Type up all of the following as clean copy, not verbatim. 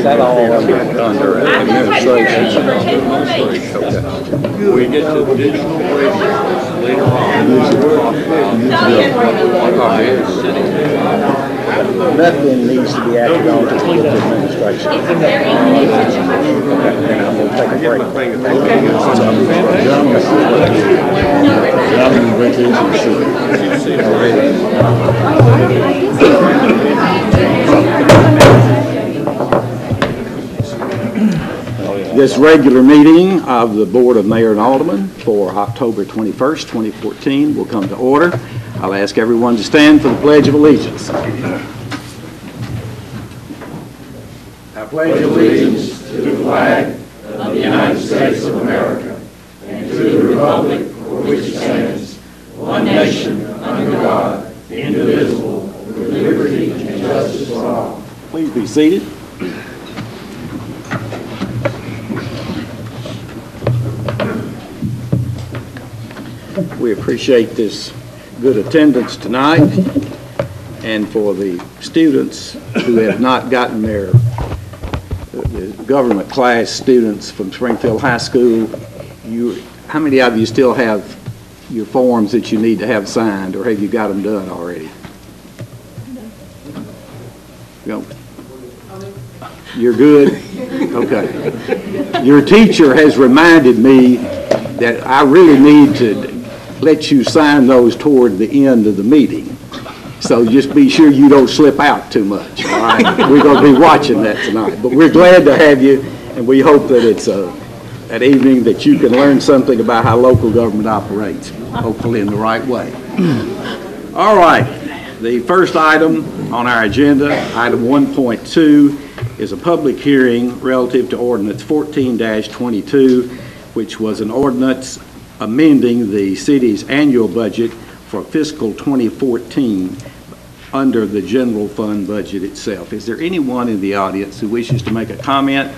that all under administration? We get to digital radios later on. Nothing needs to be acted on to the administration. Okay, then I'm going to take a break. This regular meeting of the Board of Mayor and Aldermen for October 21st, 2014 will come to order. I'll ask everyone to stand for the Pledge of Allegiance. I pledge allegiance to the flag of the United States of America and to the republic for which it stands, one nation, under God, indivisible, with liberty and justice for all. Please be seated. We appreciate this good attendance tonight, and for the students who have not gotten their government class students from Springfield High School, how many of you still have your forms that you need to have signed, or have you got them done already? No. You're good? Okay. Your teacher has reminded me that I really need to let you sign those toward the end of the meeting. So just be sure you don't slip out too much, all right? We're going to be watching that tonight. But we're glad to have you, and we hope that it's an evening that you can learn something about how local government operates, hopefully in the right way. All right. The first item on our agenda, item 1.2, is a public hearing relative to Ordinance 14-22, which was an ordinance amending the city's annual budget for fiscal 2014 under the general fund budget itself. Is there anyone in the audience who wishes to make a comment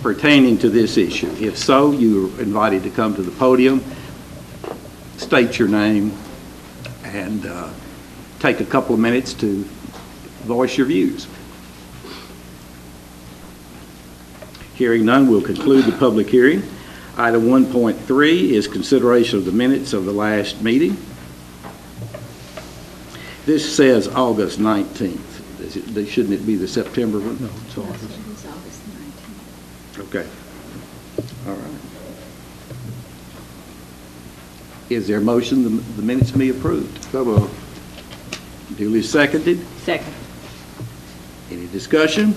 pertaining to this issue? If so, you are invited to come to the podium, state your name, and take a couple of minutes to voice your views. Hearing none, we'll conclude the public hearing. Item 1.3 is consideration of the minutes of the last meeting. This says August 19th. Shouldn't it be the September one? No, it's August. It's August 19th. Okay. All right. Is there a motion the minutes be approved? So moved. Duly seconded? Second. Any discussion?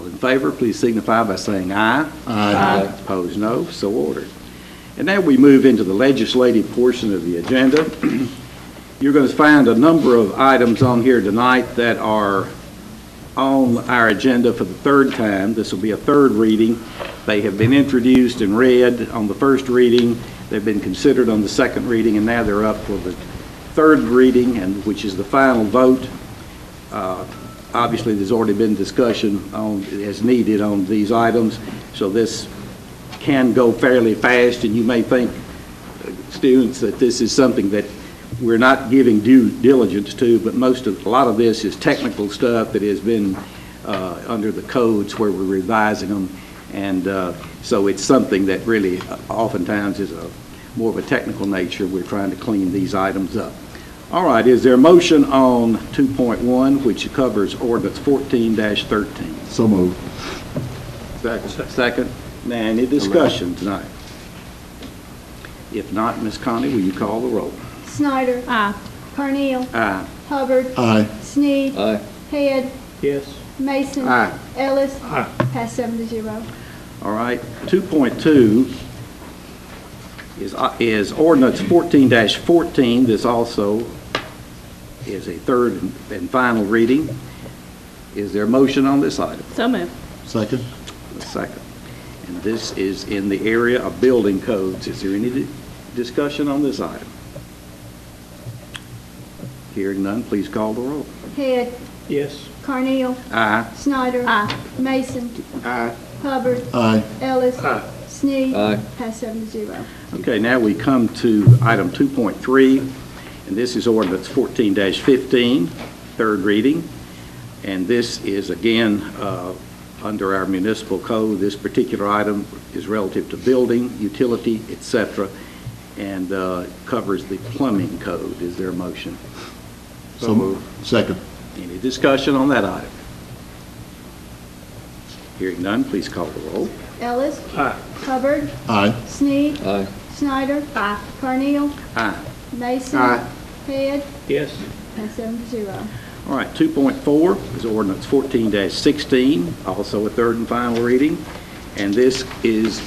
In favor, please signify by saying aye. Aye. Opposed, no. So ordered. And now we move into the legislative portion of the agenda. You're going to find a number of items on here tonight that are on our agenda for the third time. This will be a third reading. They have been introduced and read on the first reading. They've been considered on the second reading, and now they're up for the third reading, and which is the final vote. Obviously, there's already been discussion on, as needed on these items, so this can go fairly fast, and you may think, students, that this is something that we're not giving due diligence to, but a lot of this is technical stuff that has been under the codes where we're revising them, and so it's something that really oftentimes is more of a technical nature. We're trying to clean these items up. All right, is there a motion on 2.1, which covers Ordinance 14-13? So moved. Second. Now, any discussion tonight? If not, Ms. Connie, will you call the roll? Snyder. Aye. Carneal. Aye. Hubbard. Aye. Sneed. Aye. Head. Yes. Mason. Aye. Ellis. Aye. Pass 7-0. All right, 2.2 is Ordinance 14-14. This also is a third and final reading. Is there a motion on this item? So moved. Second. A second. And this is in the area of building codes. Is there any discussion on this item? Hearing none, please call the roll. Head. Yes. Carneal. Aye. Snyder. Aye. Mason. Aye. Hubbard. Aye. Ellis. Aye. Sneed. Aye. Pass 7-0. Okay, now we come to item 2.3, and this is Ordinance 14-15, third reading. And this is, again, under our municipal code. This particular item is relative to building, utility, et cetera, and covers the plumbing code. Is there a motion? So moved. Second. Any discussion on that item? Hearing none, please call the roll. Ellis. Aye. Hubbard. Aye. Sneed. Aye. Snyder. Carneal. Aye. Mason. Aye. Head. Yes. Passed 7-0. All right, 2.4 is ordinance 14-16, also a third and final reading, and this is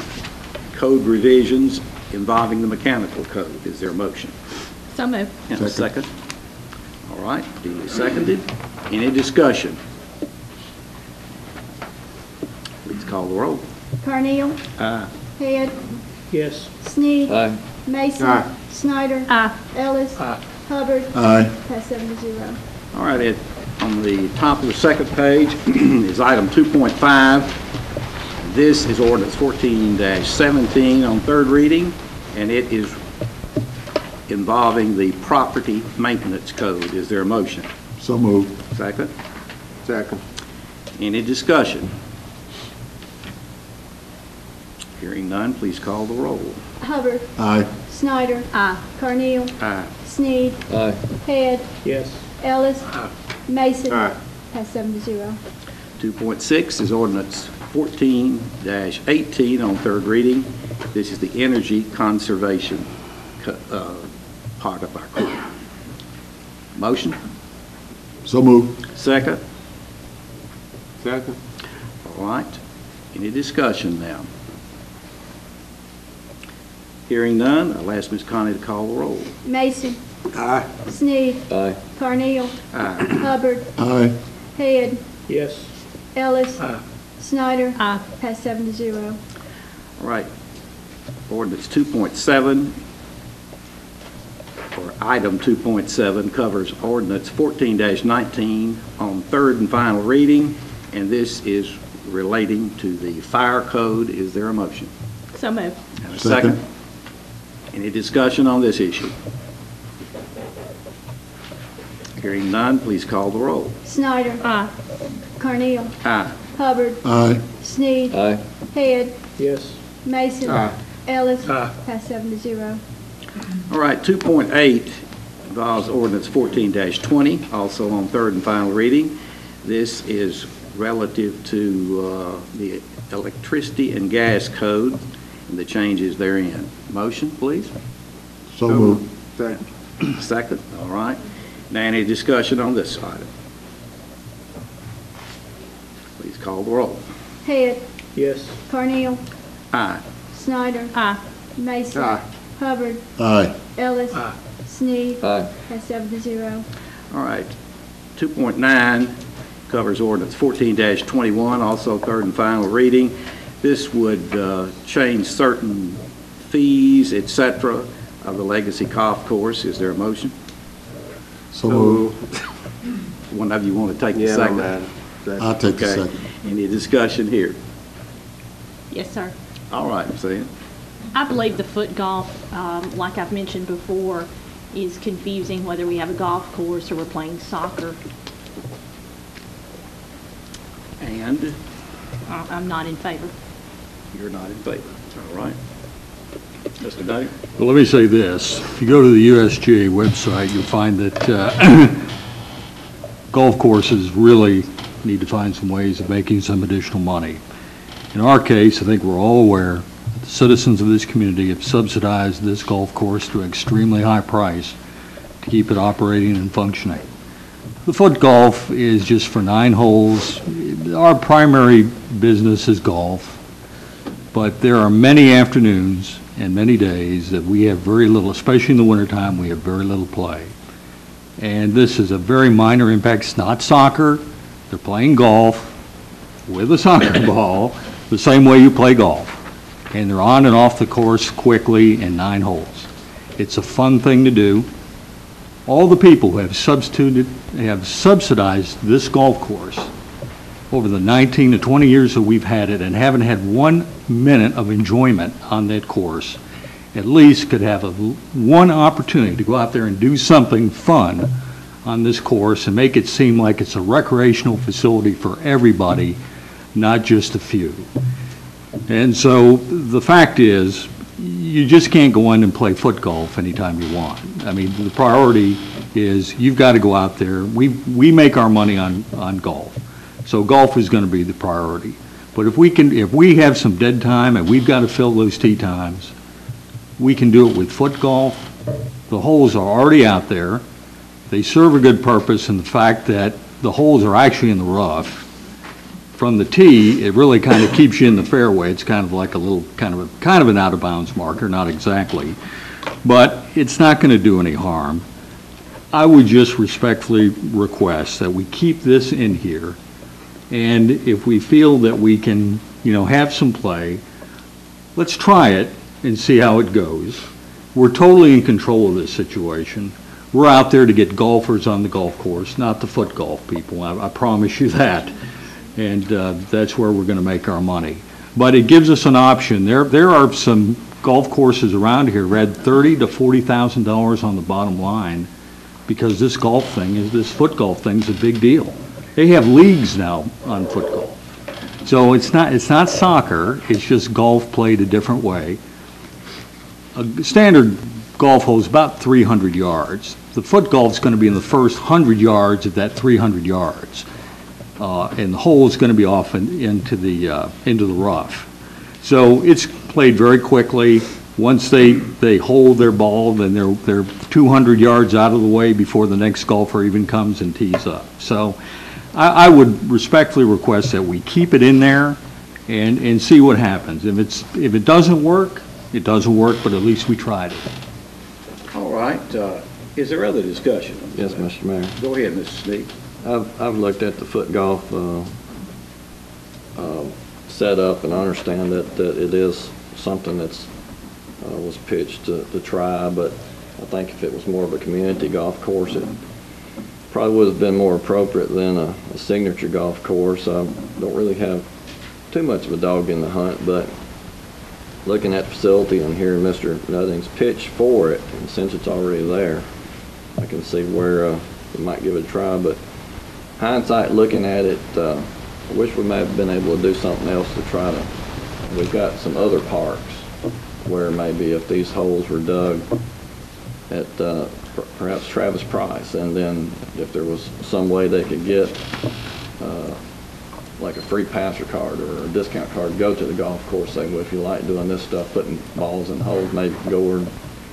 code revisions involving the mechanical code. Is there a motion? So moved. And a second? All right, duly seconded. Any discussion? Please call the roll. Carneal. Aye. Head. Yes. Sneed. Aye. Mason. Aye. Snyder. Aye. Ellis. Aye. Hubbard. Aye. Passed 7-0. All right, on the top of the second page is item 2.5. This is ordinance 14-17 on third reading, and it is involving the property maintenance code. Is there a motion? So moved. Second? Second. Any discussion? Hearing none, please call the roll. Hubbard. Aye. Snyder. Aye. Carneal. Aye. Sneed. Aye. Head. Yes. Ellis. Mason. Aye. Passed 7-0. 2.6 is ordinance 14-18 on third reading. This is the energy conservation part of our code. Motion? So moved. Second? Second. All right. Any discussion now? Hearing none, I'll ask Ms. Connie to call the roll. Mason. Aye. Sneed. Aye. Carneal. Aye. Hubbard. Aye. Head. Yes. Ellis. Aye. Snyder. Aye. Passed 7-0. All right. Ordinance 2.7, or item 2.7, covers ordinance 14-19 on third and final reading, and this is relating to the fire code. Is there a motion? So moved. And a Second. second? Any discussion on this issue? Hearing none, please call the roll. Snyder. Aye. Carneal. Aye. Hubbard. Aye. Sneed. Aye. Head. Yes. Mason. Aye. Ellis. Aye. Passed 7-0. All right, 2.8 involves ordinance 14-20, also on third and final reading. This is relative to the electricity and gas code and the changes therein. Motion, please. So moved. Second, all right. Now, any discussion on this item? Please call the roll. Head. Yes. Carneal. Aye. Snyder. Aye. Mason. Aye. Hubbard. Aye. Ellis. Aye. Sneed. Aye. Passed 7-0. All right. 2.9 covers ordinance 14-21, also third and final reading. This would change certain fees, et cetera, of the Legacy Golf Course. Is there a motion? So moved. One of you want to take the second? I'll take the Okay. second. Any discussion here? Yes, sir. All right, Ms. Ann. I believe the foot golf, like I've mentioned before, is confusing whether we have a golf course or we're playing soccer. And I'm not in favor. you're not in favor. All right. Mr. Dave? Well, let me say this. If you go to the USGA website, you'll find that golf courses really need to find some ways of making some additional money. In our case, I think we're all aware that the citizens of this community have subsidized this golf course to an extremely high price to keep it operating and functioning. The foot golf is just for 9 holes. Our primary business is golf, but there are many afternoons and many days that we have very little, especially in the wintertime, we have very little play. And this is a very minor impact. It's not soccer. They're playing golf with a soccer ball the same way you play golf. And they're on and off the course quickly in 9 holes. It's a fun thing to do. All the people who have subsidized this golf course over the 19 to 20 years that we've had it and haven't had 1 minute of enjoyment on that course, at least could have one opportunity to go out there and do something fun on this course and make it seem like it's a recreational facility for everybody, not just a few. And so the fact is, you just can't go in and play foot golf anytime you want. I mean, the priority is you've got to go out there. We make our money on golf, so golf is going to be the priority. But if we have some dead time and we've got to fill those tee times, we can do it with foot golf. The holes are already out there. They serve a good purpose in the fact that the holes are actually in the rough. From the tee, it really kind of keeps you in the fairway. It's kind of like a little, kind of an out-of-bounds marker, not exactly. But it's not going to do any harm. I would just respectfully request that we keep this in here. And if we feel that we can, have some play, let's try it and see how it goes. We're totally in control of this situation. We're out there to get golfers on the golf course, not the foot golf people. I promise you that. And that's where we're going to make our money. But it gives us an option. There are some golf courses around here that had $30,000 to $40,000 on the bottom line because this foot golf thing is a big deal. They have leagues now on foot golf. So it's not soccer, it's just golf played a different way. A standard golf hole is about 300 yards. The foot golf is going to be in the first 100 yards of that 300 yards. And the hole is going to be off into the rough. So it's played very quickly. Once they hold their ball, then they're 200 yards out of the way before the next golfer even comes and tees up. So I would respectfully request that we keep it in there and see what happens. If it doesn't work, it doesn't work, but at least we tried it. All right. Is there other discussion? Yes, Mr. Mayor. Go ahead, Mr. Sneak. I've looked at the foot golf setup, and I understand that it is something that's was pitched to try, but I think if it was more of a community golf course, it probably would have been more appropriate than a signature golf course. I don't really have too much of a dog in the hunt, but looking at the facility and hearing Mr. Nuthing's pitch for it, and since it's already there, I can see where we might give it a try. But hindsight, looking at it, I wish we may have been able to do something else to try to. We've got some other parks where maybe if these holes were dug at perhaps Travis Price, and then if there was some way they could get like a free passer card or a discount card to go to the golf course, say, well, if you like doing this stuff, putting balls in holes, maybe go over and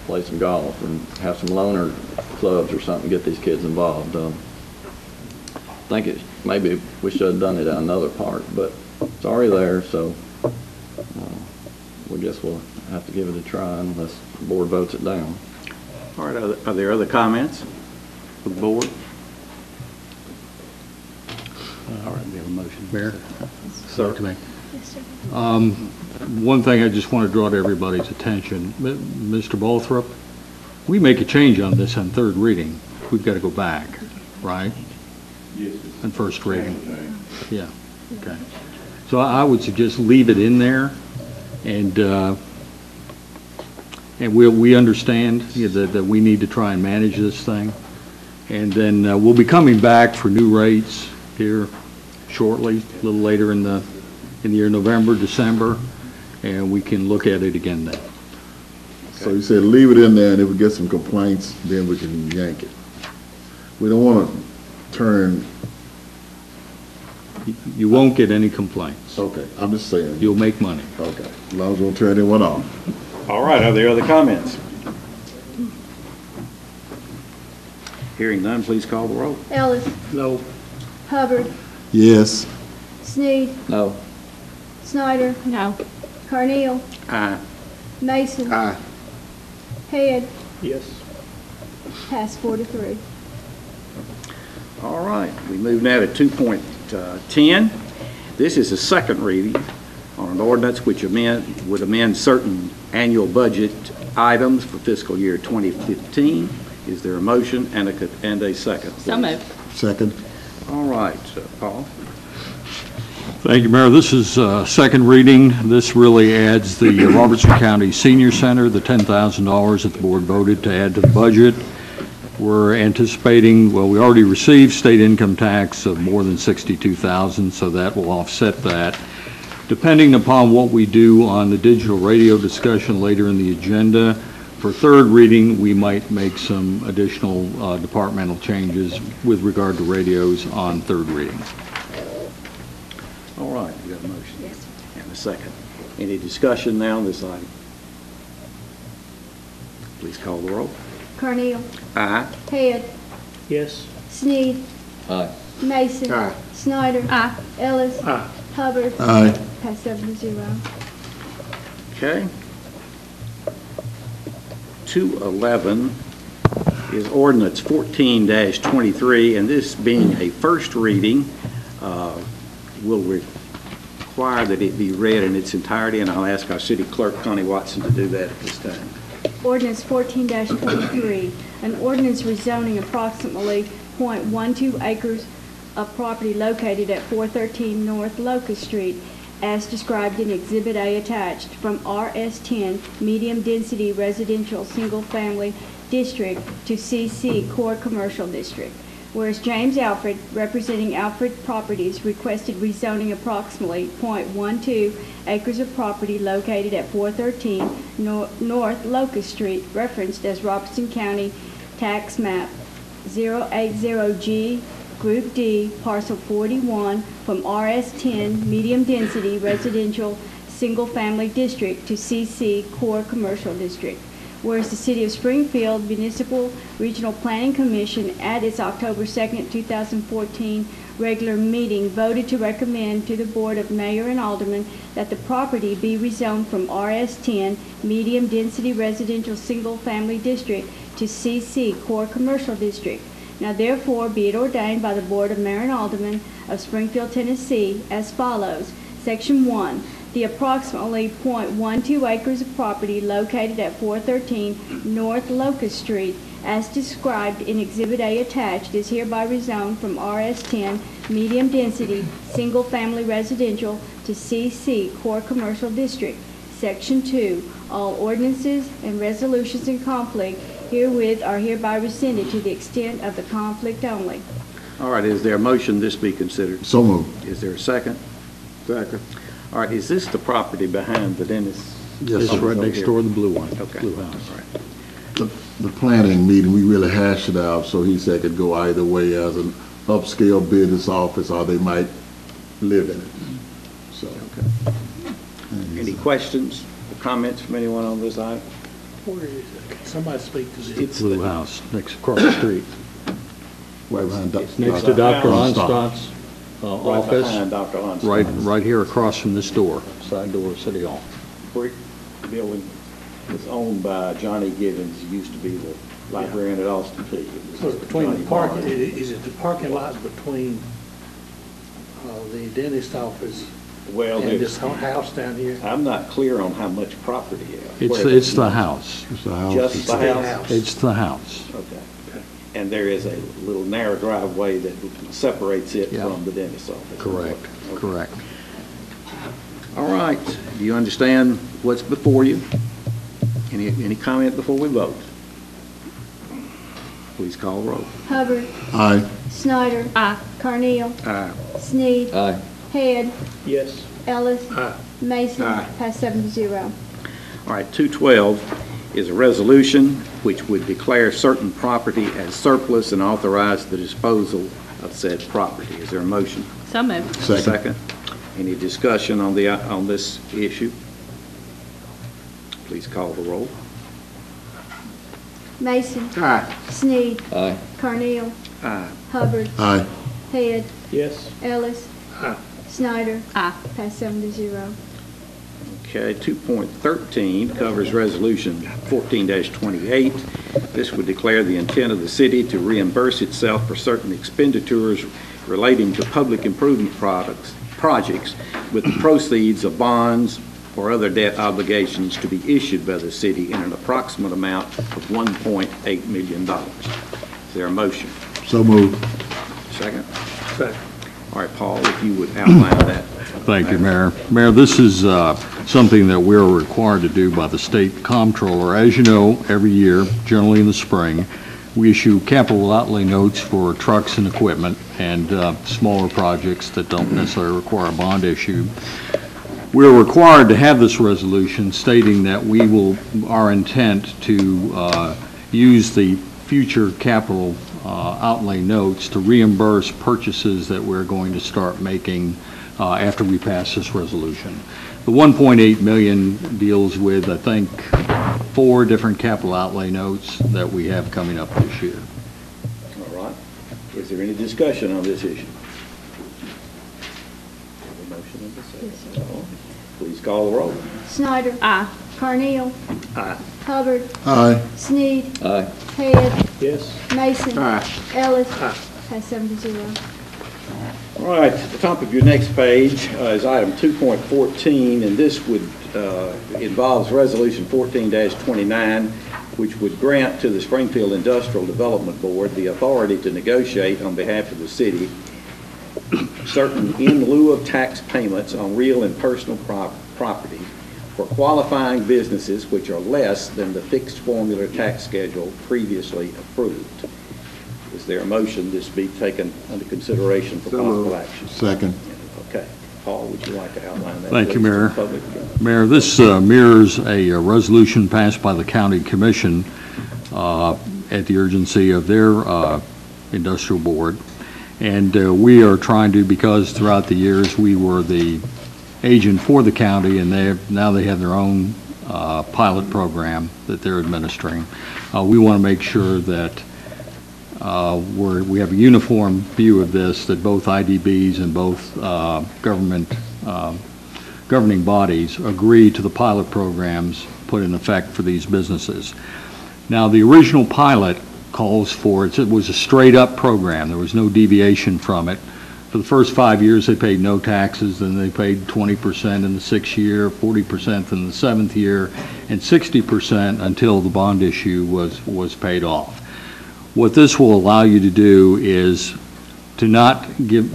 play some golf and have some loaner clubs or something, get these kids involved. I think maybe we should have done it at another park, but it's already there, so we guess we'll have to give it a try unless the board votes it down. All right. Are there other comments for the board? All right. We have a motion. Mayor? Sir. Yes, sir. One thing I just want to draw to everybody's attention, Mr. Balthrop, we make a change on this on third reading, we've got to go back, right? Yes. On first reading. Yeah, okay. So I would suggest leave it in there, and we understand that we need to try and manage this thing. And then we'll be coming back for new rates here shortly, a little later in the year, November, December, and we can look at it again then. So you said leave it in there, and if we get some complaints, then we can yank it. We don't want to turn. You won't get any complaints. Okay, I'm just saying. You'll make money. Okay, as long as we don't turn anyone off. All right. Are there other comments? Hearing none, please call the roll. Ellis. No. Hubbard. Yes. Sneed. No. Snyder. No. Carneal. Aye. Mason. Aye. Head. Yes. Pass 4-3. All right. We move now to 2.10. This is a second reading on an ordinance which would amend certain annual budget items for fiscal year 2015. Is there a motion and a second? So moved. Second. All right, Paul. Thank you, Mayor. This is second reading. This really adds the Robertson County Senior Center, the $10,000 that the board voted to add to the budget. We're anticipating, well, we already received state income tax of more than $62,000, so that will offset that. Depending upon what we do on the digital radio discussion later in the agenda, for third reading, we might make some additional departmental changes with regard to radios on third reading. All right, you got a motion? Yes. And a second. Any discussion now on this item? Please call the roll. Carnell. Aye. Head. Yes. Sneed. Aye. Mason. Aye. Snyder. Aye. Ellis. Aye. Hubbard. Aye. Pass 7-0. Okay. 211 is ordinance 14-23, and this being a first reading, will require that it be read in its entirety, and I'll ask our city clerk, Connie Watson, to do that at this time. Ordinance 14-23, an ordinance rezoning approximately .12 acres of property located at 413 North Locust Street as described in Exhibit A attached from RS10 Medium Density Residential Single Family District to CC Core Commercial District. Whereas James Alfred, representing Alfred Properties, requested rezoning approximately .12 acres of property located at 413 North Locust Street, referenced as Robertson County Tax Map 080G, Group D, Parcel 41, from RS10 Medium Density Residential Single Family District to CC Core Commercial District. Whereas the City of Springfield Municipal Regional Planning Commission at its October 2nd, 2014 regular meeting voted to recommend to the Board of Mayor and Aldermen that the property be rezoned from RS10 Medium Density Residential Single Family District to CC Core Commercial District. Now therefore be it ordained by the Board of Mayor and Aldermen of Springfield, Tennessee as follows. Section 1. The approximately .12 acres of property located at 413 North Locust Street, as described in Exhibit A attached, is hereby rezoned from RS10 Medium Density Single Family Residential to CC Core Commercial District. Section 2. All ordinances and resolutions in conflict herewith are hereby rescinded to the extent of the conflict only. All right, is there a motion this be considered? So moved. Is there a second? Second. All right, is this the property behind the dentist? Yes, it's right next door to the blue one. Okay. Blue house. All right. The planning meeting, we really hashed it out, so he said it could go either way as an upscale business office, or they might live in it. So. Any questions or comments from anyone on this item? Where is it? Can somebody speak to this? It's Blue house, next across the street. Right behind It's next to Dr. Onstott's right office, behind Dr. Onstott's. right here across from this door, side door of City Hall. Brick building was owned by Johnny Gibbons, who used to be the librarian at Austin Peay. So it's between the parking, is it the parking lot between the dentist office Well, and there's, this house down here? I'm not clear on how much property is. It's the house. It's the house. Just It's the the- house? It's the house. Okay. And there is a little narrow driveway that separates it Yeah. from the dentist's office? Correct, Okay. correct. All right. Do you understand what's before you? Any comment before we vote? Please call roll. Hubbard. Aye. Snyder. Aye. Carnell. Aye. Sneed. Aye. Head. Yes. Ellis. Aye. Mason. Aye. Pass 7-0. All right, 212 is a resolution which would declare certain property as surplus and authorize the disposal of said property. Is there a motion? So moved. Second. Any discussion on this issue? Please call the roll. Mason. Aye. Sneed. Aye. Carnell. Aye. Hubbard. Aye. Head. Yes. Ellis. Aye. Snyder. Aye. Pass 7-0. Okay, 2.13 covers Resolution 14-28. This would declare the intent of the city to reimburse itself for certain expenditures relating to public improvement projects with the proceeds of bonds or other debt obligations to be issued by the city in an approximate amount of $1.8 million. Is there a motion? So moved. Second? Second. All right, Paul, if you would outline that. Thank you, Mayor. Mayor, this is something that we're required to do by the state comptroller. As you know, every year, generally in the spring, We issue capital outlay notes for trucks and equipment and smaller projects that don't necessarily require a bond issue. We're required to have this resolution stating that our intent to use the future capital outlay notes to reimburse purchases that we're going to start making after we pass this resolution. The 1.8 million deals with, I think, 4 different capital outlay notes that we have coming up this year. All right. Is there any discussion on this issue? Have a motion and a second. No. Please call the roll. Snyder. Aye. Carneal. Aye. Hubbard. Aye. Sneed. Aye. Head. Yes. Mason. Aye. Ellis. Aye. Pass 7-0. All right, at the top of your next page is item 2.14, and this would involves Resolution 14-29, which would grant to the Springfield Industrial Development Board the authority to negotiate on behalf of the city certain in lieu of tax payments on real and personal property for qualifying businesses which are less than the fixed formula tax schedule previously approved. Is there a motion this be taken under consideration for possible action? Second. Okay. Paul, would you like to outline that? Thank you, please, to Mayor. the public? Mayor, this mirrors a resolution passed by the county commission at the urgency of their industrial board. And we are trying to, because throughout the years we were the agent for the county, and now they have their own pilot program that they're administering. We want to make sure that we have a uniform view of this, that both IDBs and both governing bodies agree to the pilot programs put in effect for these businesses. Now, the original pilot calls for, it was a straight-up program. There was no deviation from it. For the first 5 years, they paid no taxes, then they paid 20% in the 6th year, 40% in the 7th year, and 60% until the bond issue was paid off. What this will allow you to do is to not give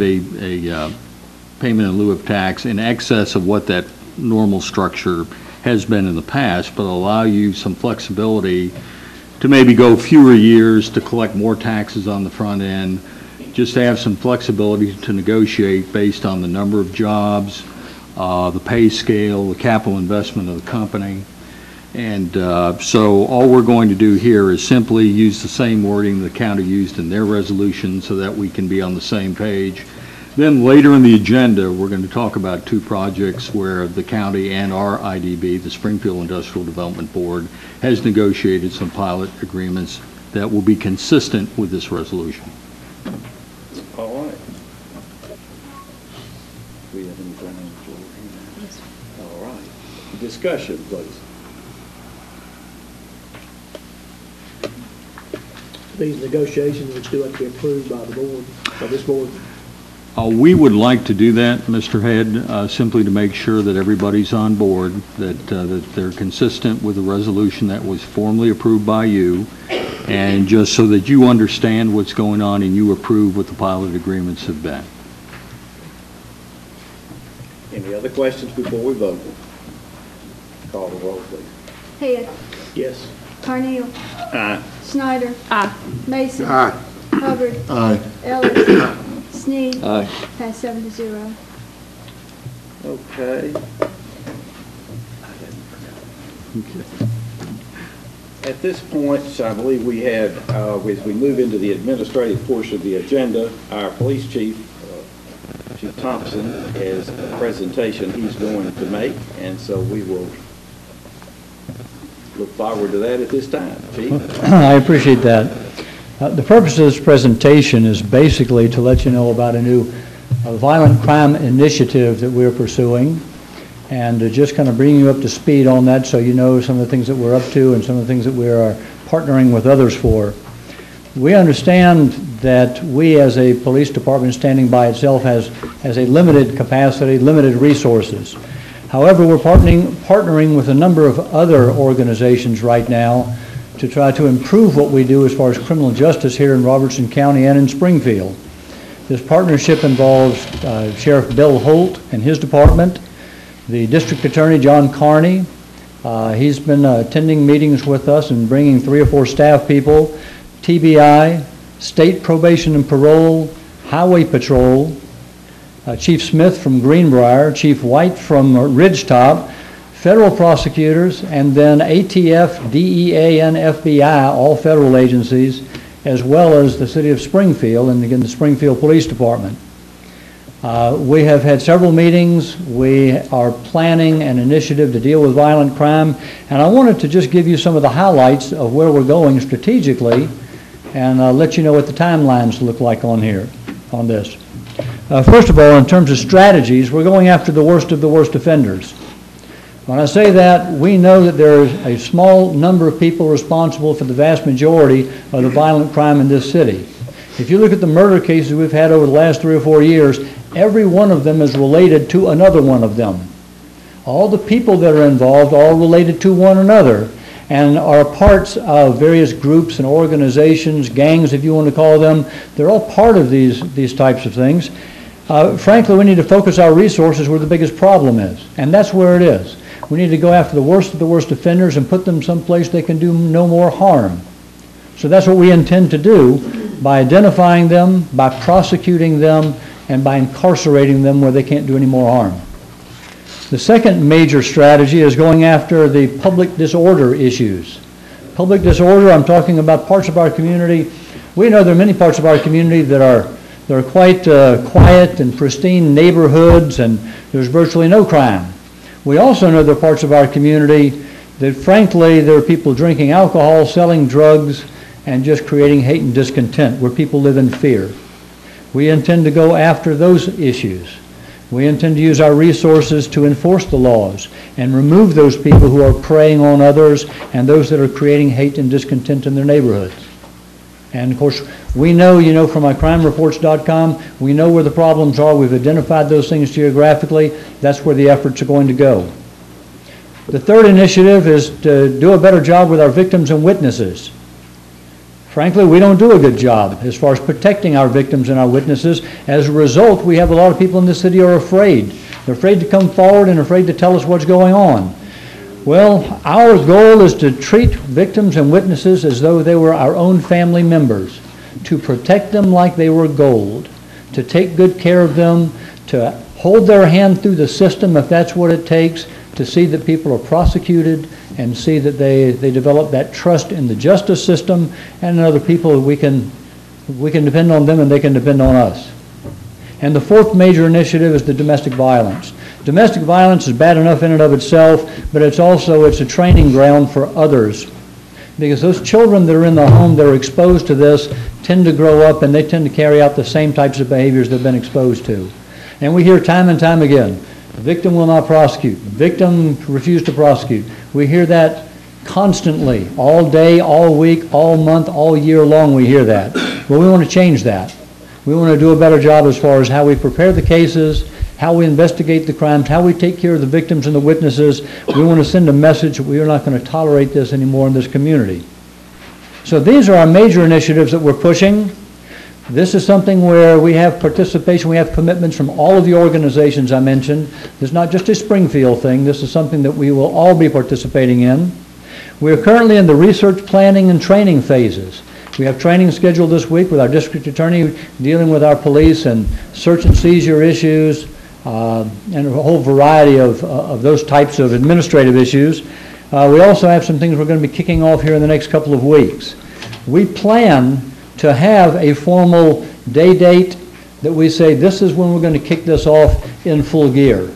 a payment in lieu of tax in excess of what that normal structure has been in the past, but allow you some flexibility to maybe go fewer years to collect more taxes on the front end, just to have some flexibility to negotiate based on the number of jobs, the pay scale, the capital investment of the company. And so all we're going to do here is simply use the same wording the county used in their resolution so that we can be on the same page. Then later in the agenda, we're going to talk about 2 projects where the county and our IDB, the Springfield Industrial Development Board, has negotiated some pilot agreements that will be consistent with this resolution. All right. Do we have anything on the floor here? Yes. All right. Discussion, please. These negotiations would still have to be approved by the board, by this board. We would like to do that, Mr. Head, simply to make sure that everybody's on board, that they're consistent with the resolution that was formally approved by you, and just so that you understand what's going on and you approve what the pilot agreements have been. Any other questions before we vote? Call the roll, please. Head. Yes. Carneal. Aye. Snyder. Aye. Mason. Aye. Hubbard. Aye. Ellis. Sneed. Aye. Pass 7-0. Okay. At this point, I believe we had, as we move into the administrative portion of the agenda, our police chief, Chief Thompson, has a presentation he's going to make, and so we will look forward to that at this time. Chief? I appreciate that. The purpose of this presentation is basically to let you know about a new violent crime initiative that we're pursuing, and to just kind of bring you up to speed on that so you know some of the things that we're up to and some of the things that we are partnering with others for. We understand that we as a police department standing by itself has a limited capacity, limited resources. However, we're partnering with a number of other organizations right now to try to improve what we do as far as criminal justice here in Robertson County and in Springfield. This partnership involves Sheriff Bill Holt and his department, the District Attorney John Carney, He's been attending meetings with us and bringing 3 or 4 staff people, TBI, State Probation and Parole, Highway Patrol, Chief Smith from Greenbrier, Chief White from Ridgetop, federal prosecutors, and then ATF, DEA, and FBI, all federal agencies, as well as the city of Springfield, and again, the Springfield Police Department. We have had several meetings. We are planning an initiative to deal with violent crime, and I wanted to just give you some of the highlights of where we're going strategically and let you know what the timelines look like on here, on this. First of all, in terms of strategies, we're going after the worst of the worst offenders. When I say that, we know that there is a small number of people responsible for the vast majority of the violent crime in this city. If you look at the murder cases we've had over the last 3 or 4 years, every one of them is related to another one of them. All the people that are involved are all related to one another and are parts of various groups and organizations, gangs if you want to call them. They're all part of these types of things. Frankly, we need to focus our resources where the biggest problem is, and that's where it is. We need to go after the worst of the worst offenders and put them someplace they can do no more harm. So that's what we intend to do by identifying them, by prosecuting them, and by incarcerating them where they can't do any more harm. The second major strategy is going after the public disorder issues. Public disorder, I'm talking about parts of our community. We know there are many parts of our community that are quite quiet and pristine neighborhoods, and there's virtually no crime. We also know there are parts of our community that, frankly, there are people drinking alcohol, selling drugs, and just creating hate and discontent, where people live in fear. We intend to go after those issues. We intend to use our resources to enforce the laws and remove those people who are preying on others and those that are creating hate and discontent in their neighborhoods. And of course, we know, you know, from crimereports.com, we know where the problems are. We've identified those things geographically. That's where the efforts are going to go. The third initiative is to do a better job with our victims and witnesses. Frankly, we don't do a good job as far as protecting our victims and our witnesses. As a result, we have a lot of people in this city who are afraid. They're afraid to come forward and afraid to tell us what's going on. Well, our goal is to treat victims and witnesses as though they were our own family members, to protect them like they were gold, to take good care of them, to hold their hand through the system if that's what it takes, to see that people are prosecuted and see that they develop that trust in the justice system and in other people. We can depend on them and they can depend on us. And the fourth major initiative is the domestic violence. Domestic violence is bad enough in and of itself, but it's a training ground for others. Because those children that are in the home that are exposed to this tend to grow up and they tend to carry out the same types of behaviors they've been exposed to. And we hear time and time again, the victim will not prosecute, the victim refused to prosecute. We hear that constantly, all day, all week, all month, all year long we hear that. Well, we want to change that. We want to do a better job as far as how we prepare the cases, how we investigate the crimes, how we take care of the victims and the witnesses. We want to send a message that we are not going to tolerate this anymore in this community. So these are our major initiatives that we're pushing. This is something where we have participation, we have commitments from all of the organizations I mentioned. This is not just a Springfield thing. This is something that we will all be participating in. We are currently in the research, planning, and training phases. We have training scheduled this week with our district attorney dealing with our police and search and seizure issues and a whole variety of those types of administrative issues. We also have some things we're going to be kicking off here in the next couple of weeks. We plan to have a formal date that we say this is when we're going to kick this off in full gear.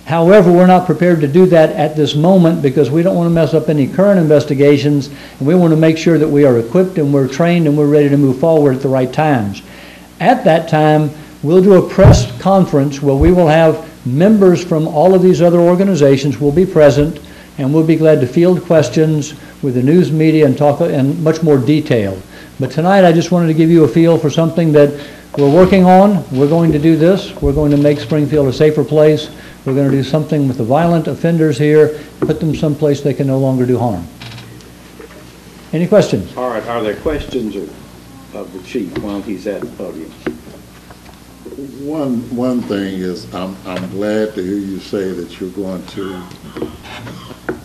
However, we're not prepared to do that at this moment because we don't want to mess up any current investigations, and we want to make sure that we are equipped and we're trained and we're ready to move forward at the right times. At that time, we'll do a press conference where we will have members from all of these other organizations will be present, and we'll be glad to field questions with the news media and talk in much more detail. But tonight I just wanted to give you a feel for something that we're working on. We're going to do this. We're going to make Springfield a safer place. We're going to do something with the violent offenders here, put them someplace they can no longer do harm. Any questions? All right, are there questions of the chief while he's at the podium? One thing is I'm glad to hear you say that you're going to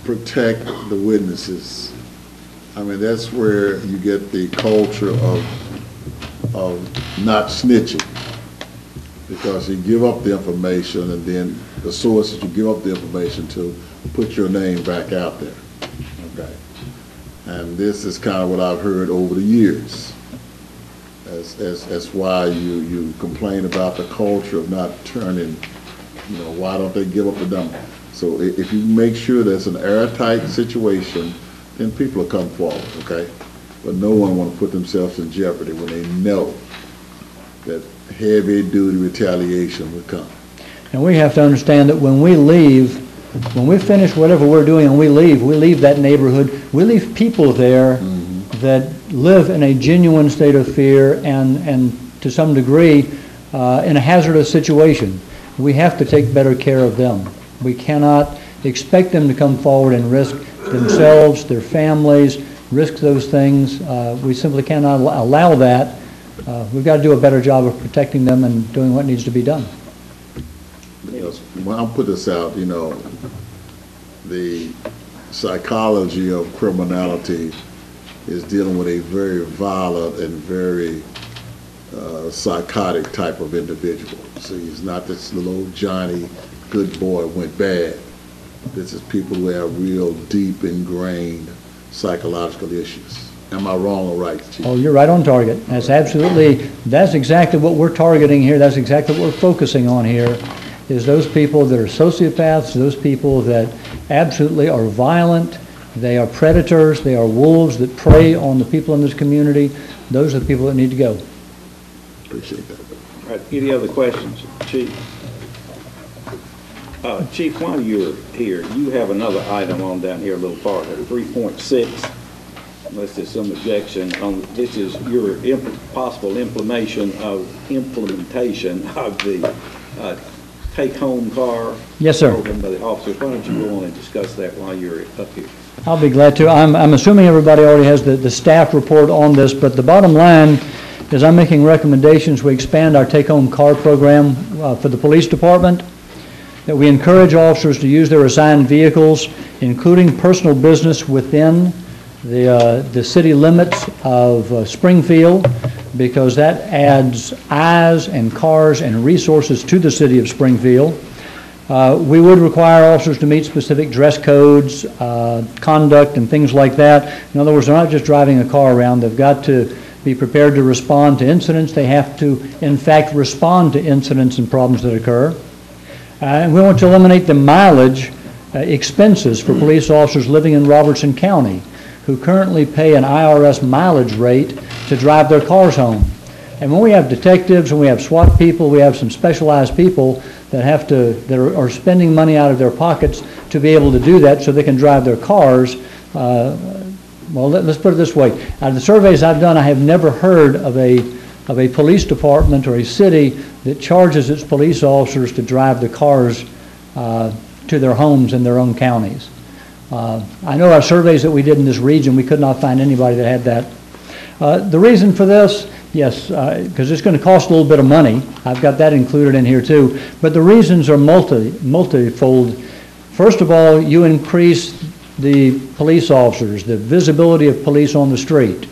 protect the witnesses. I mean, that's where you get the culture of not snitching, because you give up the information, and then the sources you give up the information to put your name back out there. Okay. And this is kind of what I've heard over the years. That's why you complain about the culture of not turning, why don't they give up the number? So if you make sure there's an airtight situation, then people will come forward, okay? But no one want to put themselves in jeopardy when they know that heavy-duty retaliation will come. And we have to understand that when we leave, when we finish whatever we're doing and we leave that neighborhood, we leave people there that live in a genuine state of fear and to some degree in a hazardous situation. We have to take better care of them. We cannot expect them to come forward and risk themselves, their families, risk those things. We simply cannot allow that. We've got to do a better job of protecting them and doing what needs to be done. Because when I put this out, the psychology of criminality is dealing with a very violent and very psychotic type of individual. See, he's not this little old Johnny, good boy, went bad. This is people who have real deep ingrained psychological issues. Am I wrong or right, Chief? Oh, you're right on target. That's exactly what we're targeting here. That's exactly what we're focusing on here, is those people that are sociopaths, those people that absolutely are violent. They are predators. They are wolves that prey on the people in this community. Those are the people that need to go. Appreciate that. All right, any other questions, Chief? Chief, while you're here, you have another item on down here a little farther, 3.6. Unless there's some objection on, this is your possible implementation of the take-home car. Yes, sir. Program by the officers. Why don't you go on and discuss that while you're up here? I'll be glad to. I'm assuming everybody already has the staff report on this, but the bottom line is I'm making recommendations we expand our take-home car program for the police department, that we encourage officers to use their assigned vehicles, including personal business within the city limits of Springfield, because that adds eyes and cars and resources to the city of Springfield. We would require officers to meet specific dress codes, conduct, and things like that. In other words, they're not just driving a car around. They've got to be prepared to respond to incidents. They have to, in fact, respond to incidents and problems that occur. And we want to eliminate the mileage expenses for police officers living in Robertson County, who currently pay an IRS mileage rate to drive their cars home. And when we have detectives and we have SWAT people, we have some specialized people that are spending money out of their pockets to be able to do that so they can drive their cars. Well, let's put it this way. Out of the surveys I've done, I have never heard of a police department or a city that charges its police officers to drive the cars to their homes in their own counties. I know our surveys that we did in this region, we could not find anybody that had that. The reason for this, yes, because it's going to cost a little bit of money. I've got that included in here too. But the reasons are multifold. First of all, you increase the police officers, the visibility of police on the street.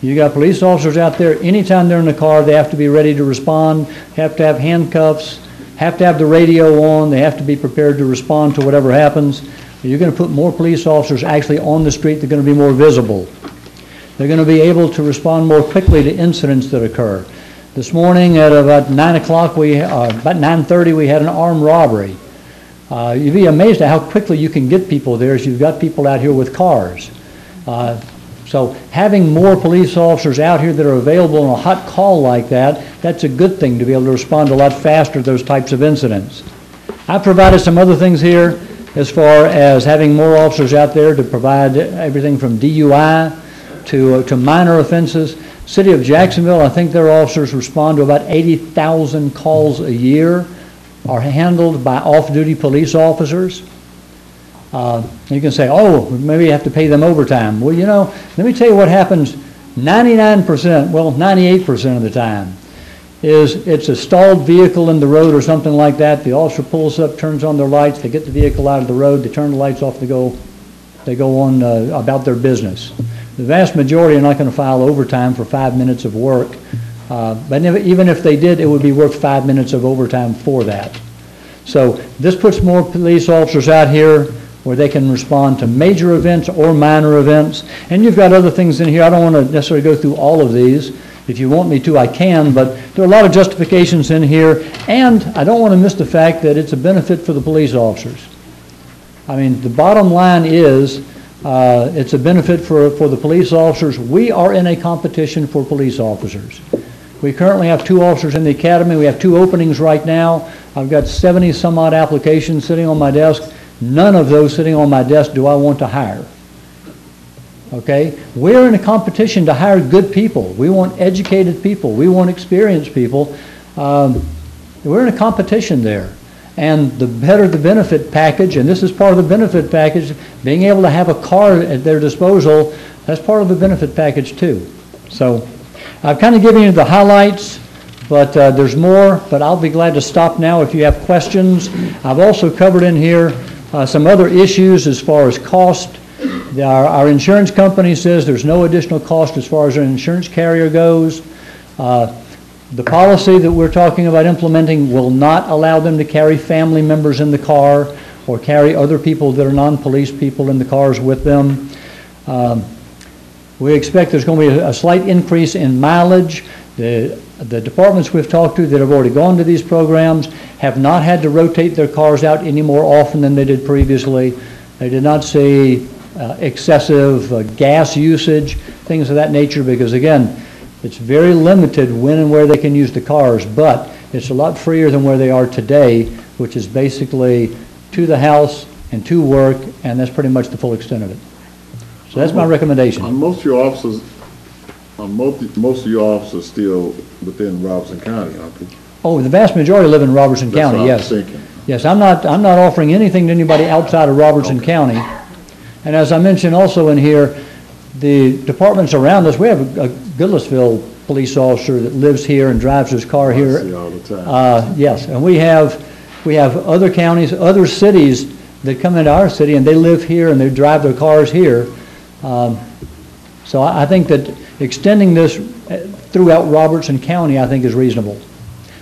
You got police officers out there, anytime they're in the car, they have to be ready to respond, have to have handcuffs, have to have the radio on, they have to be prepared to respond to whatever happens. You're going to put more police officers actually on the street. They're going to be more visible. They're going to be able to respond more quickly to incidents that occur. This morning at about 9 o'clock, about 9:30, we had an armed robbery. You'd be amazed at how quickly you can get people there as you've got people out here with cars. So having more police officers out here that are available on a hot call like that, that's a good thing to be able to respond a lot faster to those types of incidents. I provided some other things here as far as having more officers out there to provide everything from DUI to minor offenses. City of Jacksonville, I think their officers respond to about 80,000 calls a year, are handled by off-duty police officers. You can say, oh, maybe you have to pay them overtime. Well, let me tell you what happens 99%, well, 98% of the time, is it's a stalled vehicle in the road or something like that. The officer pulls up, turns on their lights, they get the vehicle out of the road, they turn the lights off, they go they go on about their business. The vast majority are not going to file overtime for 5 minutes of work, but even if they did, it would be worth 5 minutes of overtime for that. So this puts more police officers out here where they can respond to major events or minor events. And you've got other things in here. I don't want to necessarily go through all of these. If you want me to, I can, but there are a lot of justifications in here, and I don't want to miss the fact that it's a benefit for the police officers. I mean, the bottom line is it's a benefit for the police officers. We are in a competition for police officers. We currently have 2 officers in the academy. We have 2 openings right now. I've got 70 some odd applications sitting on my desk. None of those sitting on my desk do I want to hire. Okay? We're in a competition to hire good people. We want educated people. We want experienced people. We're in a competition there. And the better the benefit package, and this is part of the benefit package, being able to have a car at their disposal, that's part of the benefit package too. So I've kind of given you the highlights, but there's more, but I'll be glad to stop now if you have questions. I've also covered in here some other issues as far as cost. Our insurance company says there's no additional cost as far as an insurance carrier goes. The policy that we're talking about implementing will not allow them to carry family members in the car or carry other people that are non-police people in the cars with them. We expect there's going to be a slight increase in mileage. The departments we've talked to that have already gone to these programs have not had to rotate their cars out any more often than they did previously. They did not see excessive gas usage, things of that nature, because again, it's very limited when and where they can use the cars, but it's a lot freer than where they are today, which is basically to the house and to work, and that's pretty much the full extent of it. So that's my recommendation. Most of your officers, most of your officers still within Robertson County, aren't they? Oh, the vast majority live in Robertson County, yes. That's what I was thinking. Yes, I'm not offering anything to anybody outside of Robertson County. And as I mentioned also in here, the departments around us, we have a Goodlettsville police officer that lives here and drives his car here. I see all the time. Yes, and we have other counties, other cities that come into our city and they live here and they drive their cars here. So I think that extending this throughout Robertson County, I think, is reasonable.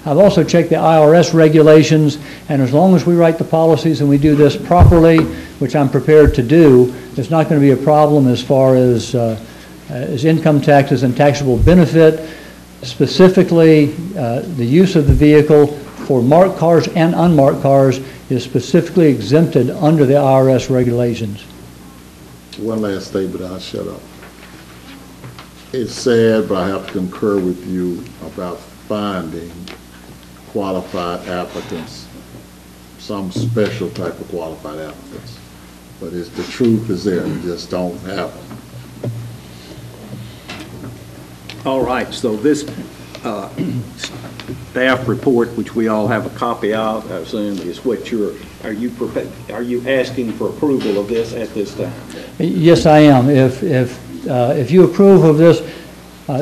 I've also checked the IRS regulations, and as long as we write the policies and we do this properly, which I'm prepared to do, it's not going to be a problem as far as income taxes and taxable benefit. Specifically, the use of the vehicle for marked cars and unmarked cars is specifically exempted under the IRS regulations. One last statement, I'll shut up. It's sad, but I have to concur with you about finding qualified applicants, some special type of qualified applicants. But it's, the truth is there, you just don't have them. All right, so this staff report, which we all have a copy of, I assume, is what are you asking for approval of this at this time? Yes, I am. If you approve of this,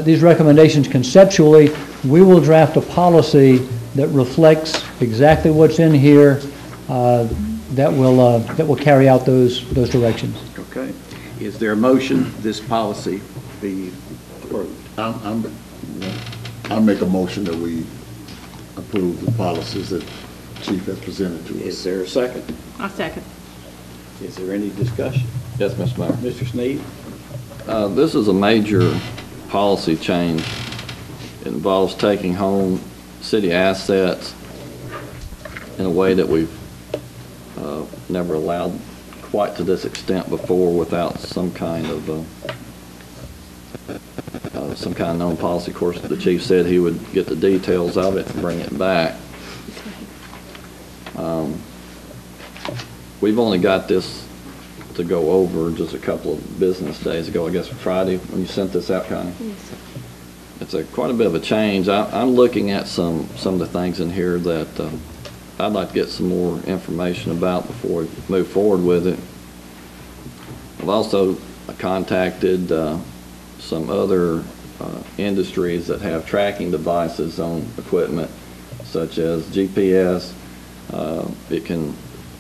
these recommendations conceptually, we will draft a policy that reflects exactly what's in here that will carry out those directions. Okay. Is there a motion this policy be approved? I make a motion that we approve the policies that Chief has presented to us. Is there a second? I second. Is there any discussion? Yes, Mr. Mayor. Mr. Sneed? This is a major policy change. It involves taking home city assets in a way that we've never allowed quite to this extent before without some kind of known policy. Of course, the chief said he would get the details of it and bring it back. We've only got this to go over just a couple of business days ago, I guess Friday, when you sent this out, Connie. Yes. It's quite a bit of a change. I'm looking at some of the things in here that I'd like to get some more information about before we move forward with it. I've also contacted some other industries that have tracking devices on equipment, such as GPS. It can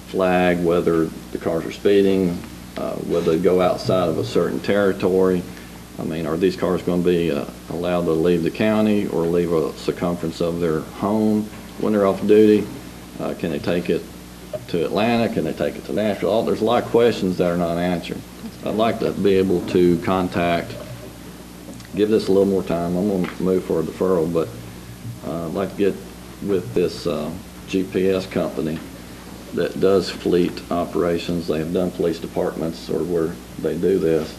flag whether the cars are speeding, whether they go outside of a certain territory. I mean, are these cars going to be allowed to leave the county or leave a circumference of their home when they're off duty? Can they take it to Atlanta? Can they take it to Nashville? There's a lot of questions that are not answered. I'd like to be able to give this a little more time. I'm going to move for a deferral, but I'd like to get with this GPS company that does fleet operations. They have done police departments or where they do this.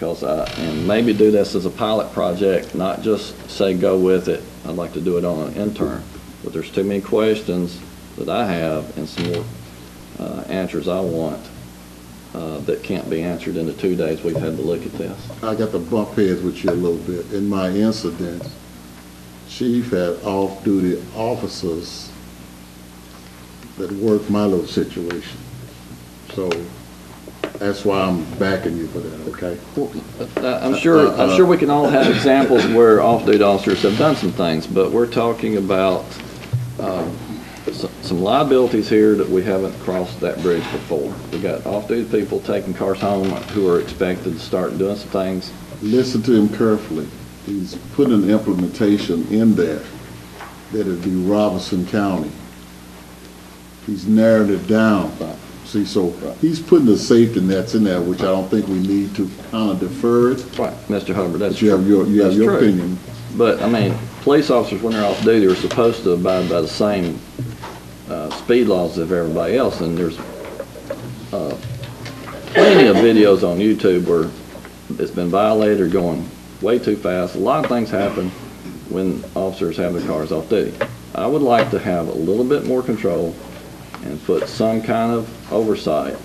And maybe do this as a pilot project, not just say go with it. I'd like to do it on an intern. But there's too many questions that I have and some more answers I want that can't be answered in the 2 days we've had to look at this. I got to bump heads with you a little bit. In my incident, Chief had off-duty officers that worked my little situation. So that's why I'm backing you for that, okay? I'm sure we can all have examples where off-duty officers have done some things, but we're talking about some liabilities here that we haven't crossed that bridge before. We got off-duty people taking cars home who are expected to start doing some things. Listen to him carefully. He's putting an implementation in there that it'd be Robertson County. He's narrowed it down. See, so he's putting the safety nets in there, which I don't think we need to kind of defer it. Right, Mr. Hubbard, that's true. You have your opinion. But, I mean, police officers, when they're off duty, are supposed to abide by the same speed laws as everybody else, and there's plenty of videos on YouTube where it's been violated or going way too fast. A lot of things happen when officers have their cars off duty. I would like to have a little bit more control and put some kind of oversight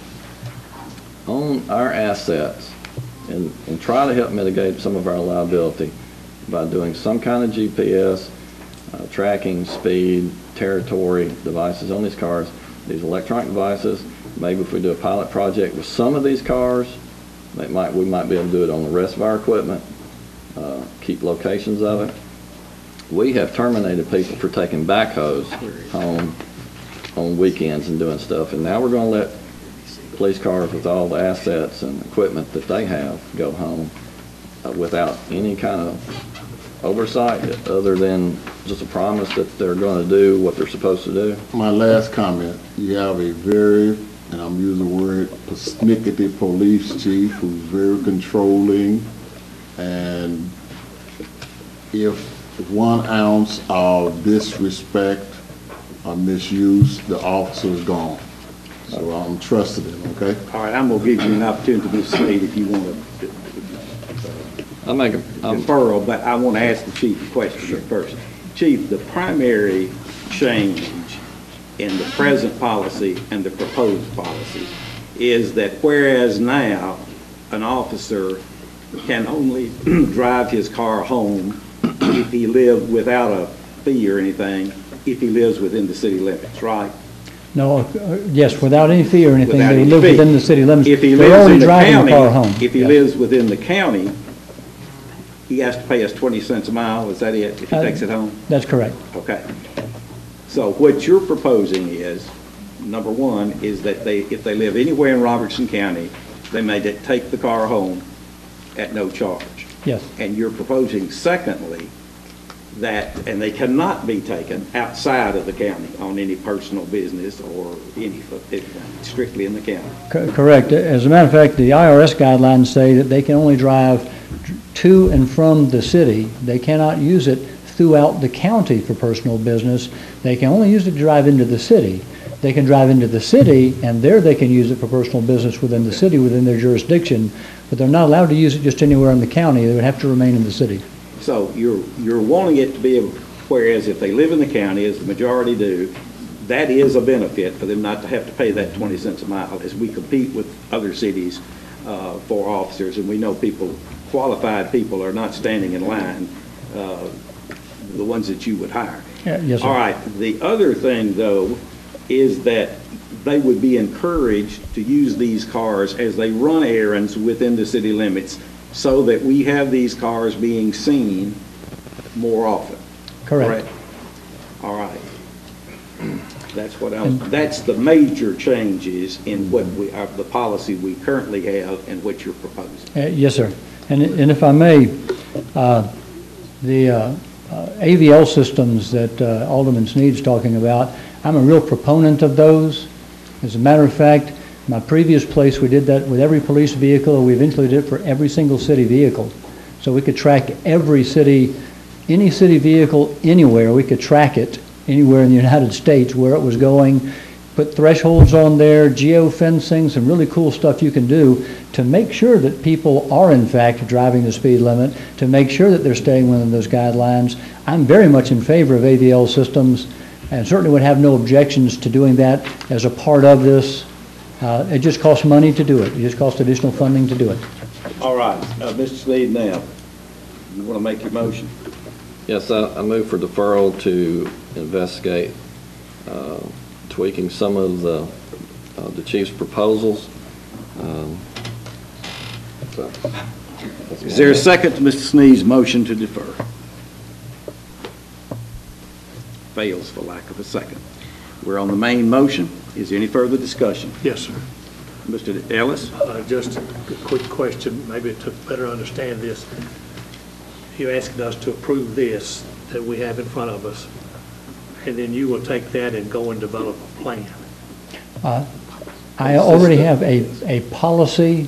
on our assets and try to help mitigate some of our liability by doing some kind of GPS, tracking speed, territory devices on these cars, these electronic devices. Maybe if we do a pilot project with some of these cars, we might be able to do it on the rest of our equipment, keep locations of it. We have terminated people for taking backhoes home on weekends and doing stuff, and now we're going to let police cars with all the assets and equipment that they have go home without any kind of oversight other than just a promise that they're going to do what they're supposed to do. My last comment, you have a very, and I'm using the word, persnickety police chief who's very controlling, and if 1 ounce of disrespect or misuse, the officer is gone. So I'm trusting him, okay? All right, I'm going to give you an opportunity to state if you want to deferral, but I want to ask the chief a question first. Chief, the primary change in the present policy and the proposed policy is that whereas now an officer can only drive his car home if he lives without a fee or anything, if he lives within the city limits, right? No, yes, without any fee or anything, Without they any live fee. within the city limits. If he They're lives only in the driving county, the car home. if he Yes. lives within the county, he has to pay us 20 cents a mile, is that it, if he takes it home? That's correct. Okay. So what you're proposing is, number one, is that if they live anywhere in Robertson County, they may take the car home at no charge. Yes. And you're proposing, secondly, that, and they cannot be taken outside of the county on any personal business or anything, strictly in the county. Correct. As a matter of fact, the IRS guidelines say that they can only drive to and from the city. They cannot use it throughout the county for personal business. They can only use it to drive into the city. They can drive into the city, and there they can use it for personal business within the city, within their jurisdiction, but they're not allowed to use it just anywhere in the county. They would have to remain in the city. So you're wanting it to be, whereas if they live in the county, as the majority do, that is a benefit for them not to have to pay that 20 cents a mile as we compete with other cities for officers, and we know people, qualified people, are not standing in line, the ones that you would hire. Yes, sir. All right. The other thing, though, is that they would be encouraged to use these cars as they run errands within the city limits so that we have these cars being seen more often. Correct. All right. That's what that's the major changes in what the policy we currently have and what you're proposing. Yes, sir. And if I may, the AVL systems that Alderman Sneed's talking about, I'm a real proponent of those. As a matter of fact, my previous place, we did that with every police vehicle. We eventually did it for every single city vehicle. So we could track every city, any city vehicle anywhere. We could track it anywhere in the United States where it was going, put thresholds on there, geo-fencing, some really cool stuff you can do to make sure that people are in fact driving the speed limit, to make sure that they're staying within those guidelines. I'm very much in favor of AVL systems and certainly would have no objections to doing that as a part of this. It just costs money to do it. It just costs additional funding to do it. All right, Mr. Sneed, now, you want to make your motion? Yes, I move for deferral to investigate tweaking some of the chief's proposals. Is there a second to Mr. Sneed's motion to defer? Fails for lack of a second. We're on the main motion. Is there any further discussion? Yes, sir. Mr. Ellis? Just a quick question, maybe to better understand this. You're asking us to approve this that we have in front of us, and then you will take that and go and develop a plan. I already have a policy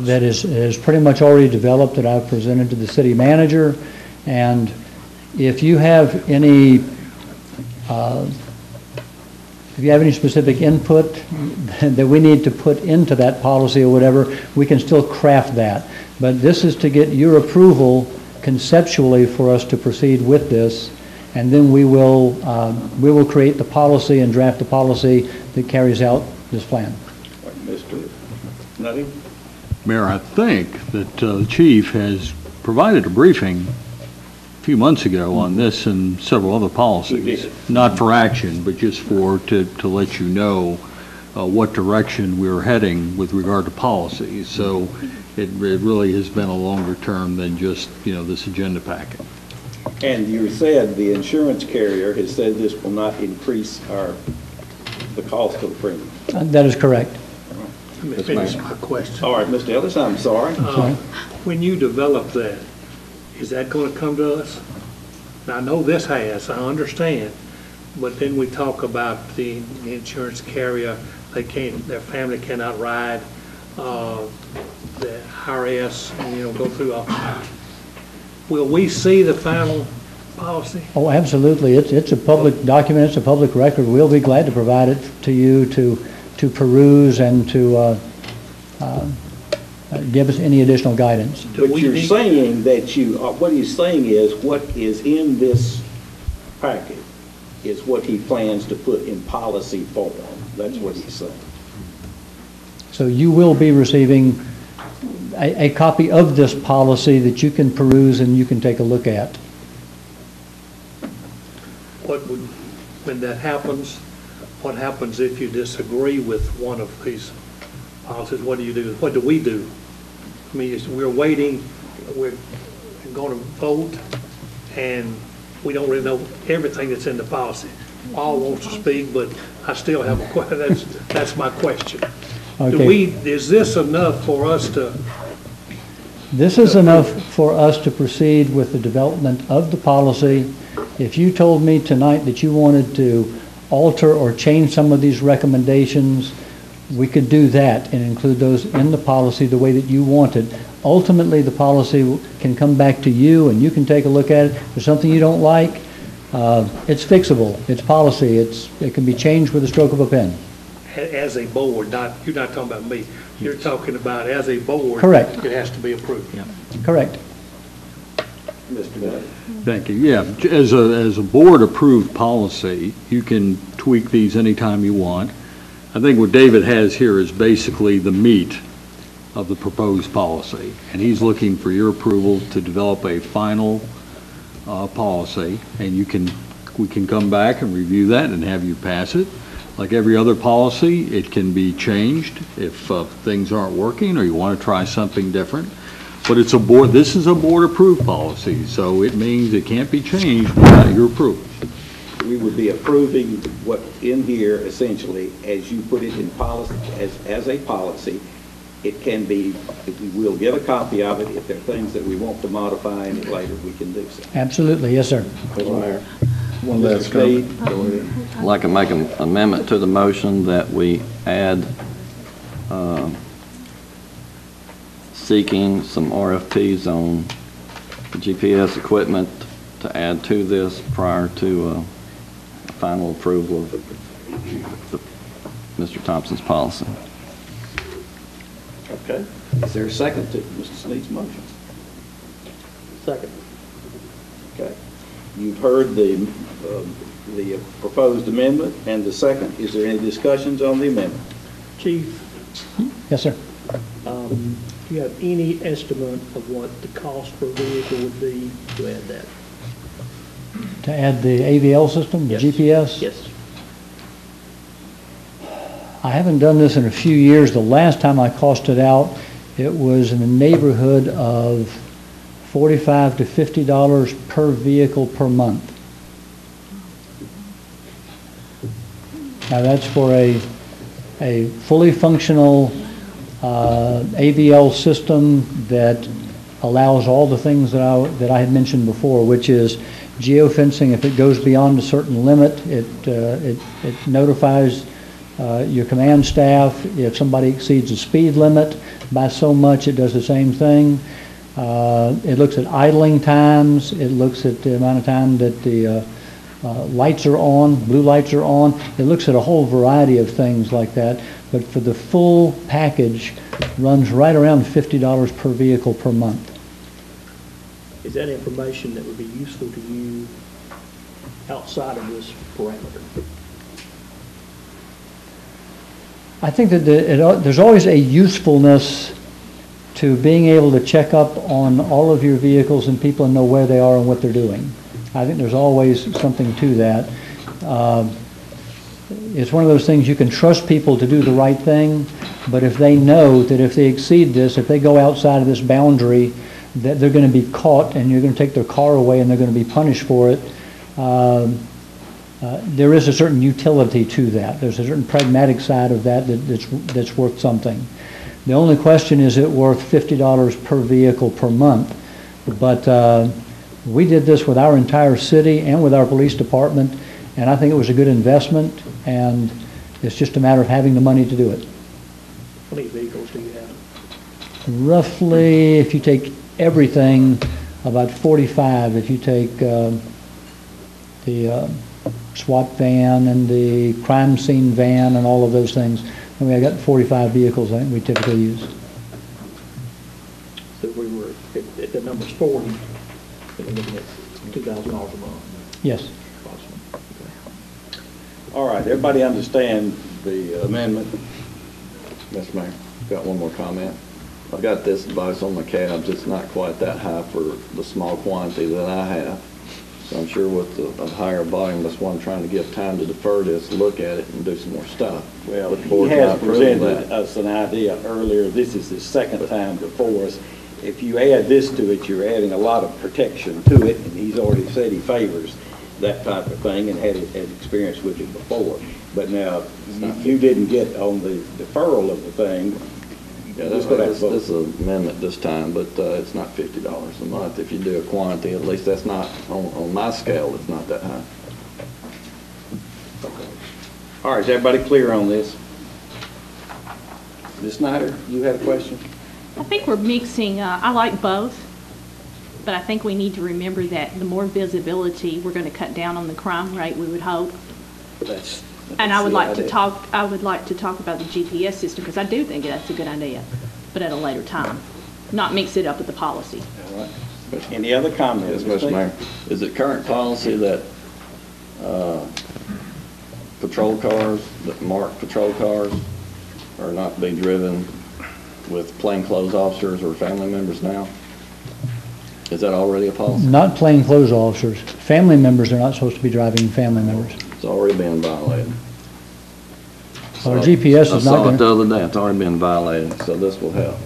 that is pretty much already developed that I've presented to the city manager, and if you have any specific input that we need to put into that policy or whatever, we can still craft that. But this is to get your approval conceptually for us to proceed with this, and then we will create the policy and draft the policy that carries out this plan. Mr. Nutty? Mayor, I think that the chief has provided a briefing a few months ago on this and several other policies. Not for action, but just to let you know what direction we're heading with regard to policies. So it really has been a longer term than just, this agenda packet. And you said the insurance carrier has said this will not increase the cost of the premium. That is correct. Let me finish my question. All right, Mr. Ellis, I'm sorry. When you develop that, is that going to come to us? Now, I know this has, I understand, but then we talk about the insurance carrier, their family cannot ride, the IRS, go through will we see the final policy? Oh, absolutely. It's a public document. It's a public record. We'll be glad to provide it to you to peruse and to give us any additional guidance. But you're saying that what he's saying is what is in this packet is what he plans to put in policy form. That's what he's saying. So you will be receiving a copy of this policy that you can peruse and you can take a look at. When that happens, what happens if you disagree with one of these policies? What do you do? What do we do? I mean, we're waiting, we're going to vote, and we don't really know everything that's in the policy. Paul wants to speak, but I still have a question. That's my question. Okay. Is this enough for us to? This is enough for us to proceed with the development of the policy. If you told me tonight that you wanted to alter or change some of these recommendations, we could do that and include those in the policy the way that you want it. Ultimately, the policy can come back to you and you can take a look at it. If there's something you don't like, it's fixable. It's policy. It can be changed with a stroke of a pen. As a board, you're not talking about me. You're talking about as a board. Correct. It has to be approved. Yeah. Correct. Mr. Guy. Thank you. Yeah, as a board-approved policy, you can tweak these anytime you want. I think what David has here is basically the meat of the proposed policy, and he's looking for your approval to develop a final policy, and we can come back and review that and have you pass it. Like every other policy, it can be changed if things aren't working or you want to try something different. But this is a board-approved policy, so it means it can't be changed without your approval. we would be approving what in here essentially, as you put it in policy, as a policy. It can be, we'll get a copy of it. If there are things that we want to modify in it later, we can do so. Absolutely, yes, sir. Mr. Mayor, One last Sneed? comment. I'd like to make an amendment to the motion that we add seeking some RFPs on GPS equipment to add to this prior to final approval of Mr. Thompson's policy. Okay. Is there a second to Mr. Sneed's motion? Second. Okay. You've heard the proposed amendment and the second. Is there any discussions on the amendment? Chief, Yes, sir. do you have any estimate of what the cost per vehicle would be to add that? To add the AVL system, the Yes. GPS? Yes. I haven't done this in a few years. The last time I costed out, it was in the neighborhood of $45 to $50 per vehicle per month. Now, that's for a fully functional AVL system that allows all the things that I had mentioned before, which is geofencing. If it goes beyond a certain limit, it notifies your command staff. If somebody exceeds the speed limit by so much, it does the same thing. It looks at idling times. It looks at the amount of time that the lights are on, blue lights are on. It looks at a whole variety of things like that. But for the full package, runs right around $50 per vehicle per month. Is that information that would be useful to you outside of this parameter? I think that there's always a usefulness to being able to check up on all of your vehicles and people and know where they are and what they're doing. I think there's always something to that. It's one of those things you can trust people to do the right thing, but if they know that if they exceed this, if they go outside of this boundary, that they're going to be caught and you're going to take their car away and they're going to be punished for it, there is a certain utility to that. There's a certain pragmatic side of that that's worth something. The only question is it worth $50 per vehicle per month? But we did this with our entire city and with our police department, and I think it was a good investment, and it's just a matter of having the money to do it. How many vehicles do you have? Roughly, if you take everything, about 45. If you take the SWAT van and the crime scene van and all of those things, I mean, I got 45 vehicles I think we typically use. So if we were, if the number's 40, then we're looking at $2,000 a month. Yes. All right, everybody understand the amendment? Mr. Mayor, got one more comment. I've got this advice on my cabs. It's not quite that high for the small quantity that I have. So I'm sure with a higher volume, that's why I'm trying to give time to defer this, look at it, and do some more stuff. Well, Look he forward to has approving presented that. us an idea earlier. This is his second time before us. If you add this to it, you're adding a lot of protection to it, and he's already said he favors that type of thing and had experience with it before. But now, you didn't get on the deferral of the thing. Yeah, Just this go back is an amendment this time, but it's not $50 a month. If you do a quantity, at least that's not, on my scale, it's not that high. All right, is everybody clear on this? Ms. Snyder, you had a question? I think we're mixing, I like both, but I think we need to remember that the more visibility, we're going to cut down on the crime rate, we would hope. And I would like to talk about the GPS system, because I do think that's a good idea, but at a later time, not mix it up with the policy. All right. Any other comments? Yes, Mr. Mayor. Is it current policy that patrol cars, that marked patrol cars, are not to be driven with plainclothes officers or family members now? Is that already a policy? Not plainclothes officers. Family members are not supposed to be driving family members. It's already being violated. Our GPS is not I saw going it to... the other day. It's already been violated, so this will help.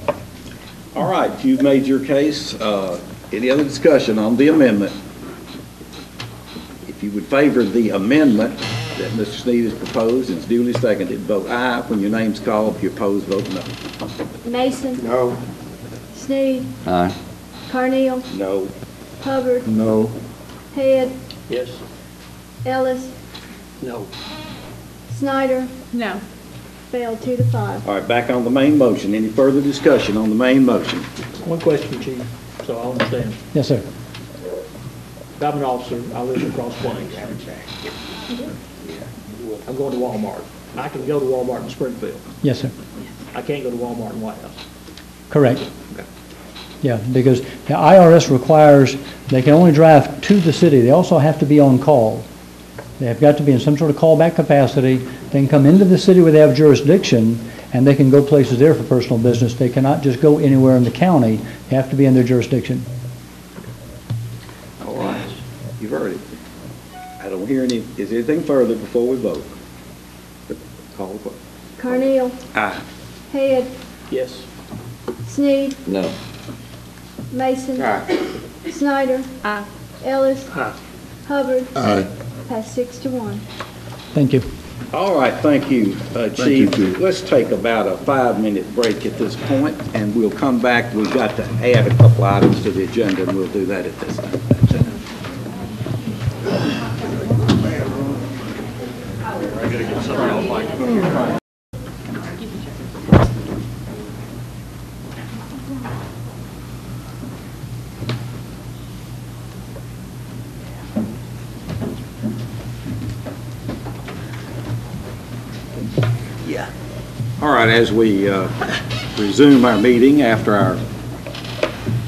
All right, you've made your case. Any other discussion on the amendment? If you would favor the amendment that Mr. Sneed has proposed and is duly seconded, vote aye. When your name's called, if you oppose, vote no. Mason. No. Sneed. Aye. Carneal. No. Hubbard. No. Head. Yes. Ellis. No. Snyder. No. Failed 2-5. All right, back on the main motion. Any further discussion on the main motion? One question, Chief, so I understand. Yes, sir. I'm an officer, I live in Cross Plains. I'm going to Walmart. I can go to Walmart in Springfield. Yes, sir. I can't go to Walmart in White House. Correct. Yeah, because the IRS requires they can only drive to the city. They also have to be on call. They have got to be in some sort of callback capacity. They can come into the city where they have jurisdiction, and they can go places there for personal business. They cannot just go anywhere in the county. They have to be in their jurisdiction. All right, you've heard it. I don't hear any, is there anything further before we vote? Call the question. Carneal. Aye. Head. Yes. Sneed. No. Mason. Snyder. Aye. Ellis. Aye. Hubbard. Aye. Passed 6-1. Thank you. All right, thank you, you, Chief. Chief. Let's take about a 5-minute break at this point, and we'll come back. We've got to add a couple items to the agenda, and we'll do that at this time. All right, as we resume our meeting after our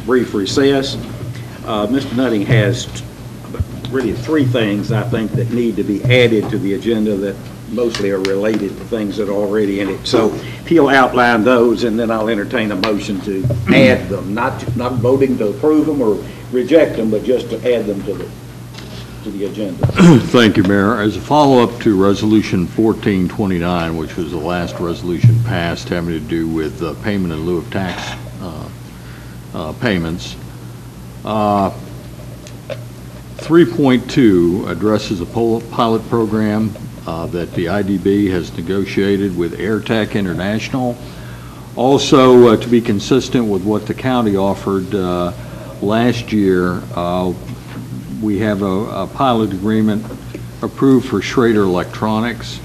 brief recess, Mr. Nutting has really 3 things, I think, that need to be added to the agenda that mostly are related to things that are already in it. So he'll outline those, and then I'll entertain a motion to add them, not voting to approve them or reject them, but just to add them to the agenda. Thank you, Mayor. As a follow-up to Resolution 1429, which was the last resolution passed having to do with payment in lieu of tax payments, 3.2 addresses a pilot program that the IDB has negotiated with AirTech International. Also, to be consistent with what the county offered last year, we have a pilot agreement approved for Schrader Electronics.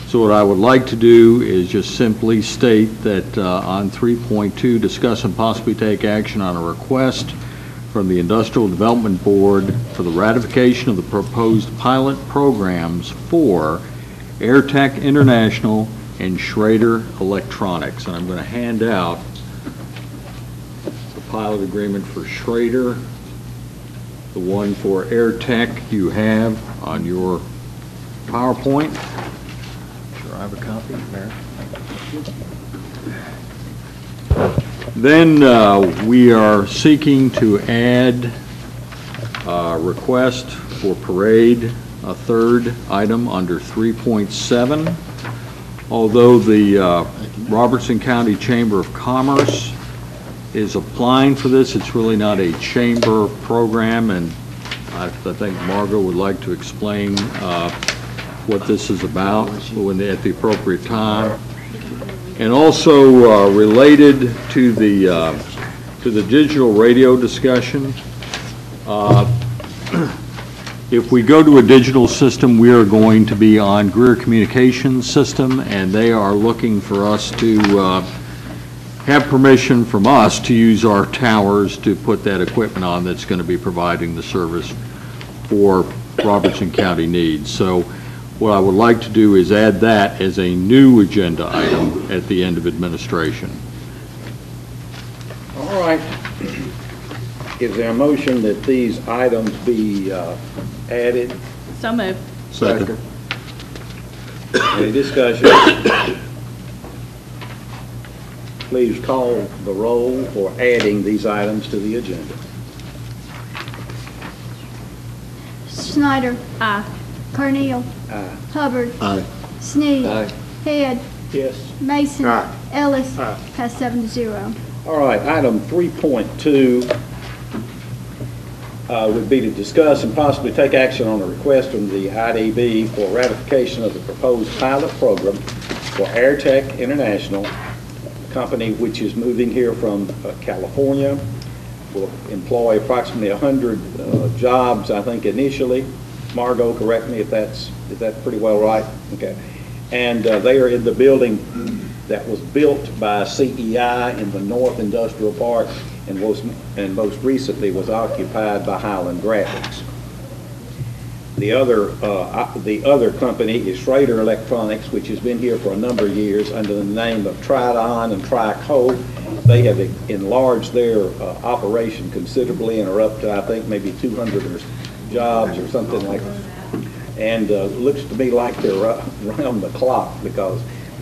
So what I would like to do is just simply state that on 3.2, discuss and possibly take action on a request from the Industrial Development Board for the ratification of the proposed pilot programs for AirTech International and Schrader Electronics. And I'm going to hand out the pilot agreement for Schrader. The one for AirTech you have on your PowerPoint. Sure, I have a copy, Mayor. Then we are seeking to add a request for parade, a 3rd item under 3.7. Although the Robertson County Chamber of Commerce is applying for this, it's really not a chamber program, and I think Margot would like to explain what this is about at the appropriate time. And also related to the digital radio discussion, if we go to a digital system, we are going to be on Greer Communications System, and they are looking for us to have permission from us to use our towers to put that equipment on that's going to be providing the service for Robertson County needs. So what I would like to do is add that as a new agenda item at the end of administration. All right. Is there a motion that these items be added? So moved. Second. Any discussion? Please call the roll for adding these items to the agenda. Snyder. Aye. Carneal. Aye. Hubbard. Aye. Sneed. Aye. Head. Yes. Mason. Aye. Ellis. Aye. Passed 7-0. All right, item 3.2. would be to discuss and possibly take action on a request from the IDB for ratification of the proposed pilot program for AirTech International, a company which is moving here from California, will employ approximately 100 jobs, I think, initially. Margot, correct me if is that pretty well right? Okay. And they are in the building that was built by CEI in the North Industrial Park and most recently was occupied by Highland Graphics. The other company is Schrader Electronics, which has been here for a number of years under the name of Tridon and Trico. They have enlarged their operation considerably and are up to, I think, maybe 200 jobs or something like that. And looks to me like they're around the clock, because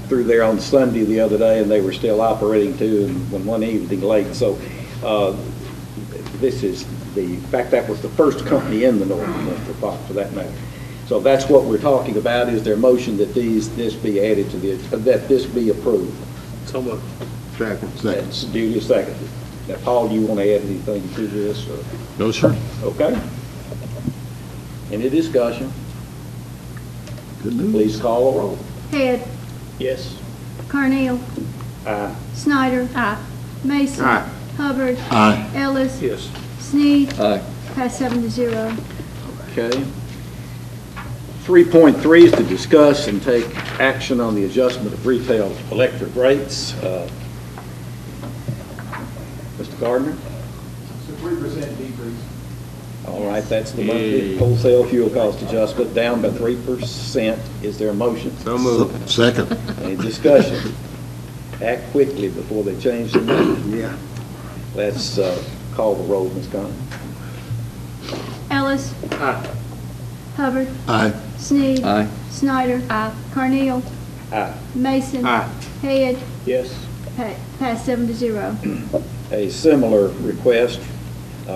through there on Sunday the other day and they were still operating too, and one evening late. So this is in fact, that was the first company in the North Industrial Park, for that matter. So that's what we're talking about. Is there a motion that this be added to that this be approved? So moved. Second. That's duly seconded. Now, Paul, do you want to add anything to this? Or? No, sir. Okay. Any discussion? Good news. Please call a roll. Head, Yes. Carnell, Aye. Snyder, Aye. Mason, Aye. Hubbard, Aye. Ellis, Yes. Sneed, Aye. pass 7-0. Okay. 3.3 is to discuss and take action on the adjustment of retail electric rates. Mr. Gardner? It's a 3% decrease. All right, that's the monthly wholesale fuel cost adjustment, down by 3%. Is there a motion? So moved. Second. Any discussion? Act quickly before they change the number. Yeah. Let's call the roll, Ms. Conlon. Ellis. Aye. Hubbard. Aye. Sneed. Aye. Snyder. Carnell. Aye. Mason. Aye. Head, Yes. pass 7-0. A similar request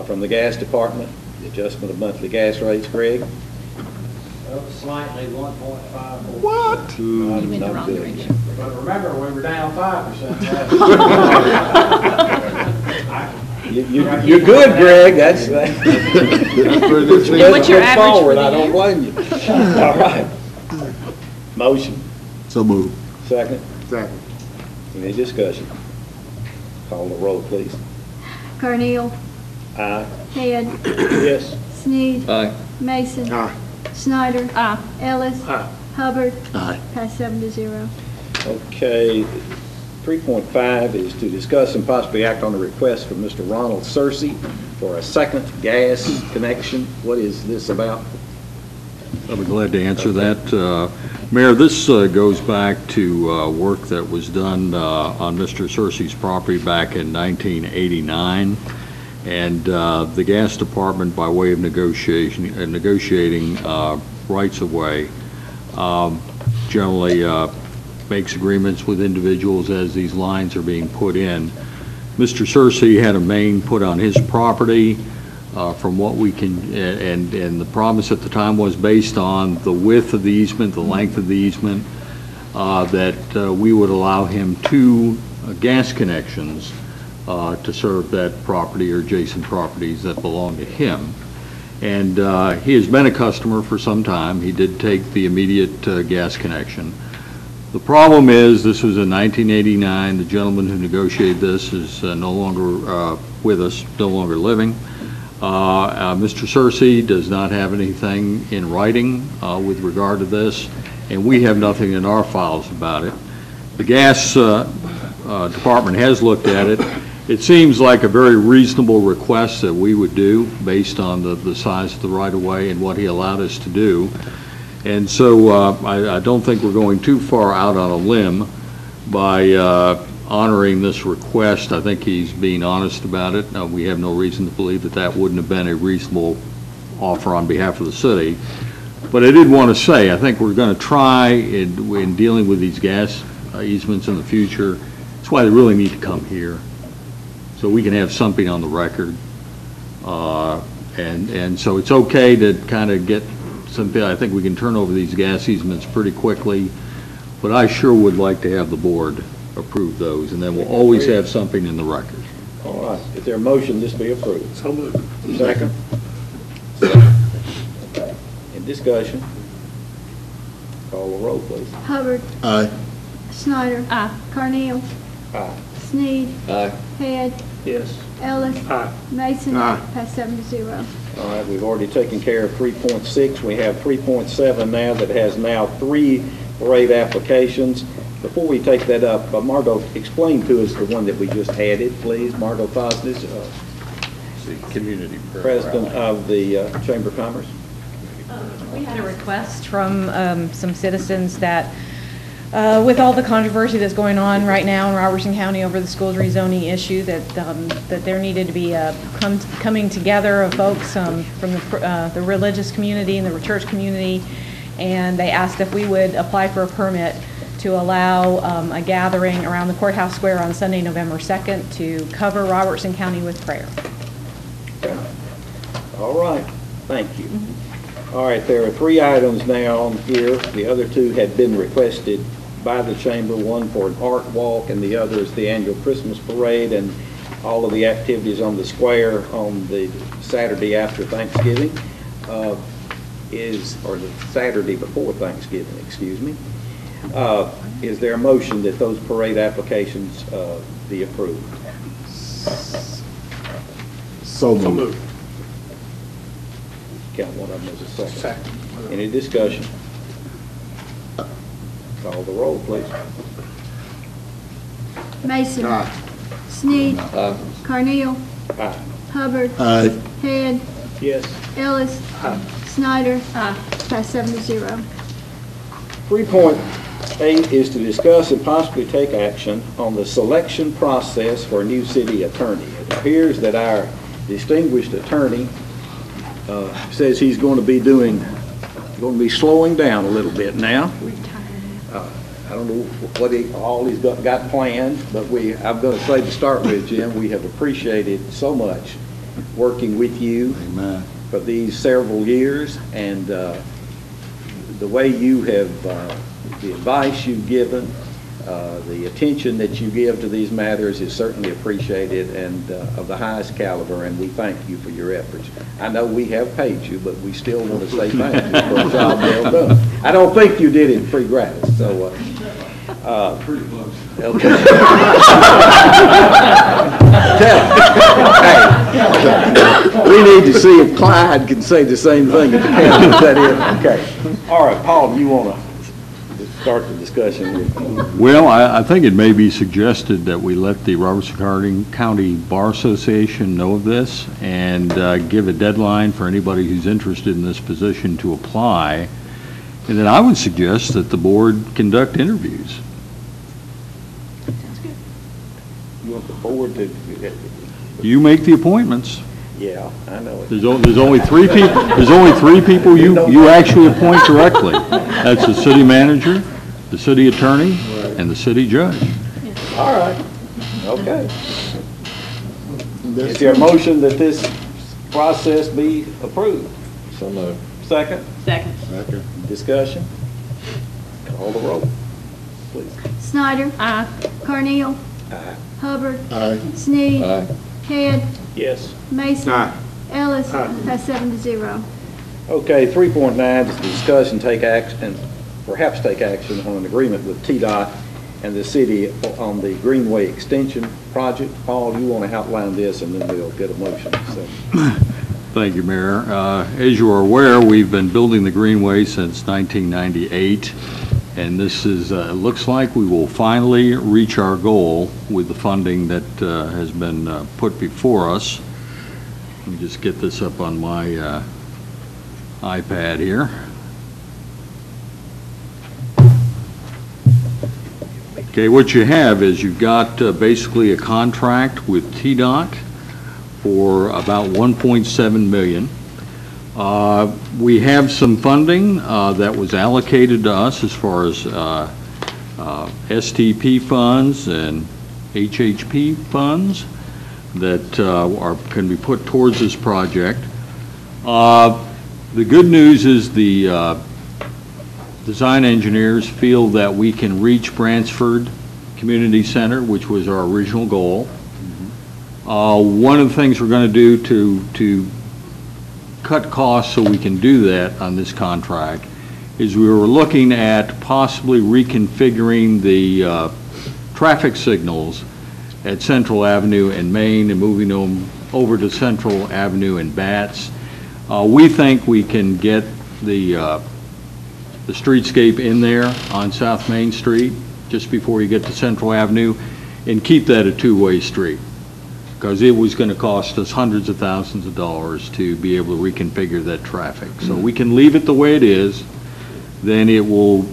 from the gas department, the adjustment of monthly gas rates. Greg? Up slightly, 1.5. What? You went the Not wrong good. direction. But remember, we were down 5% last You're good, Greg. That's What's your average forward. for the I don't year? blame you. All right. Motion. So moved. Second. Second. Any discussion? Call the roll, please. Carnell, Aye. Head, Yes. Sneed, Aye. Mason, Aye. Snyder, Aye. Ellis, Aye. Hubbard, Aye. pass 7-0. Okay, 3.5 is to discuss and possibly act on a request from Mr. Ronald Searcy for a second gas connection. What is this about? I'll be glad to answer that. Mayor, this goes back to work that was done on Mr. Searcy's property back in 1989. And the gas department, by way of negotiating rights of way, generally makes agreements with individuals as these lines are being put in. Mr. Searcy had a main put on his property. From what we can, and the promise at the time was based on the width of the easement, the length of the easement, that we would allow him 2 gas connections to serve that property or adjacent properties that belong to him. And he has been a customer for some time. He did take the immediate gas connection. The problem is, this was in 1989. The gentleman who negotiated this is no longer with us, no longer living. Mr. Searcy does not have anything in writing with regard to this, and we have nothing in our files about it. The gas department has looked at it. It seems like a very reasonable request that we would do based on the size of the right-of-way and what he allowed us to do. And so I don't think we're going too far out on a limb by honoring this request. I think he's being honest about it. We have no reason to believe that that wouldn't have been a reasonable offer on behalf of the city. But I did want to say, I think we're going to try in dealing with these gas easements in the future. That's why they really need to come here, so we can have something on the record. And so it's okay to kind of get something. I think we can turn over these gas easements pretty quickly, but I sure would like to have the board approve those, and then we'll always have something in the record. All right. Is there a motion this be approved? So moved. Second. In discussion, call the roll, please. Hubbard. Aye. Snyder. Aye. Carnell. Aye. Sneed. Aye. Head. Yes. Ellis. Aye. Mason. Aye. Pass 7-0. All right, we've already taken care of 3.6. We have 3.7 now that has now 3 parade applications. Before we take that up, Margot, explain to us the one that we just added, please. Margot Fosnis, The community President of the Chamber of Commerce. We had a request from some citizens that, with all the controversy that's going on right now in Robertson County over the schools rezoning issue, that there needed to be a coming together of folks from the religious community and the church community, and they asked if we would apply for a permit to allow a gathering around the courthouse square on Sunday, November 2nd, to cover Robertson County with prayer. Okay. All right, thank you. All right, there are 3 items now on here. The other 2 had been requested by the chamber, one for an art walk and the other is the annual Christmas parade and all of the activities on the square on the Saturday after Thanksgiving, or the Saturday before Thanksgiving, excuse me. Is there a motion that those parade applications be approved? So moved. Count one of them as a second. Any discussion? Call the roll, please. Mason. Aye. Sneed. Aye. Carnell. Aye. Hubbard. Aye. Head. Yes. Ellis. Snyder. Pass 7-0. 3.8 is to discuss and possibly take action on the selection process for a new city attorney. It appears that our distinguished attorney says he's going to be slowing down a little bit now. I don't know what all he's got planned, but I'm going to say to start with, Jim, we have appreciated so much working with you for these several years, and the way you have, the advice you've given, the attention that you give to these matters is certainly appreciated and of the highest caliber, and we thank you for your efforts. I know we have paid you, but we still want to say thank you for a job well done. I don't think you did it free gratis, so. Pretty close. Okay. We need to see if Clyde can say the same thing at the county. Is that it? Okay. All right, Paul, do you want to start the discussion? Well, I think it may be suggested that we let the Robertson County Bar Association know of this and give a deadline for anybody who's interested in this position to apply. And then I would suggest that the board conduct interviews. Sounds good. You want the board to? You make the appointments. Yeah, I know it. There's only 3 people. There's only 3 people you actually appoint directly. That's the city manager, the city attorney, and the city judge. All right. Okay. Is there a motion that this process be approved? So moved. Second? Second. Discussion? Call the roll, please. Snyder. Aye. Carnell. Aye. Hubbard. Aye. Sneed. Aye. Head. Yes. Mason. Ellis. Pass 7-0. Okay, 3.9 is to discuss and take action, and perhaps take action on an agreement with TDOT and the city on the Greenway Extension project. Paul, you want to outline this, and then we'll get a motion. So. Thank you, Mayor. As you are aware, we've been building the Greenway since 1998, and this is, looks like we will finally reach our goal with the funding that has been put before us. Let me just get this up on my iPad here. Okay, what you have is you've got basically a contract with TDOT for about $1.7 million. We have some funding that was allocated to us as far as STP funds and HHP funds that can be put towards this project. The good news is the design engineers feel that we can reach Bransford Community Center, which was our original goal. One of the things we're going to do to cut costs so we can do that on this contract is we were looking at possibly reconfiguring the traffic signals at Central Avenue in Maine and moving them over to Central Avenue in Bats. We think we can get the streetscape in there on South Main Street just before you get to Central Avenue and keep that a two-way street, because it was going to cost us hundreds of thousands of dollars to be able to reconfigure that traffic. So we can leave it the way it is, then it will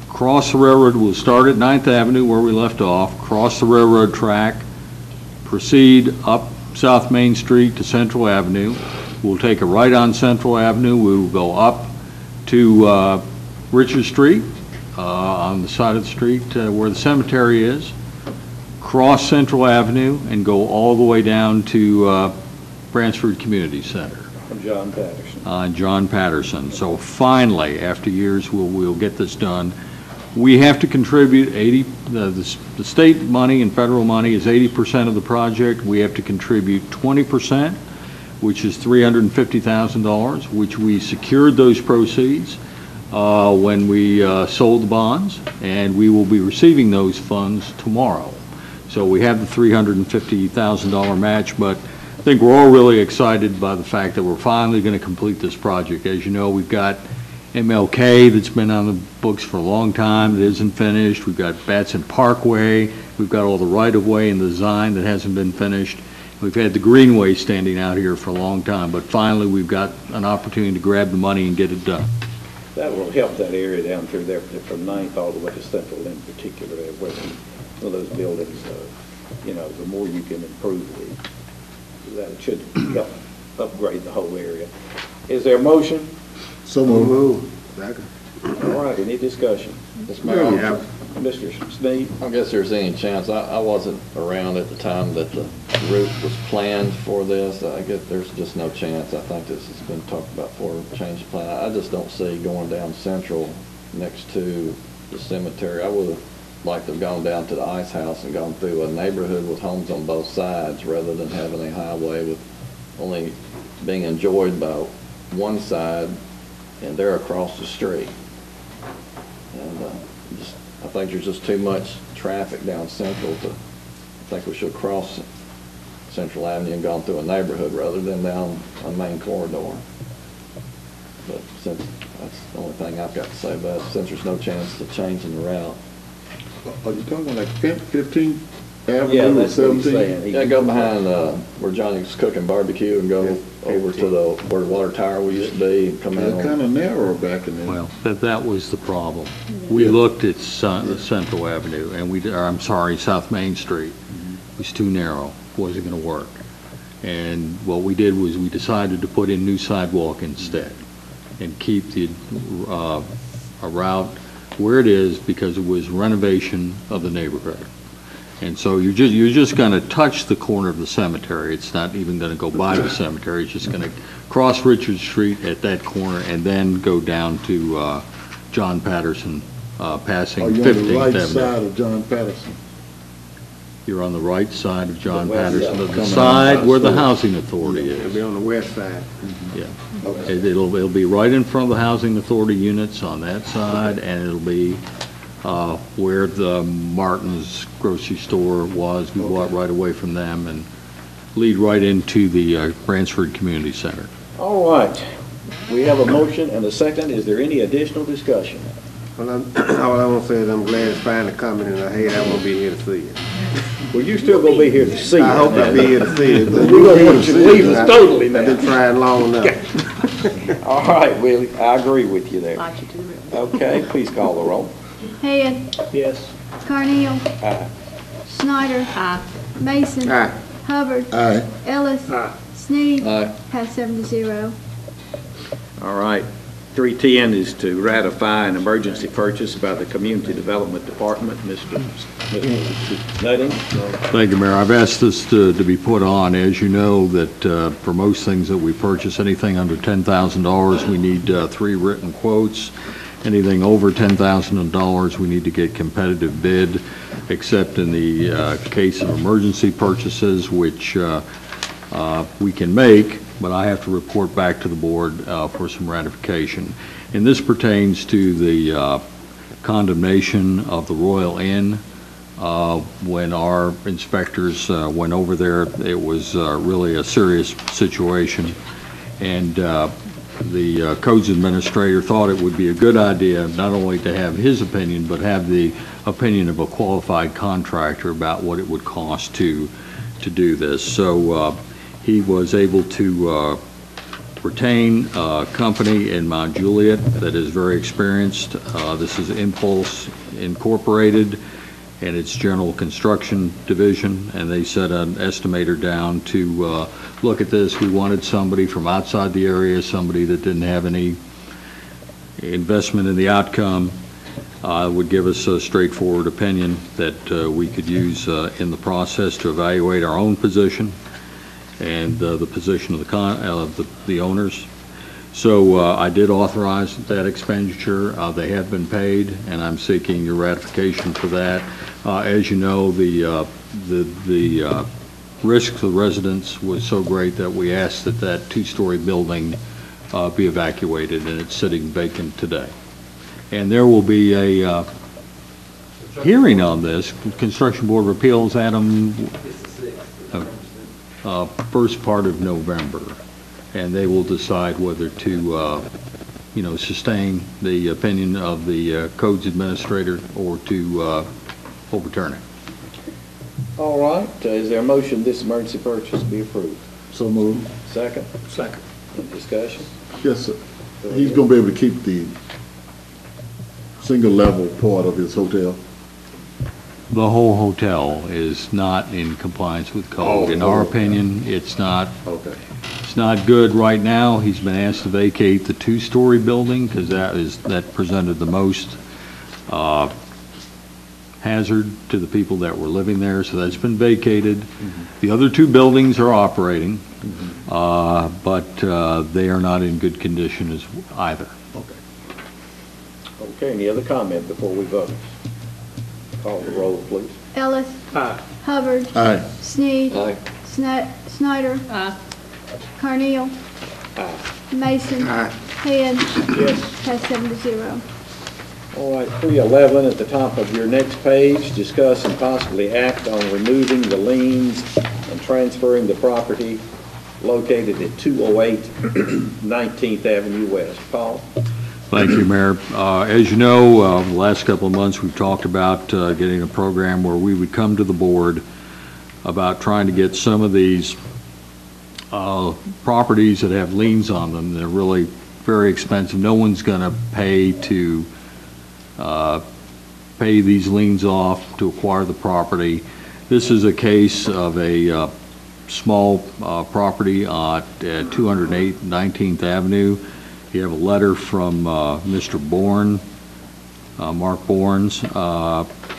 cross the railroad, we'll start at 9th Avenue where we left off, cross the railroad track, proceed up South Main Street to Central Avenue. We'll take a right on Central Avenue, we will go up to Richard Street, on the side of the street where the cemetery is, cross Central Avenue and go all the way down to Bransford Community Center. John Patterson. John Patterson. So finally, after years, we'll get this done. We have to contribute 80, the state money and federal money is 80% of the project. We have to contribute 20%, which is $350,000, which we secured those proceeds when we sold the bonds, and we will be receiving those funds tomorrow. So we have the $350,000 match, but I think we're all really excited by the fact that we're finally going to complete this project. As you know, we've got MLK that's been on the books for a long time that isn't finished. We've got Batson Parkway. We've got all the right-of-way and the design that hasn't been finished. We've had the Greenway standing out here for a long time, but finally we've got an opportunity to grab the money and get it done. That will help that area down through there from 9th all the way to Central in particular, where some of those buildings, you know, the more you can improve that it should help upgrade the whole area. Is there a motion? So moved. All right, any discussion? Yes, Mayor. Mr. Sneed? I guess there's any chance, I wasn't around at the time that the route was planned for this. I guess there's just no chance. I think this has been talked about for change of plan. I just don't see going down Central next to the cemetery. I would have liked to have gone down to the ice house and gone through a neighborhood with homes on both sides rather than having a highway with only being enjoyed by one side and they're across the street. And I think there's just too much traffic down Central I think we should cross Central Avenue and gone through a neighborhood rather than down a main corridor. But since that's the only thing I've got to say about it, since there's no chance of changing the route. Are you talking like 15th Avenue Yeah, or that's what he's 17th? saying. Yeah, go behind where Johnny's cooking barbecue and go over to where the water tower we used to be and come in. It's kind of narrow back in there. Well, that was the problem. We looked at Central Avenue, and South Main Street. It was too narrow, wasn't going to work. And what we did was we decided to put in new sidewalk instead and keep the a route where it is because it was renovation of the neighborhood. And so you're just going to touch the corner of the cemetery. It's not even going to go by the cemetery. It's just going to cross Richard Street at that corner and then go down to John Patterson, passing 15th Avenue. Are you on the right side of John Patterson? You're on the right side of John The west Patterson, side. the side where the housing authority It'll is. be on the west side. Yeah. Okay. It'll be right in front of the housing authority units on that side, and it'll be where the Martin's grocery store was. We walk right away from them and lead right into the Bransford Community Center. All right, we have a motion and a second. Is there any additional discussion? Well, all I want to say is I'm glad it's finally coming, and I hate I won't be here to see it. Well, you still gonna be here to see it. I hope I'll be here to see it. but We're gonna want you to leave us totally now. I've been trying long enough. All right, Willie, I agree with you there. Like you do. Okay, please call the roll. Head, Yes. Carneal, Aye. Snyder, Aye. Mason, Aye. Hubbard, Aye. Ellis, Aye. Sneed, Aye. pass 7-0. All right. 310 is to ratify an emergency purchase by the Community Development Department. Mr. Nutting? Thank you, Mayor. I've asked this to be put on. As you know, that for most things that we purchase, anything under $10,000, we need 3 written quotes. Anything over $10,000, we need to get competitive bid, except in the case of emergency purchases, which we can make but I have to report back to the board for some ratification. And this pertains to the condemnation of the Royal Inn. When our inspectors went over there, it was really a serious situation. And the codes administrator thought it would be a good idea not only to have his opinion, but have the opinion of a qualified contractor about what it would cost to do this. So he was able to retain a company in Mount Juliet that is very experienced. This is Impulse Incorporated and its general construction division, and they set an estimator down to look at this. We wanted somebody from outside the area, somebody that didn't have any investment in the outcome, would give us a straightforward opinion that we could use in the process to evaluate our own position and the position of the owners. So I did authorize that expenditure. They have been paid, and I'm seeking your ratification for that. As you know, the risk to the residents was so great that we asked that that two-story building be evacuated, and it's sitting vacant today. And there will be a hearing on this. Construction Board of Appeals, Adam, first part of November, and they will decide whether to, sustain the opinion of the codes administrator or to overturn it. All right, is there a motion this emergency purchase be approved? So moved. Second? Second. Any discussion? Yes, sir. He's gonna be able to keep the single level part of his hotel? The whole hotel is not in compliance with code. In our opinion, it's not. Okay. It's not good right now. He's been asked to vacate the two-story building because that presented the most hazard to the people that were living there. So that's been vacated. Mm-hmm. The other two buildings are operating, but they are not in good condition as either. Okay. Okay, any other comment before we vote? Call the roll, please. Ellis. Aye. Hubbard. Aye. Sneed. Aye. Snyder. Carneal. Aye. Mason. Aye. Head. Yes. Pass 7-0. All right, 311 at the top of your next page, discuss and possibly act on removing the liens and transferring the property located at 208 19th Avenue West. Paul? Thank you, Mayor. As you know, the last couple of months we've talked about getting a program where we would come to the board about trying to get some of these properties that have liens on them. They're really very expensive. No one's going to pay to pay these liens off to acquire the property. This is a case of a small property at 208 19th Avenue. You have a letter from Mr. Bourne, Mark Bournes,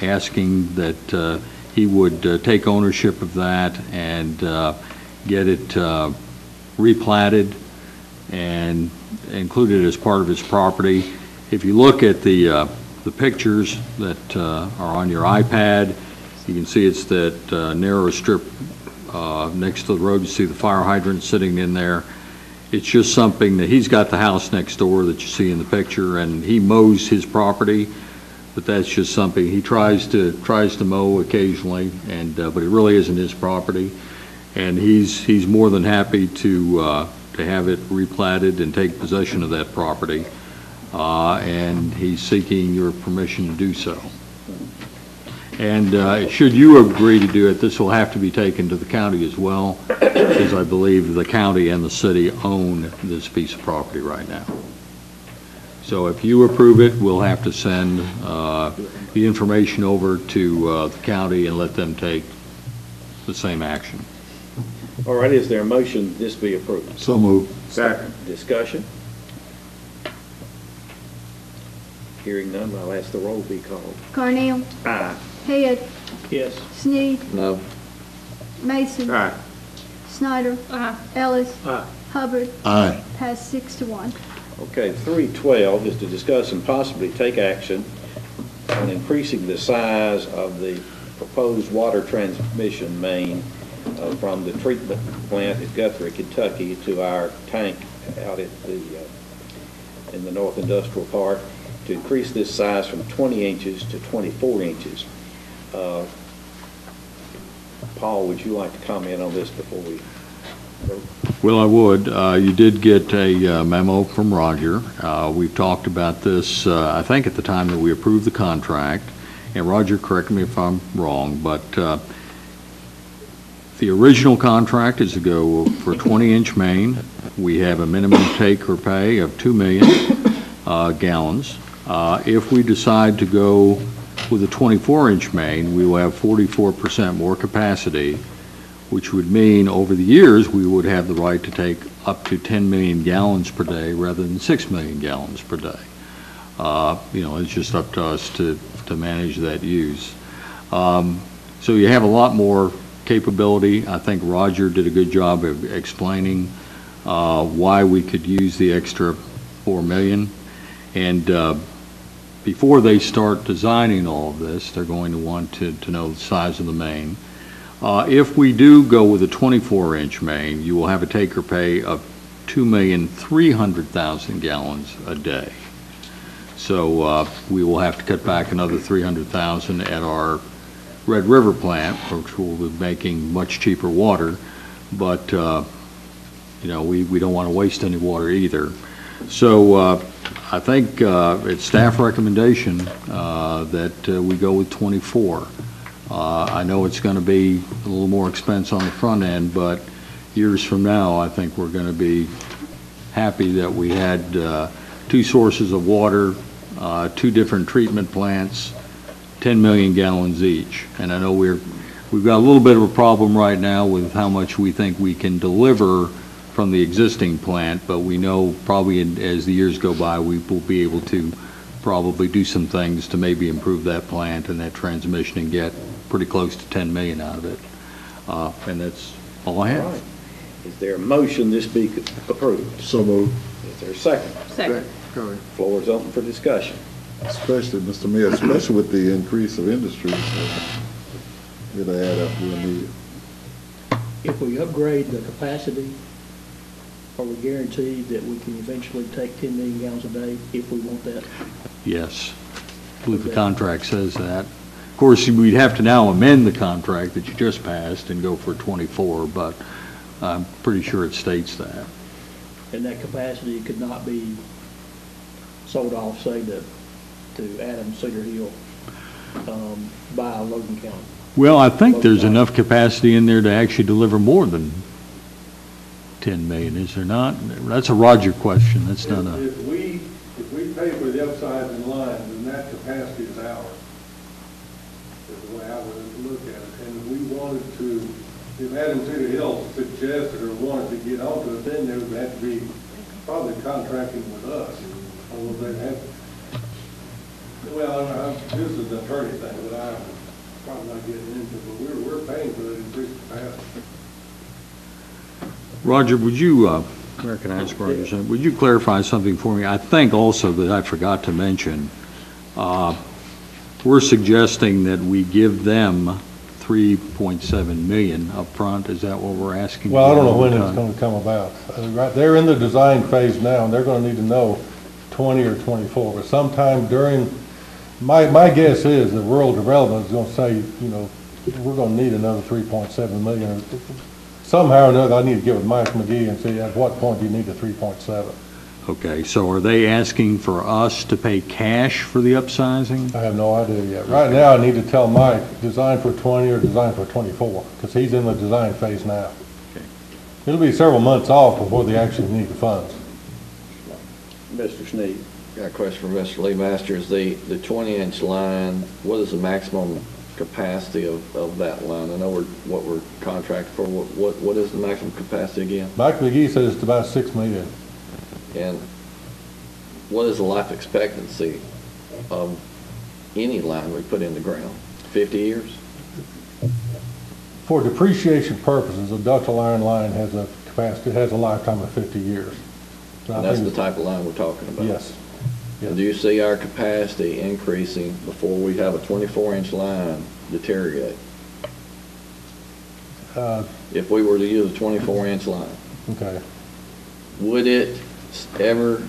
asking that he would take ownership of that and get it replatted and included as part of his property. If you look at the pictures that are on your iPad, you can see it's that narrow strip next to the road. You see the fire hydrant sitting in there. It's just something that he's got the house next door that you see in the picture, and he mows his property, but that's just something he tries to mow occasionally, and but it really isn't his property, and he's more than happy to have it replatted and take possession of that property, and he's seeking your permission to do so. And should you agree to do it, this will have to be taken to the county as well, because I believe the county and the city own this piece of property right now. So if you approve it, we'll have to send the information over to the county and let them take the same action. All right, is there a motion this be approved? So moved. Second. Discussion? Hearing none, I'll ask the roll be called. Carneal. Aye. Head. Yes. Sneed. No. Mason. Aye. Snyder. Ellis. Aye. Hubbard. Aye. Pass 6-1. Okay, 312 is to discuss and possibly take action on increasing the size of the proposed water transmission main from the treatment plant at Guthrie, Kentucky, to our tank out at in the North Industrial Park, to increase this size from 20 inches to 24 inches. Paul, would you like to comment on this before we vote? Well, I would. You did get a memo from Roger. We've talked about this, I think, at the time that we approved the contract. And Roger, correct me if I'm wrong, but the original contract is to go for a 20-inch main. We have a minimum take or pay of 2 million gallons. If we decide to go with a 24-inch main, we will have 44% more capacity, which would mean over the years we would have the right to take up to 10 million gallons per day rather than 6 million gallons per day. It's just up to us to manage that use. So you have a lot more capability. I think Roger did a good job of explaining why we could use the extra 4 million. And before they start designing all of this, they're going to want to know the size of the main. If we do go with a 24-inch main, you will have a take or pay of 2,300,000 gallons a day. So we will have to cut back another 300,000 at our Red River plant, which will be making much cheaper water. But we don't want to waste any water either. So I think it's staff recommendation that we go with 24. I know it's going to be a little more expense on the front end, but years from now, I think we're going to be happy that we had 2 sources of water, 2 different treatment plants, 10 million gallons each. And I know we've got a little bit of a problem right now with how much we think we can deliver from the existing plant, but we know probably as the years go by, we will be able to probably do some things to maybe improve that plant and that transmission and get pretty close to 10 million out of it. And that's all I have. All right. Is there a motion this be approved? So moved. Is there a second? Second. Floor is open for discussion. Especially, Mr. Mayor, especially with the increase of industries, it'll add up real neat. If we upgrade the capacity, are we guaranteed that we can eventually take 10 million gallons a day if we want that? Yes. I believe the contract says that. Of course, we'd have to now amend the contract that you just passed and go for 24, but I'm pretty sure it states that. And that capacity could not be sold off, say, to Adams, Cedar Hill, by Logan County. Well, I think there's enough capacity in there to actually deliver more than 10 million, is there not? That's a Roger question. That's not a... If we pay for the upsizing line, then that capacity is ours, is the way I would look at it. And if we wanted to, if Adams Cedar Hill suggested or wanted to get onto it, then there would have to be probably contracting with us. Although they'd have to. Well, this is an attorney thing that I'm probably not getting into, but we're paying for the increased capacity. Roger, would you, where can I ask Roger something? Would you clarify something for me? I think also that I forgot to mention, we're suggesting that we give them 3.7 million up front. Is that what we're asking? Well, I don't know when it's going to come about. Right, they're in the design phase now, and they're going to need to know 20 or 24. But sometime during, my guess is that rural development is going to say, we're going to need another 3.7 million. Somehow or another, I need to get with Mike McGee and see at what point do you need the 3.7. Okay, so are they asking for us to pay cash for the upsizing? I have no idea yet. Right now, I need to tell Mike, design for 20 or design for 24, because he's in the design phase now. Okay. It'll be several months off before they actually need the funds. Mr. Sneed. Got a question for Mr. Lee Masters. The 20-inch line, what is the maximum capacity of that line? I know what we're contracted for. What is the maximum capacity again? Mike McGee says it's about 6 million. And what is the life expectancy of any line we put in the ground? 50 years? For depreciation purposes, a ductile iron line has a capacity, it has a lifetime of 50 years. So and that's the type of line we're talking about? Yes. And do you see our capacity increasing before we have a 24-inch line deteriorate? If we were to use a 24-inch line, Okay. would it ever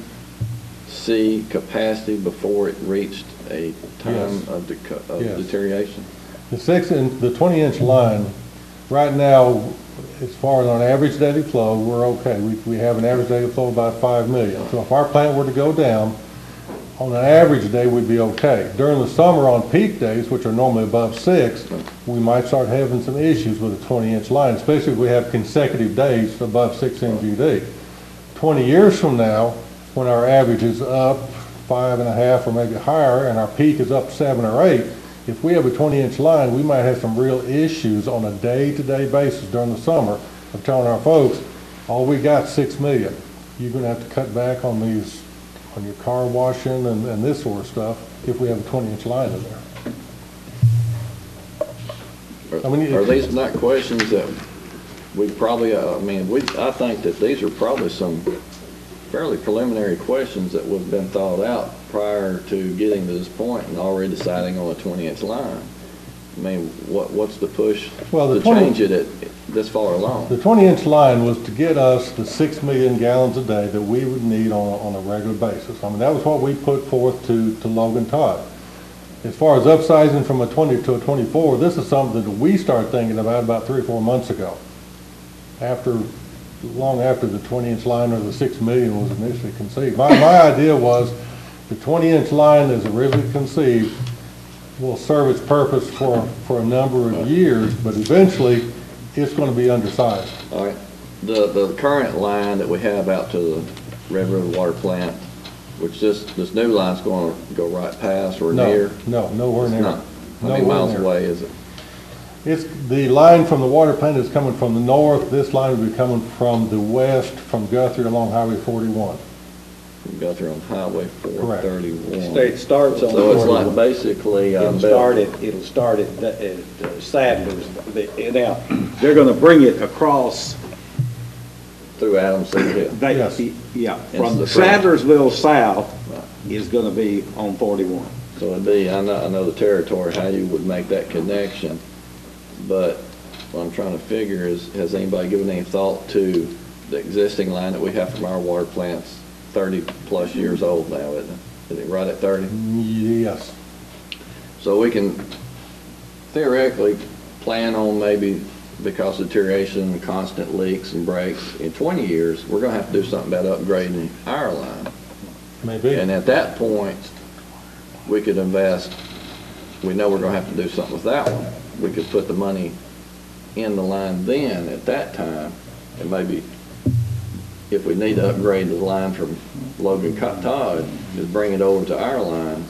see capacity before it reached a time Yes. of Yes. deterioration? The 20-inch line, right now, as far as on average daily flow, we're okay. We have an average daily flow of about 5 million. So if our plant were to go down, on an average day, we'd be okay. During the summer, on peak days, which are normally above 6, we might start having some issues with a 20-inch line, especially if we have consecutive days above 6 MGD. 20 years from now, when our average is up 5.5 or maybe higher, and our peak is up 7 or 8, if we have a 20-inch line, we might have some real issues on a day-to-day basis during the summer of telling our folks, all we got 6 million. You're going to have to cut back on these, on your car washing and this sort of stuff if we have a 20-inch line in there. I mean, Are these not questions that we probably, I think that these are probably some fairly preliminary questions that would have been thought out prior to getting to this point and already deciding on a 20-inch line. I mean, what's the push to change it at this far along? The 20-inch line was to get us the 6 million gallons a day that we would need on a regular basis. I mean, that was what we put forth to Logan Todd. As far as upsizing from a 20 to a 24, this is something that we started thinking about 3 or 4 months ago. Long after the 20-inch line or the 6 million was initially conceived. My idea was the 20-inch line as originally conceived will serve its purpose for a number of years, but eventually it's going to be undersized. All right. The current line that we have out to the Red River Water Plant, which this new line's going to go right past or near? No, nowhere near. How many miles away is it? It's the line from the water plant is coming from the north. This line will be coming from the west, from Guthrie along Highway 41. From Guthrie on Highway 431. It starts on. So it's like basically. It'll start at Sadler's. Now, they're going to bring it across. Through Adams City Hill. Yes. Yeah, from the Sadlersville south is going to be on 41. So it'd be, I know the territory, how you would make that connection, but what I'm trying to figure is, has anybody given any thought to the existing line that we have from our water plants, 30-plus years old now, isn't it? Is it right at 30? Yes. So we can theoretically plan on maybe, because of deterioration and constant leaks and breaks, in 20 years, we're going to have to do something about upgrading our line. Maybe. And at that point, we could invest, we know we're going to have to do something with that one. We could put the money in the line then, at that time, and maybe if we need to upgrade the line from Logan Todd, just bring it over to our line,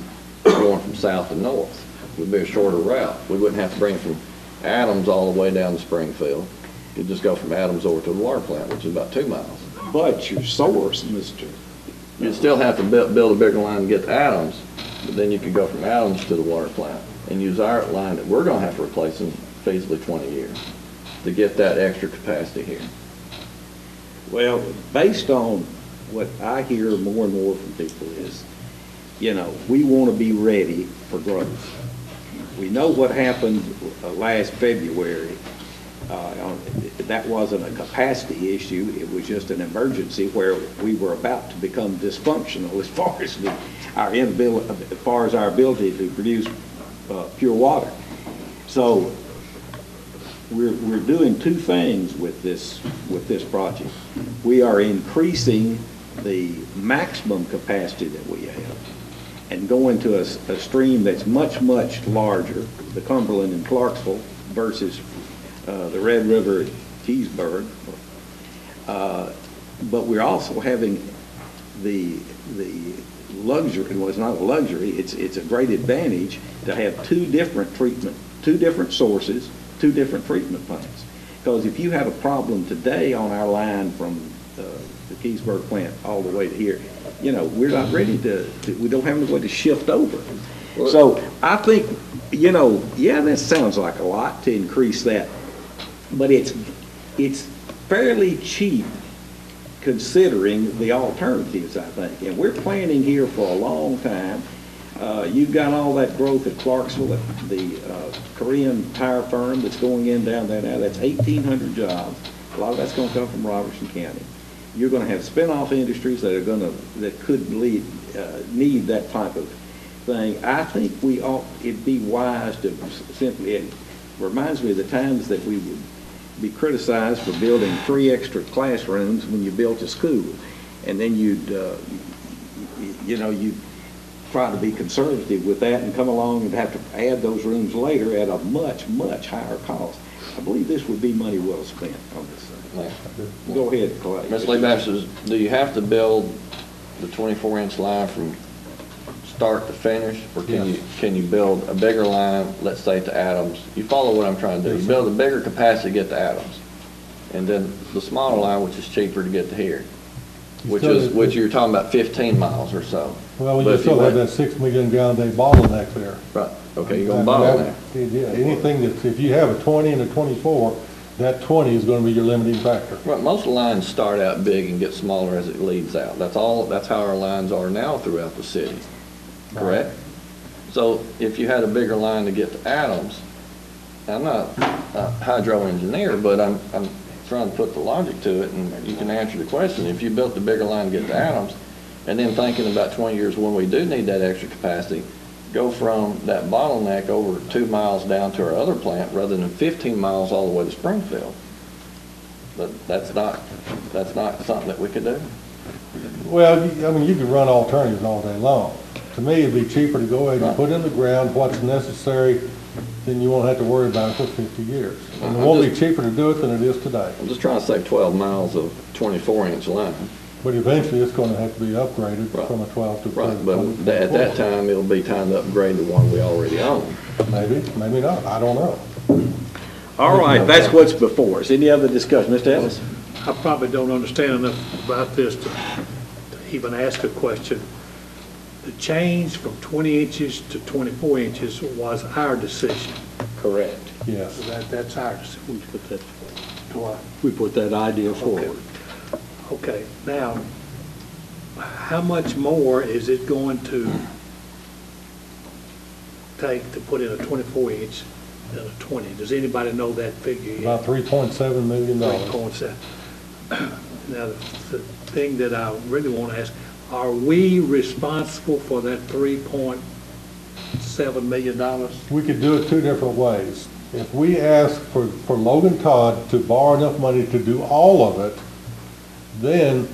going from south to north. It would be a shorter route. We wouldn't have to bring it from Adams all the way down to Springfield. You'd just go from Adams over to the water plant, which is about 2 miles. But your source, Mr. You'd still have to build a bigger line to get to Adams, but then you could go from Adams to the water plant and use our line that we're going to have to replace in feasibly 20 years to get that extra capacity here. Well, based on what I hear more and more from people is, we want to be ready for growth. We know what happened last February. That wasn't a capacity issue. It was just an emergency where we were about to become dysfunctional as far as our ability to produce pure water. So we're doing two things with this project. We are increasing the maximum capacity that we have and going to a stream that's much, much larger, the Cumberland and Clarksville versus the Red River at Keysburg. But we're also having the luxury, well, it's not a luxury, it's a great advantage to have two different sources, two different treatment plants. Because if you have a problem today on our line from the Keysburg plant all the way to here, we're not ready we don't have any way to shift over. So I think, that sounds like a lot to increase that, but it's fairly cheap considering the alternatives, I think. And we're planning here for a long time. You've got all that growth at Clarksville, the Korean tire firm that's going in down there now. That's 1,800 jobs. A lot of that's going to come from Robertson County. You're going to have spin-off industries that could need that type of thing. I think it'd be wise to simply, it reminds me of the times that we would be criticized for building 3 extra classrooms when you built a school. And then you'd try to be conservative with that and come along and have to add those rooms later at a much, much higher cost. I believe this would be money well spent on this thing. Go ahead, Clay. Ms. Lee Baxter, do you have to build the 24-inch line from start to finish, or can you build a bigger line, let's say to Adams? You follow what I'm trying to do. You build a bigger capacity to get to Adams, and then the smaller line, which is cheaper to get to here, which you're talking about 15 miles or so. Well, you still have that 6 million gallon day bottleneck there. Right. Okay, you're going to bottleneck. Yeah, anything that's, if you have a 20 and a 24, that 20 is going to be your limiting factor. Right, most lines start out big and get smaller as it leads out. That's how our lines are now throughout the city, correct? So if you had a bigger line to get to Adams, I'm not a hydro engineer, but I'm trying to put the logic to it, and you can answer the question. If you built a bigger line to get to Adams, and then thinking about 20 years when we do need that extra capacity, go from that bottleneck over 2 miles down to our other plant rather than 15 miles all the way to Springfield. But that's not something that we could do. Well, I mean, you could run alternatives all day long. To me, it'd be cheaper to go ahead and put in the ground what's necessary, then you won't have to worry about it for 50 years. And it won't be cheaper to do it than it is today. I'm just trying to save 12 miles of 24-inch line. But eventually, it's going to have to be upgraded from a 12 to 30. Right, but at that time, it'll be time to upgrade the one we already own. Maybe, maybe not. I don't know. All right, that's what's before us. Any other discussion? Mr. Ellis? I probably don't understand enough about this to even ask a question. The change from 20 inches to 24 inches was our decision. Correct. Yes. So that's our decision. We put that idea forward. Okay, now, how much more is it going to take to put in a 24-inch than a 20? Does anybody know that figure yet? About $3.7 million. 3.7. Now, the thing that I really want to ask, are we responsible for that $3.7 million? We could do it 2 different ways. If we ask for Logan Todd to borrow enough money to do all of it, then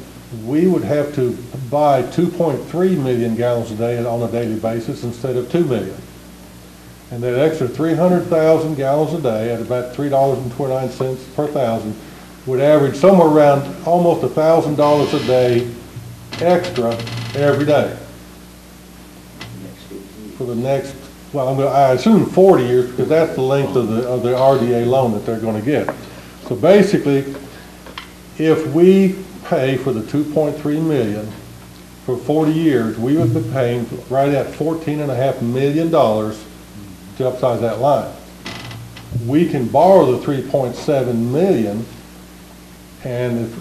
we would have to buy 2.3 million gallons a day on a daily basis instead of 2 million. And that extra 300,000 gallons a day at about $3.29 per thousand would average somewhere around almost $1,000 a day extra every day. For the next, well, I assume 40 years, because that's the length of the RDA loan that they're going to get. So basically, if we pay for the 2.3 million for 40 years, we would be paying right at $14.5 million to upsize that line. We can borrow the 3.7 million, and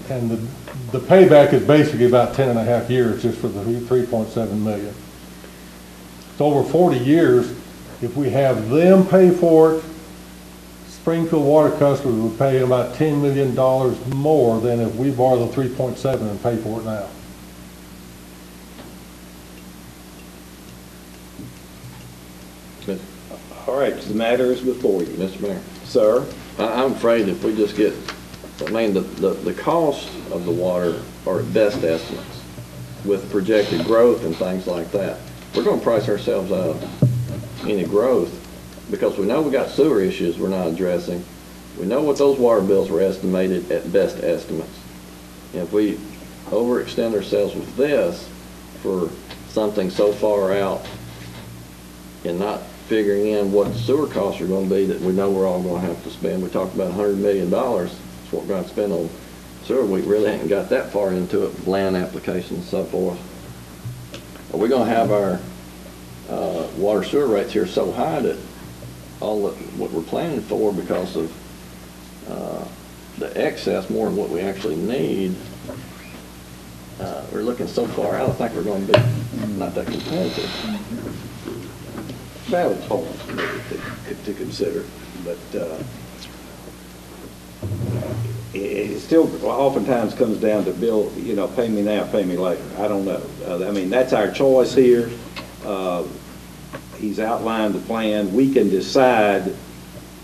the payback is basically about 10.5 years just for the 3.7 million. So over 40 years, if we have them pay for it, Springfield water customers would pay about $10 million more than if we borrow the 3.7 and pay for it now. All right, the matter is before you. Mr. Mayor. Sir? I'm afraid if we just get, I mean, the cost of the water are at best estimates with projected growth and things like that. We're going to price ourselves out of any growth because we know we got sewer issues we're not addressing. We know what those water bills were estimated at best estimates. And if we overextend ourselves with this for something so far out and not figuring in what the sewer costs are going to be that we know we're all going to have to spend. We talked about $100 million. That's what we're going to spend on sewer. We really haven't got that far into it, land applications and so forth. Are we going to have our water sewer rates here so high that all what we're planning for because of the excess more than what we actually need, we're looking so far out, I think we're going to be not that competitive. valid point to consider, but it still oftentimes comes down to bill, pay me now, pay me later. I don't know. I mean, that's our choice here. He's outlined the plan. We can decide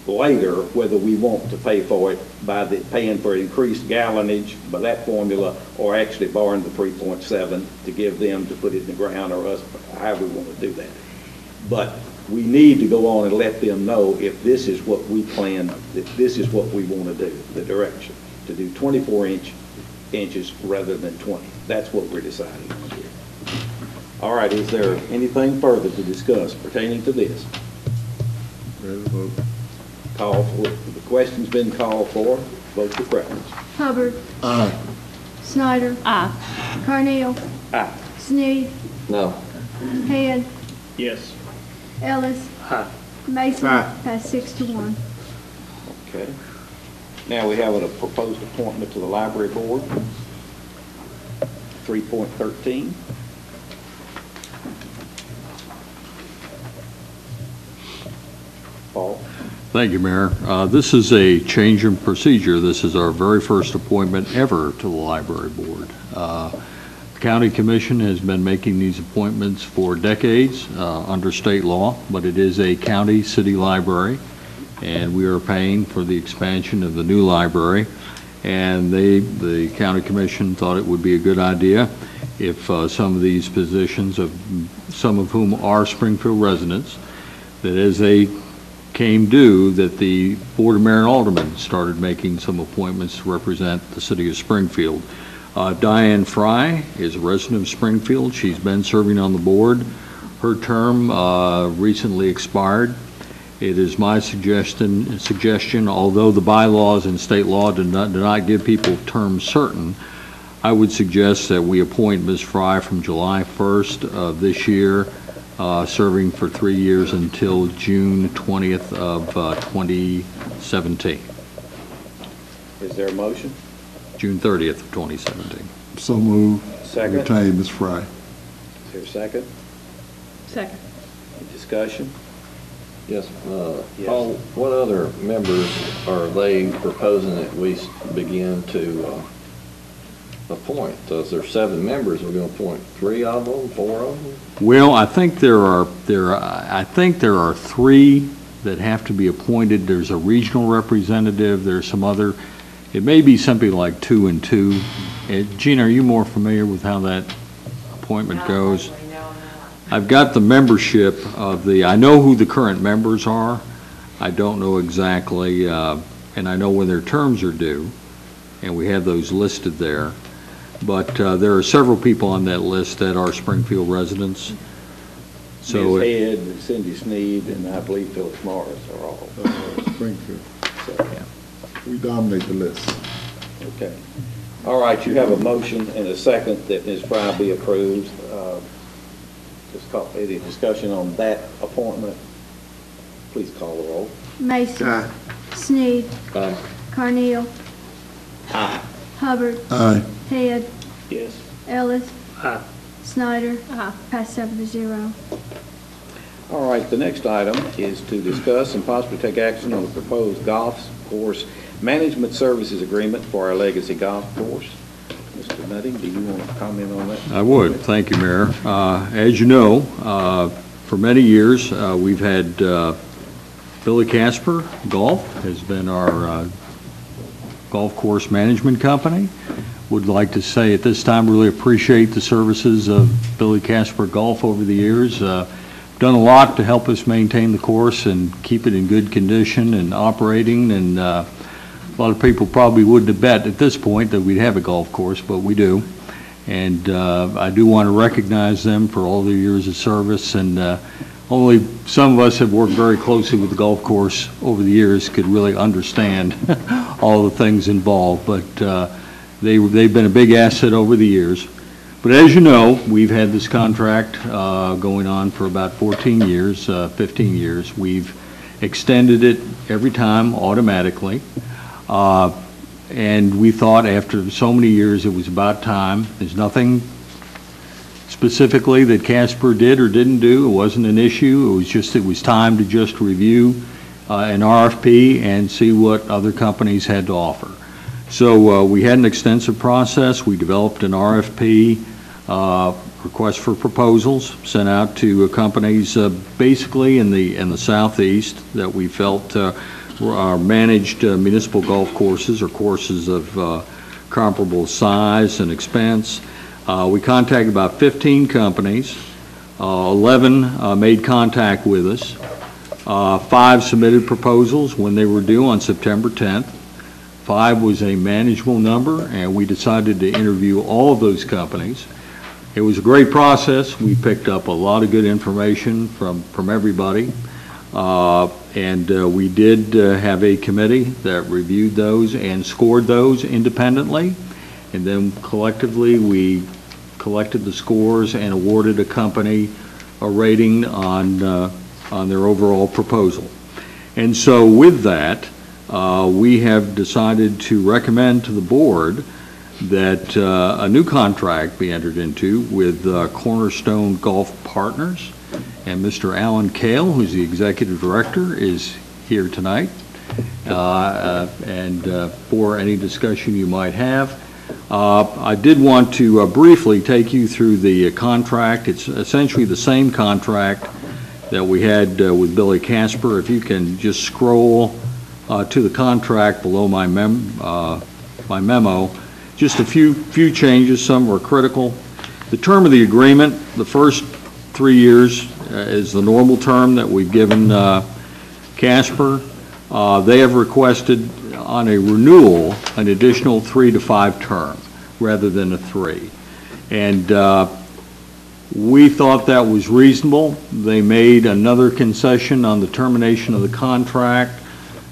later whether we want to pay for it by paying for increased gallonage by that formula, or actually borrowing the 3.7 to give them to put it in the ground, or us, however we want to do that. But we need to go on and let them know if this is what we plan, if this is what we want to do, the direction, to do 24 inches rather than 20. That's what we're deciding on here. All right, is there anything further to discuss pertaining to this? Ready to vote? Call for, the question's been called for. Vote your preference. Hubbard. Aye. Snyder. Aye. Carnell. Aye. Sneed. No. Head. Yes. Ellis. Aye. Mason. Aye. Passed 6-1. Okay. Now we have a proposed appointment to the library board. 3.13. Paul? Thank you, Mayor. This is a change in procedure. This is our very first appointment ever to the library board. The County Commission has been making these appointments for decades under state law, but it is a county city library, and we are paying for the expansion of the new library. And the County Commission thought it would be a good idea if some of these positions, some of whom are Springfield residents, that as they came due, that the Board of Mayor and Aldermen started making some appointments to represent the city of Springfield. Diane Fry is a resident of Springfield. She's been serving on the board. Her term recently expired. It is my suggestion, although the bylaws and state law do not give people terms certain, I would suggest that we appoint Ms. Fry from July 1st of this year, serving for 3 years until June 20th of 2017. Is there a motion? June 30th of 2017. So moved. Second. Retain Ms. Fry. Is there a second? Second. Any discussion? Yes. Yes. Paul, what other members are they proposing that we begin to appoint? Is there 7 members? We're going to appoint 3 of them, 4 of them? Well, I think there are 3 that have to be appointed. There's a regional representative. There's some other. It may be something like 2 and 2. Gina, are you more familiar with how that appointment goes? I've got the membership of I know who the current members are. I don't know exactly, and I know when their terms are due, and we have those listed there. But there are several people on that list that are Springfield residents. So Ms. Head, Cindy Sneed, and I believe Phyllis Morris are all. Springfield. So, yeah. We dominate the list. Okay. All right, you have a motion and a second that Ms. Fry be approved. Just call any discussion on that appointment. Please call the roll. Mason. Aye. Sneed. Aye. Carnell. Aye. Hubbard. Aye. Head. Yes. Ellis. Aye. Snyder. Aye. Passed 7-0. All right, the next item is to discuss and possibly take action on the proposed golf course management services agreement for our Legacy Golf Course. Mr. Nutting, do you want to comment on that? I would. Thank you, Mayor. As you know, for many years, we've had Billy Casper Golf has been our golf course management company. Would like to say at this time really appreciate the services of Billy Casper Golf over the years. Done a lot to help us maintain the course and keep it in good condition and operating, and a lot of people probably wouldn't have bet at this point that we'd have a golf course, but we do. And I do want to recognize them for all their years of service, and only some of us have worked very closely with the golf course over the years could really understand all the things involved, but they've been a big asset over the years. But as you know, we've had this contract going on for about 14 years, 15 years. We've extended it every time automatically. And we thought after so many years it was about time. There's nothing specifically that Casper did or didn't do. It wasn't an issue. It was time to just review an RFP and see what other companies had to offer. So we had an extensive process. We developed an RFP, request for proposals, sent out to companies basically in the southeast that we felt are managed municipal golf courses or courses of comparable size and expense. We contacted about 15 companies. 11 made contact with us. 5 submitted proposals when they were due on September 10th. 5 was a manageable number, and we decided to interview all of those companies. It was a great process. We picked up a lot of good information from everybody. And we did have a committee that reviewed those and scored those independently. And then collectively, we collected the scores and awarded a company a rating on their overall proposal. And so with that, we have decided to recommend to the board that a new contract be entered into with Cornerstone Golf Partners. And Mr. Alan Kale, who's the executive director, is here tonight. For any discussion you might have. I did want to briefly take you through the contract. It's essentially the same contract that we had with Billy Casper. If you can just scroll to the contract below my memo, just a few changes. Some were critical. The term of the agreement, the first 3 years is the normal term that we've given Casper. They have requested on a renewal an additional 3 to 5 term rather than a 3. And we thought that was reasonable. They made another concession on the termination of the contract,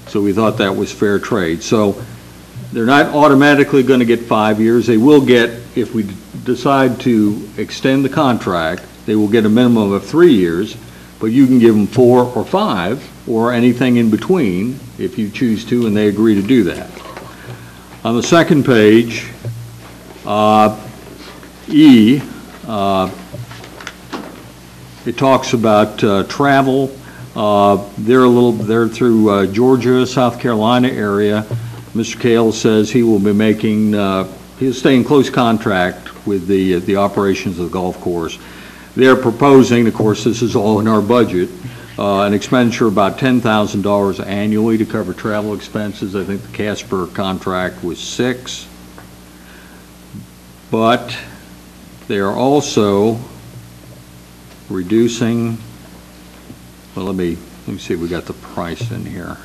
so we thought that was fair trade. So they're not automatically going to get 5 years. They will get, if we decide to extend the contract, they will get a minimum of 3 years, but you can give them 4 or 5 or anything in between if you choose to, and they agree to do that. On the second page, E, it talks about travel. They're through Georgia, South Carolina area. Mr. Kale says he will be making, he'll stay in close contact with the operations of the golf course. They're proposing, of course, this is all in our budget, an expenditure of about $10,000 annually to cover travel expenses. I think the Casper contract was $6,000. But they are also reducing, well, let me see if we got the price in here.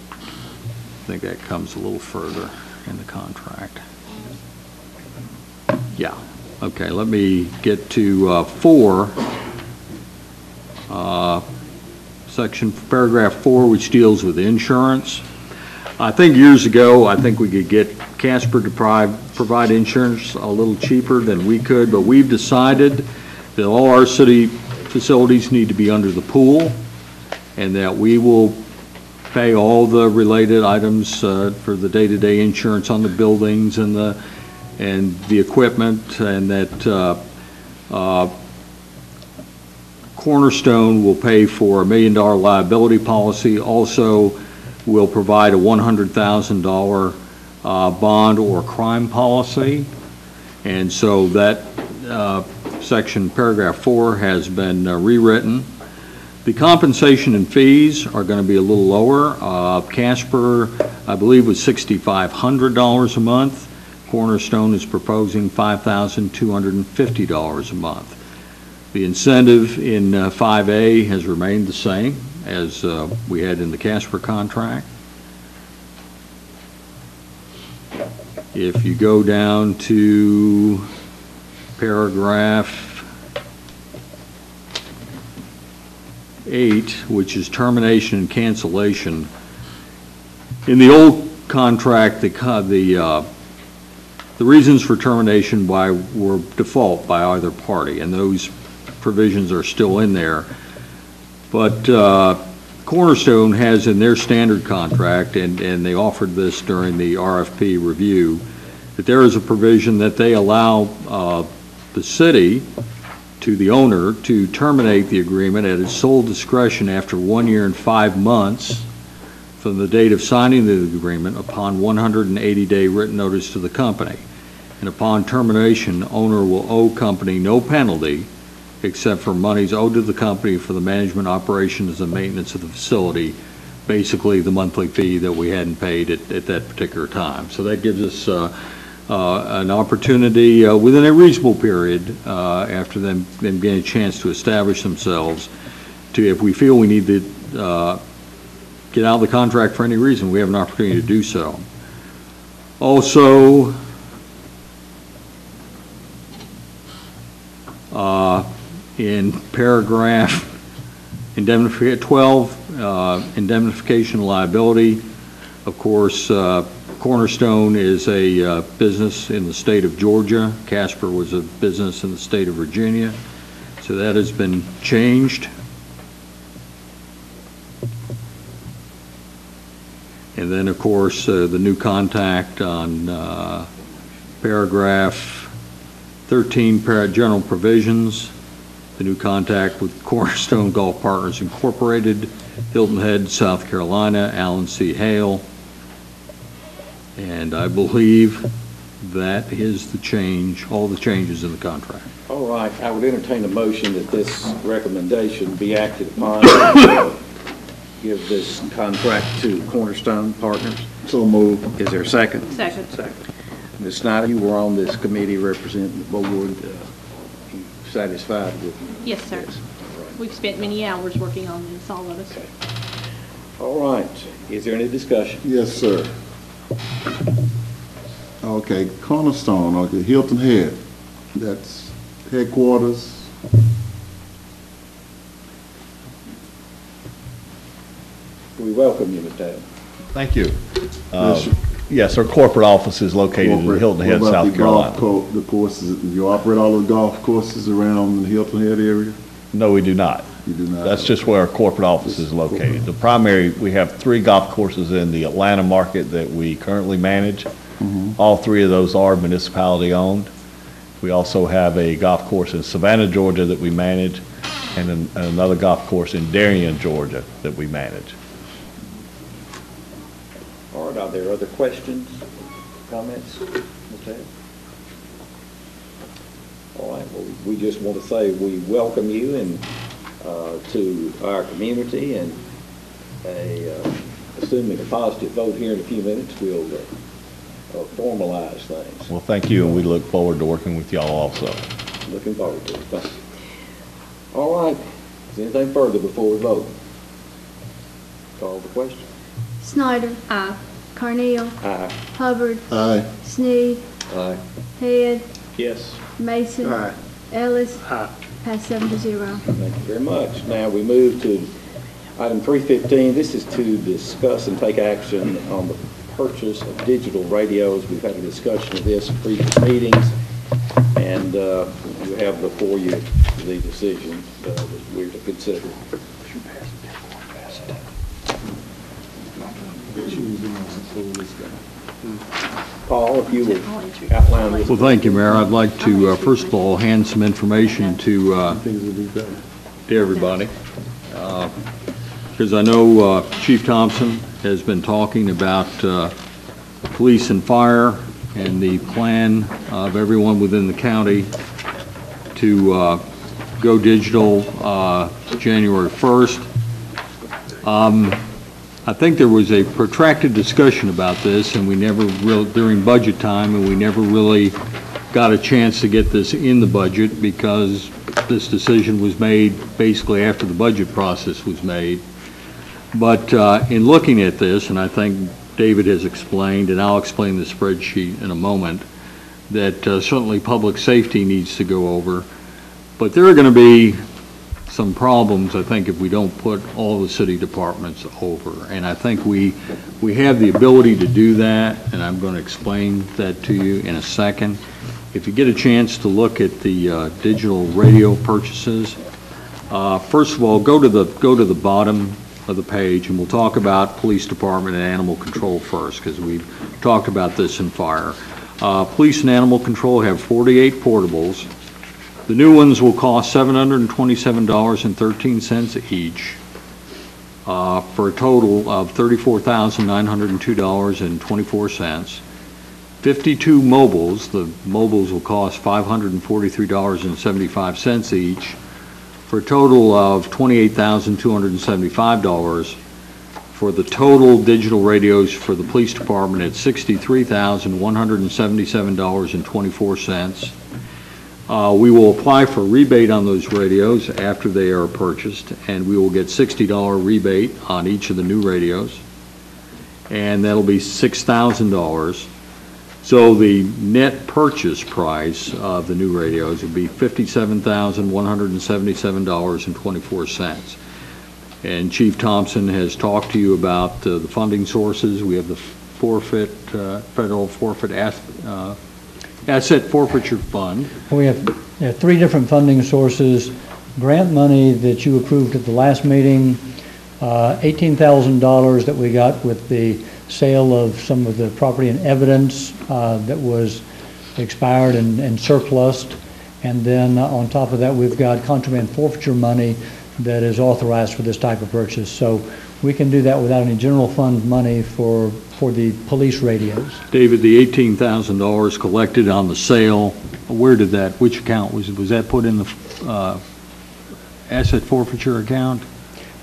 I think that comes a little further in the contract. Yeah. Okay, let me get to 4, paragraph 4, which deals with insurance. I think years ago, I think we could get Casper to provide insurance a little cheaper than we could, but we've decided that all our city facilities need to be under the pool, and that we will pay all the related items for the day-to-day insurance on the buildings and the equipment, and that Cornerstone will pay for $1 million liability policy. Also will provide a $100,000 bond or crime policy. And so that section, paragraph 4, has been rewritten. The compensation and fees are going to be a little lower. Casper, I believe, was $6,500 a month. Cornerstone is proposing $5,250 a month. The incentive in 5A has remained the same as we had in the Casper contract. If you go down to paragraph 8, which is termination and cancellation, in the old contract, the reasons for termination were default by either party, and those provisions are still in there. But Cornerstone has in their standard contract, and they offered this during the RFP review, that there is a provision that they allow the city to the owner to terminate the agreement at his sole discretion after 1 year and 5 months from the date of signing the agreement upon 180-day written notice to the company. And upon termination, owner will owe company no penalty except for monies owed to the company for the management, operations, and maintenance of the facility, basically the monthly fee that we hadn't paid at that particular time. So that gives us an opportunity within a reasonable period after them getting a chance to establish themselves to, if we feel we need to get out of the contract for any reason, we have an opportunity to do so. Also, in paragraph 12, indemnification liability. Of course, Cornerstone is a business in the state of Georgia. Casper was a business in the state of Virginia. So that has been changed. And then, of course, the new contact on paragraph 13, general provisions, the new contact with Cornerstone Golf Partners Incorporated, Hilton Head, South Carolina, Alan C. Hale. And I believe that is the change, all the changes in the contract. All right, I would entertain a motion that this recommendation be acted upon. Give this contract to Cornerstone Partners. So moved. Is there a second? Second. Ms. Snyder, you were on this committee representing the board. You satisfied with Yes, sir. this? All right. We've spent many hours working on this, all of us. Okay. All right. Is there any discussion? Yes, sir. Okay, Cornerstone, okay, Hilton Head, that's headquarters. We welcome you, Mr. Taylor. Thank you. Yes, Yes, our corporate office is located in Hilton Head, What about South the Carolina. the courses, do you operate all the golf courses around the Hilton Head area? No, we do not. You do not? That's just where our corporate office is located. The primary, we have 3 golf courses in the Atlanta market that we currently manage. All 3 of those are municipality-owned. We also have a golf course in Savannah, Georgia that we manage, and another golf course in Darien, Georgia that we manage. All right, are there other questions, comments, Mr. Taylor? All right, well, we just want to say we welcome you and to our community, and assuming a positive vote here in a few minutes, we'll formalize things. Well, thank you, and we look forward to working with y'all also. Looking forward to it. Thank you. All right, is there anything further before we vote? Call the question. Snyder. Aye. Carneal. Aye. Hubbard. Aye. Sneed. Aye. Head. Yes. Mason. Aye. Ellis. Aye. Pass 7-0. Thank you very much. Now we move to item 315. This is to discuss and take action on the purchase of digital radios. We've had a discussion of this in previous meetings, and you have before you the decision that we're to consider. Paul, if you would outline this. Well, thank you, Mayor. I'd like to, first of all, hand some information to everybody. Because I know Chief Thompson has been talking about police and fire and the plan of everyone within the county to go digital January 1st. I think there was a protracted discussion about this, and we never really, during budget time, and we never really got a chance to get this in the budget because this decision was made basically after the budget process was made. But in looking at this, and I think David has explained, and I'll explain the spreadsheet in a moment, that certainly public safety needs to go over. But there are going to be some problems, I think, if we don't put all the city departments over. And I think we have the ability to do that, and I'm going to explain that to you in a second. If you get a chance to look at the digital radio purchases, first of all, go to the bottom of the page, and we'll talk about police department and animal control first, because we've talked about this in fire. Police and animal control have 48 portables, The new ones will cost $727.13 each, for a total of $34,902.24. 52 mobiles, the mobiles will cost $543.75 each, for a total of $28,275. For the total digital radios for the police department at $63,177.24. We will apply for rebate on those radios after they are purchased, and we will get $60 rebate on each of the new radios, and that'll be $6,000. So the net purchase price of the new radios would be $57,177.24. And Chief Thompson has talked to you about the funding sources. We have the forfeit, federal forfeit asset forfeiture fund. We have 3 different funding sources. Grant money that you approved at the last meeting, $18,000 that we got with the sale of some of the property and evidence that was expired and surplused. And then on top of that, we've got contraband forfeiture money that is authorized for this type of purchase. So we can do that without any general fund money for the police radios. David, the $18,000 collected on the sale, where did that, which account was that put in the asset forfeiture account?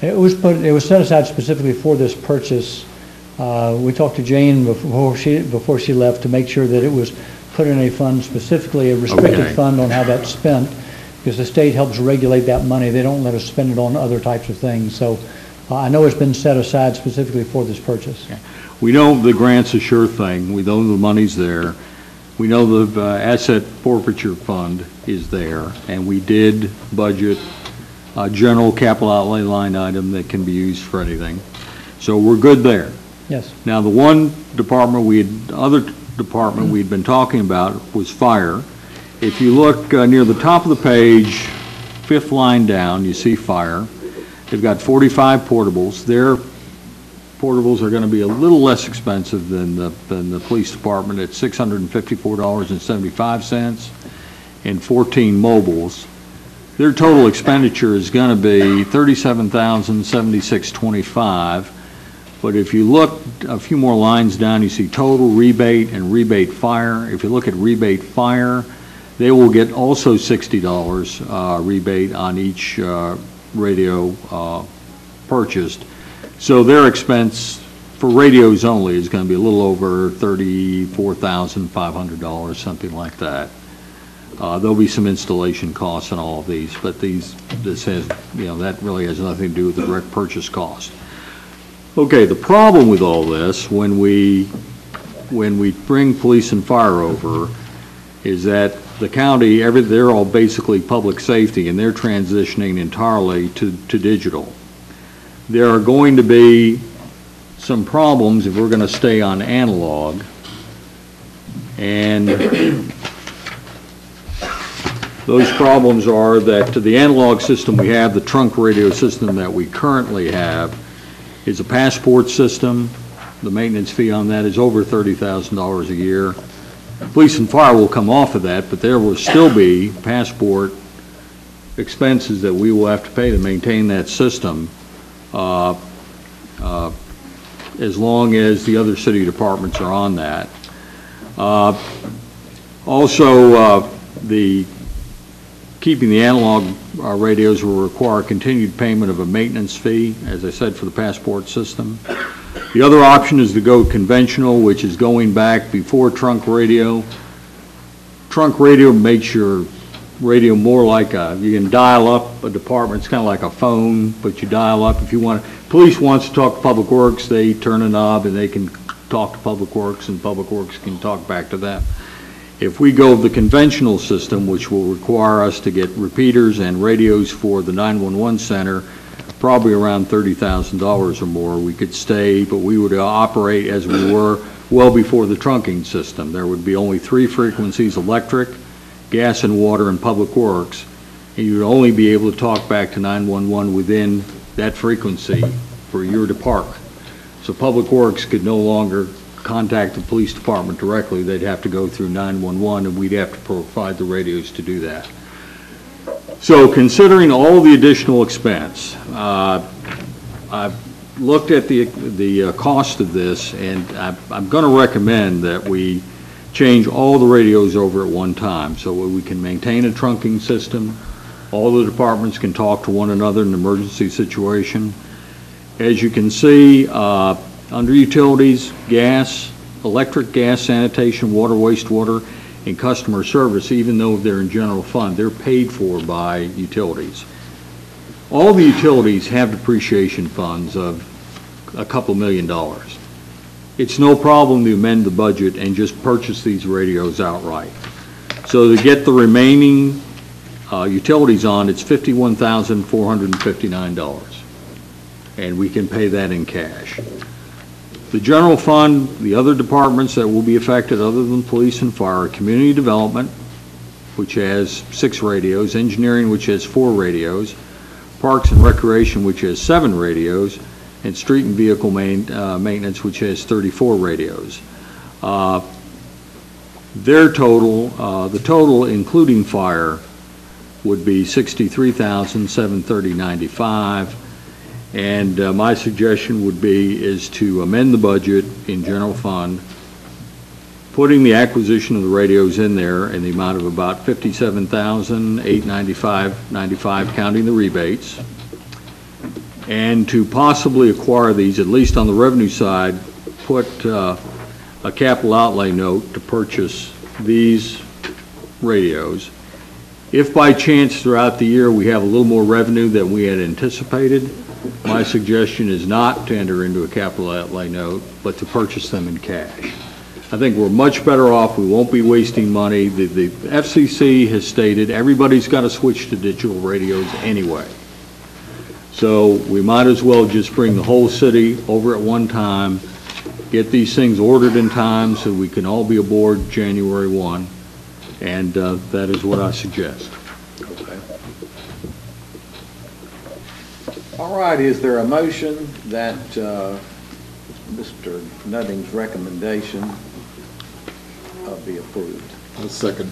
It was set aside specifically for this purchase. We talked to Jane before she left to make sure that it was put in a fund, specifically a restricted fund on how that's spent, because the state helps regulate that money. They don't let us spend it on other types of things. So I know it's been set aside specifically for this purchase. Okay. We know the grant's a sure thing. We know the money's there. We know the asset forfeiture fund is there, and we did budget a general capital outlay line item that can be used for anything. So we're good there. Yes. Now, the other department we'd been talking about was fire. If you look near the top of the page, 5th line down, you see fire. They've got 45 portables. Their portables are going to be a little less expensive than the police department at $654.75 and 14 mobiles. Their total expenditure is going to be $37,076.25. But if you look a few more lines down, you see total rebate and rebate fire. If you look at rebate fire, they will get also $60 rebate on each radio purchased. So their expense for radios only is going to be a little over $34,500, something like that. There'll be some installation costs in all of these, but this has, that really has nothing to do with the direct purchase cost. Okay, the problem with all this, when we bring police and fire over, is that the county, they're all basically public safety, and they're transitioning entirely to digital. There are going to be some problems if we're going to stay on analog, and those problems are that the analog system we have, the trunk radio system that we currently have, is a passport system. The maintenance fee on that is over $30,000 a year. Police and fire will come off of that, but there will still be passport expenses that we will have to pay to maintain that system as long as the other city departments are on that. Also, keeping the analog radios will require continued payment of a maintenance fee, as I said, for the passport system. The other option is to go conventional, which is going back before trunk radio. Trunk radio makes your radio more like you can dial up a department. It's kind of like a phone, but you dial up if you want. Police wants to talk to Public Works, they turn a knob and they can talk to Public Works, and Public Works can talk back to them. If we go the conventional system, which will require us to get repeaters and radios for the 911 center, probably around $30,000 or more, we could stay, but we would operate as we were well before the trunking system. There would be only 3 frequencies: electric, gas and water, and Public Works, and you would only be able to talk back to 911 within that frequency for your department. So Public Works could no longer contact the police department directly. They'd have to go through 911, and we'd have to provide the radios to do that. So considering all the additional expense, I've looked at the cost of this, and I'm going to recommend that we change all the radios over at one time so we can maintain a trunking system. All the departments can talk to one another in an emergency situation. As you can see, under utilities, gas, electric, gas, sanitation, water, wastewater, and customer service, even though they're in general fund, they're paid for by utilities. All the utilities have depreciation funds of a couple $1 million. It's no problem to amend the budget and just purchase these radios outright. So to get the remaining utilities on, it's $51,459, and we can pay that in cash. The general fund, the other departments that will be affected other than police and fire, community development, which has 6 radios, engineering, which has 4 radios, parks and recreation, which has 7 radios, and street and vehicle maintenance, which has 34 radios. Their total, the total including fire, would be $63,730.95. And my suggestion would be is to amend the budget in general fund, putting the acquisition of the radios in there in the amount of about $57,895.95, counting the rebates, and to possibly acquire these, at least on the revenue side, put a capital outlay note to purchase these radios. If by chance throughout the year we have a little more revenue than we had anticipated, my suggestion is not to enter into a capital outlay note, but to purchase them in cash. I think we're much better off. We won't be wasting money. The FCC has stated everybody's got to switch to digital radios anyway. So we might as well just bring the whole city over at one time, get these things ordered in time so we can all be aboard January 1, and that is what I suggest. Okay. All right, is there a motion that Mr. Nutting's recommendation be approved? I'll second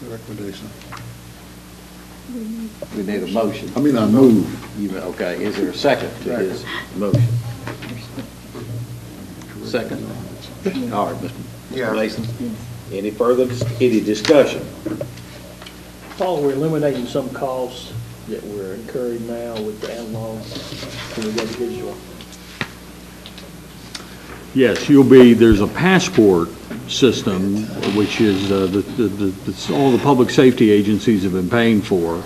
the recommendation. We need a motion. I mean, I move. Okay, is there a second to his motion? Second? All right, Mr. Mason. Any further, any discussion? Paul, we're eliminating some costs that we're incurring now with the analog when we go to digital. Yes, there's a passport system, which is all the public safety agencies have been paying for.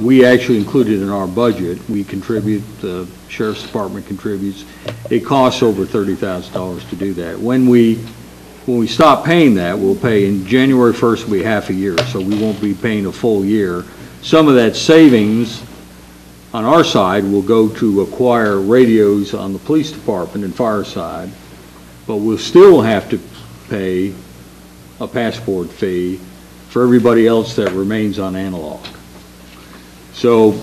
We actually included in our budget. We contribute, the Sheriff's Department contributes. It costs over $30,000 to do that. When we stop paying that, we'll pay in January 1st will be half a year, so we won't be paying a full year. Some of that savings on our side will go to acquire radios on the police department and fire side, but we'll still have to pay a passport fee for everybody else that remains on analog. So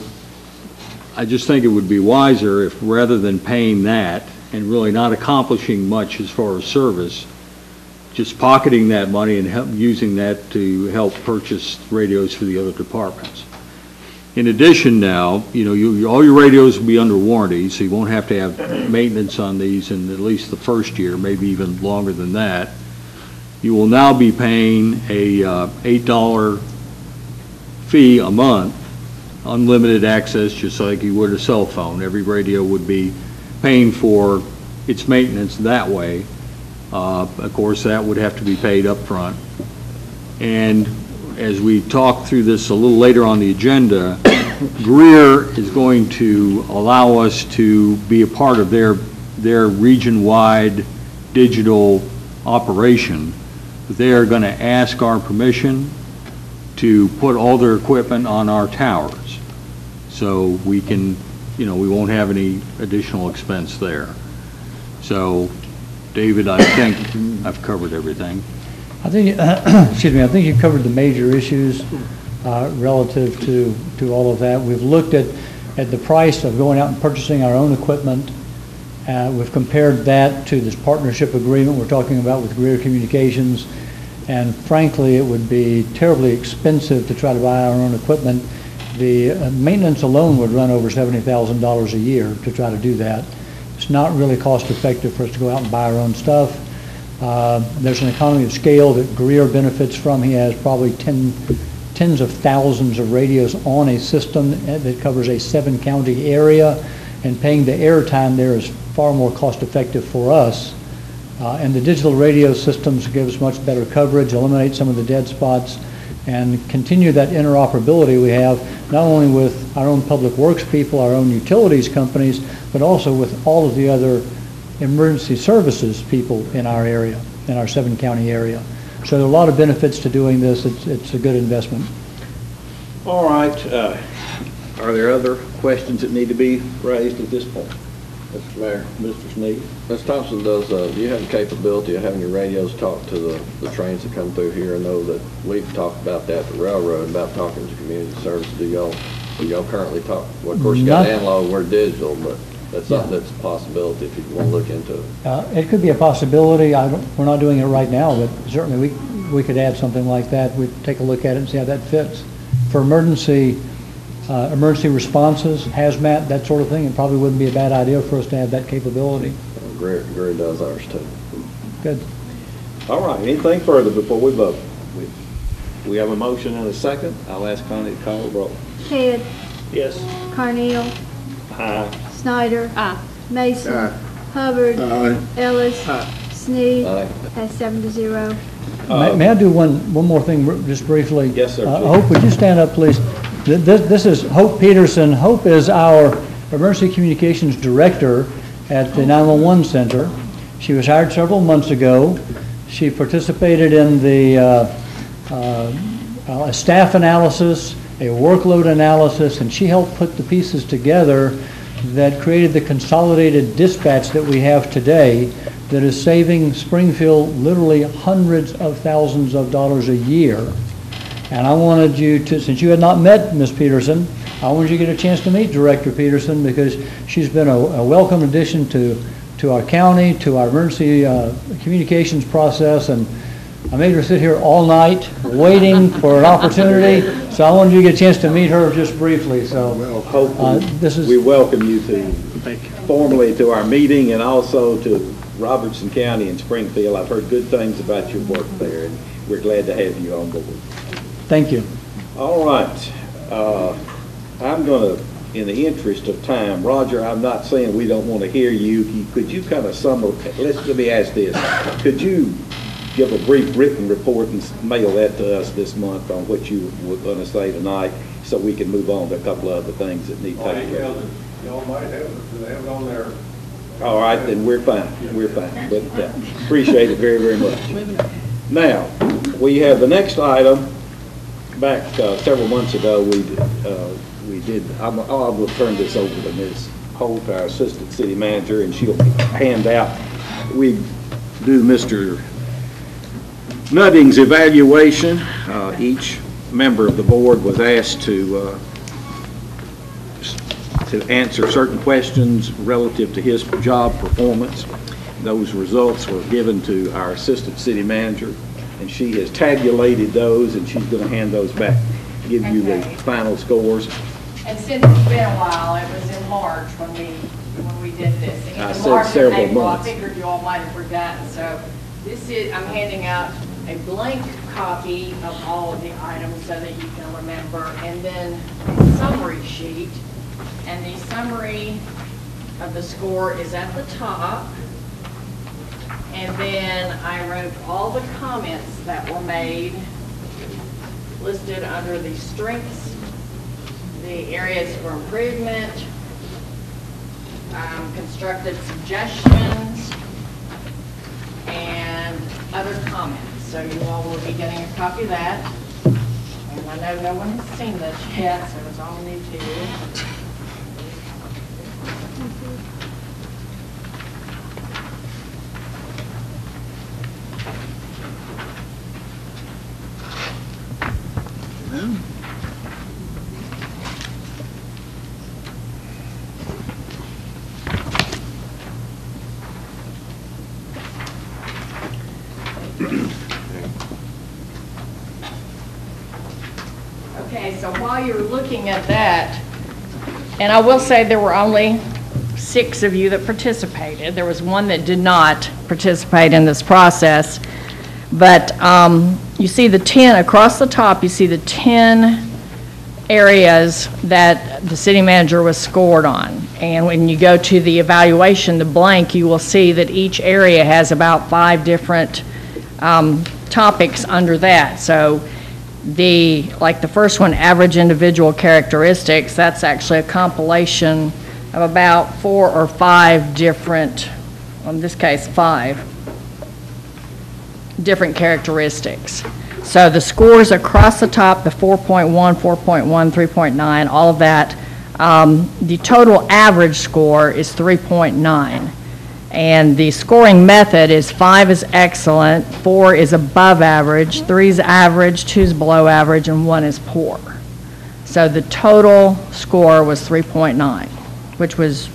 I just think it would be wiser if, rather than paying that and really not accomplishing much as far as service, just pocketing that money and using that to help purchase radios for the other departments. In addition now, all your radios will be under warranty, so you won't have to have maintenance on these in at least the first year, maybe even longer than that. You will now be paying a $8 fee a month, unlimited access, just like you would a cell phone. Every radio would be paying for its maintenance that way. Of course, that would have to be paid up front. And as we talk through this a little later on the agenda, Greer is going to allow us to be a part of their region-wide digital operation. They are going to ask our permission to put all their equipment on our towers. So we can, we won't have any additional expense there. So, David, I think I've covered everything. I think, excuse me, I think you covered the major issues relative to all of that. We've looked at the price of going out and purchasing our own equipment. We've compared that to this partnership agreement we're talking about with Greer Communications. And frankly, it would be terribly expensive to try to buy our own equipment The maintenance alone would run over $70,000 a year to try to do that. It's not really cost effective for us to go out and buy our own stuff. There's an economy of scale that Greer benefits from. He has probably tens of thousands of radios on a system that covers a 7-county area, and paying the airtime there is far more cost effective for us. And the digital radio systems give us much better coverage, eliminate some of the dead spots, and continue that interoperability we have, not only with our own public works people, our own utilities companies, but also with all of the other emergency services people in our area, in our 7-county area. So there are a lot of benefits to doing this. It's a good investment. All right. Are there other questions that need to be raised at this point? Mr. Mayor, Mr. Sneed? Ms. Thompson, do you have the capability of having your radios talk to the trains that come through here? I know that we've talked about that, the railroad, about talking to community service. Do y'all currently talk? Well, of course, you got analog, we're digital, but that's something that's a possibility if you want to look into it. It could be a possibility. We're not doing it right now, but certainly we could add something like that. We'd take a look at it and see how that fits. For emergency responses, hazmat, that sort of thing, it probably wouldn't be a bad idea for us to have that capability. Greer does ours too. Good. All right, anything further before we vote? We have a motion and a second. I'll ask Connie to call the roll. Head. Yes. Carneal. Aye. Snyder. Mason. Hubbard. Ellis. Sneed. That's 7-0. May I do one more thing just briefly? Yes, sir. Hope, would you stand up, please? This is Hope Peterson. Hope is our Emergency Communications Director at the 911 Center. She was hired several months ago. She participated in the a staff analysis, a workload analysis, and she helped put the pieces together that created the consolidated dispatch that we have today that is saving Springfield literally hundreds of thousands of dollars a year. And I wanted you to, since you had not met Ms. Peterson, I wanted you to get a chance to meet Director Peterson because she's been a welcome addition to our county, to our emergency communications process, and I made her sit here all night waiting for an opportunity, so I wanted you to get a chance to meet her just briefly. So we welcome you to formally to our meeting and also to Robertson County and Springfield. I've heard good things about your work there, and we're glad to have you on board. Thank you. All right. I'm going to, in the interest of time, Roger, I'm not saying we don't want to hear you. Could you kind of summarize, let me ask this. Could you give a brief written report and mail that to us this month on what you were going to say tonight so we can move on to a couple of other things that need to take place? Y'all might have it, they have it on there. All right, then we're fine. We're fine. But appreciate it very, very much. Now, we have the next item. Back several months ago, we did, I will turn this over to Ms. Holt, our Assistant City Manager, and she'll hand out, we do Mr. Nutting's evaluation. Each member of the board was asked to answer certain questions relative to his job performance. Those results were given to our Assistant City Manager, and she has tabulated those, and she's going to hand those back, give you the final scores. And since it's been a while, it was in March when we did this. And I said several months. I figured you all might have forgotten. So this is, I'm handing out a blank copy of all of the items so that you can remember, and then a summary sheet. And the summary of the score is at the top. And then I wrote all the comments that were made, listed under the strengths, the areas for improvement, constructive suggestions, and other comments. So you all will be getting a copy of that. And I know no one has seen this yet, so it's all new to you. Okay, so while you're looking at that, and I will say there were only 6 of you that participated. There was one that did not participate in this process. But you see the 10, across the top, you see the 10 areas that the city manager was scored on. And when you go to the evaluation, the blank, you will see that each area has about 5 different topics under that. So like the first one, average individual characteristics, that's actually a compilation of about 4 or 5 different, in this case 5, different characteristics. So the scores across the top, the 4.1, 4.1, 3.9, all of that, the total average score is 3.9. And the scoring method is 5 is excellent, 4 is above average, 3 is average, 2 is below average, and 1 is poor. So the total score was 3.9, which was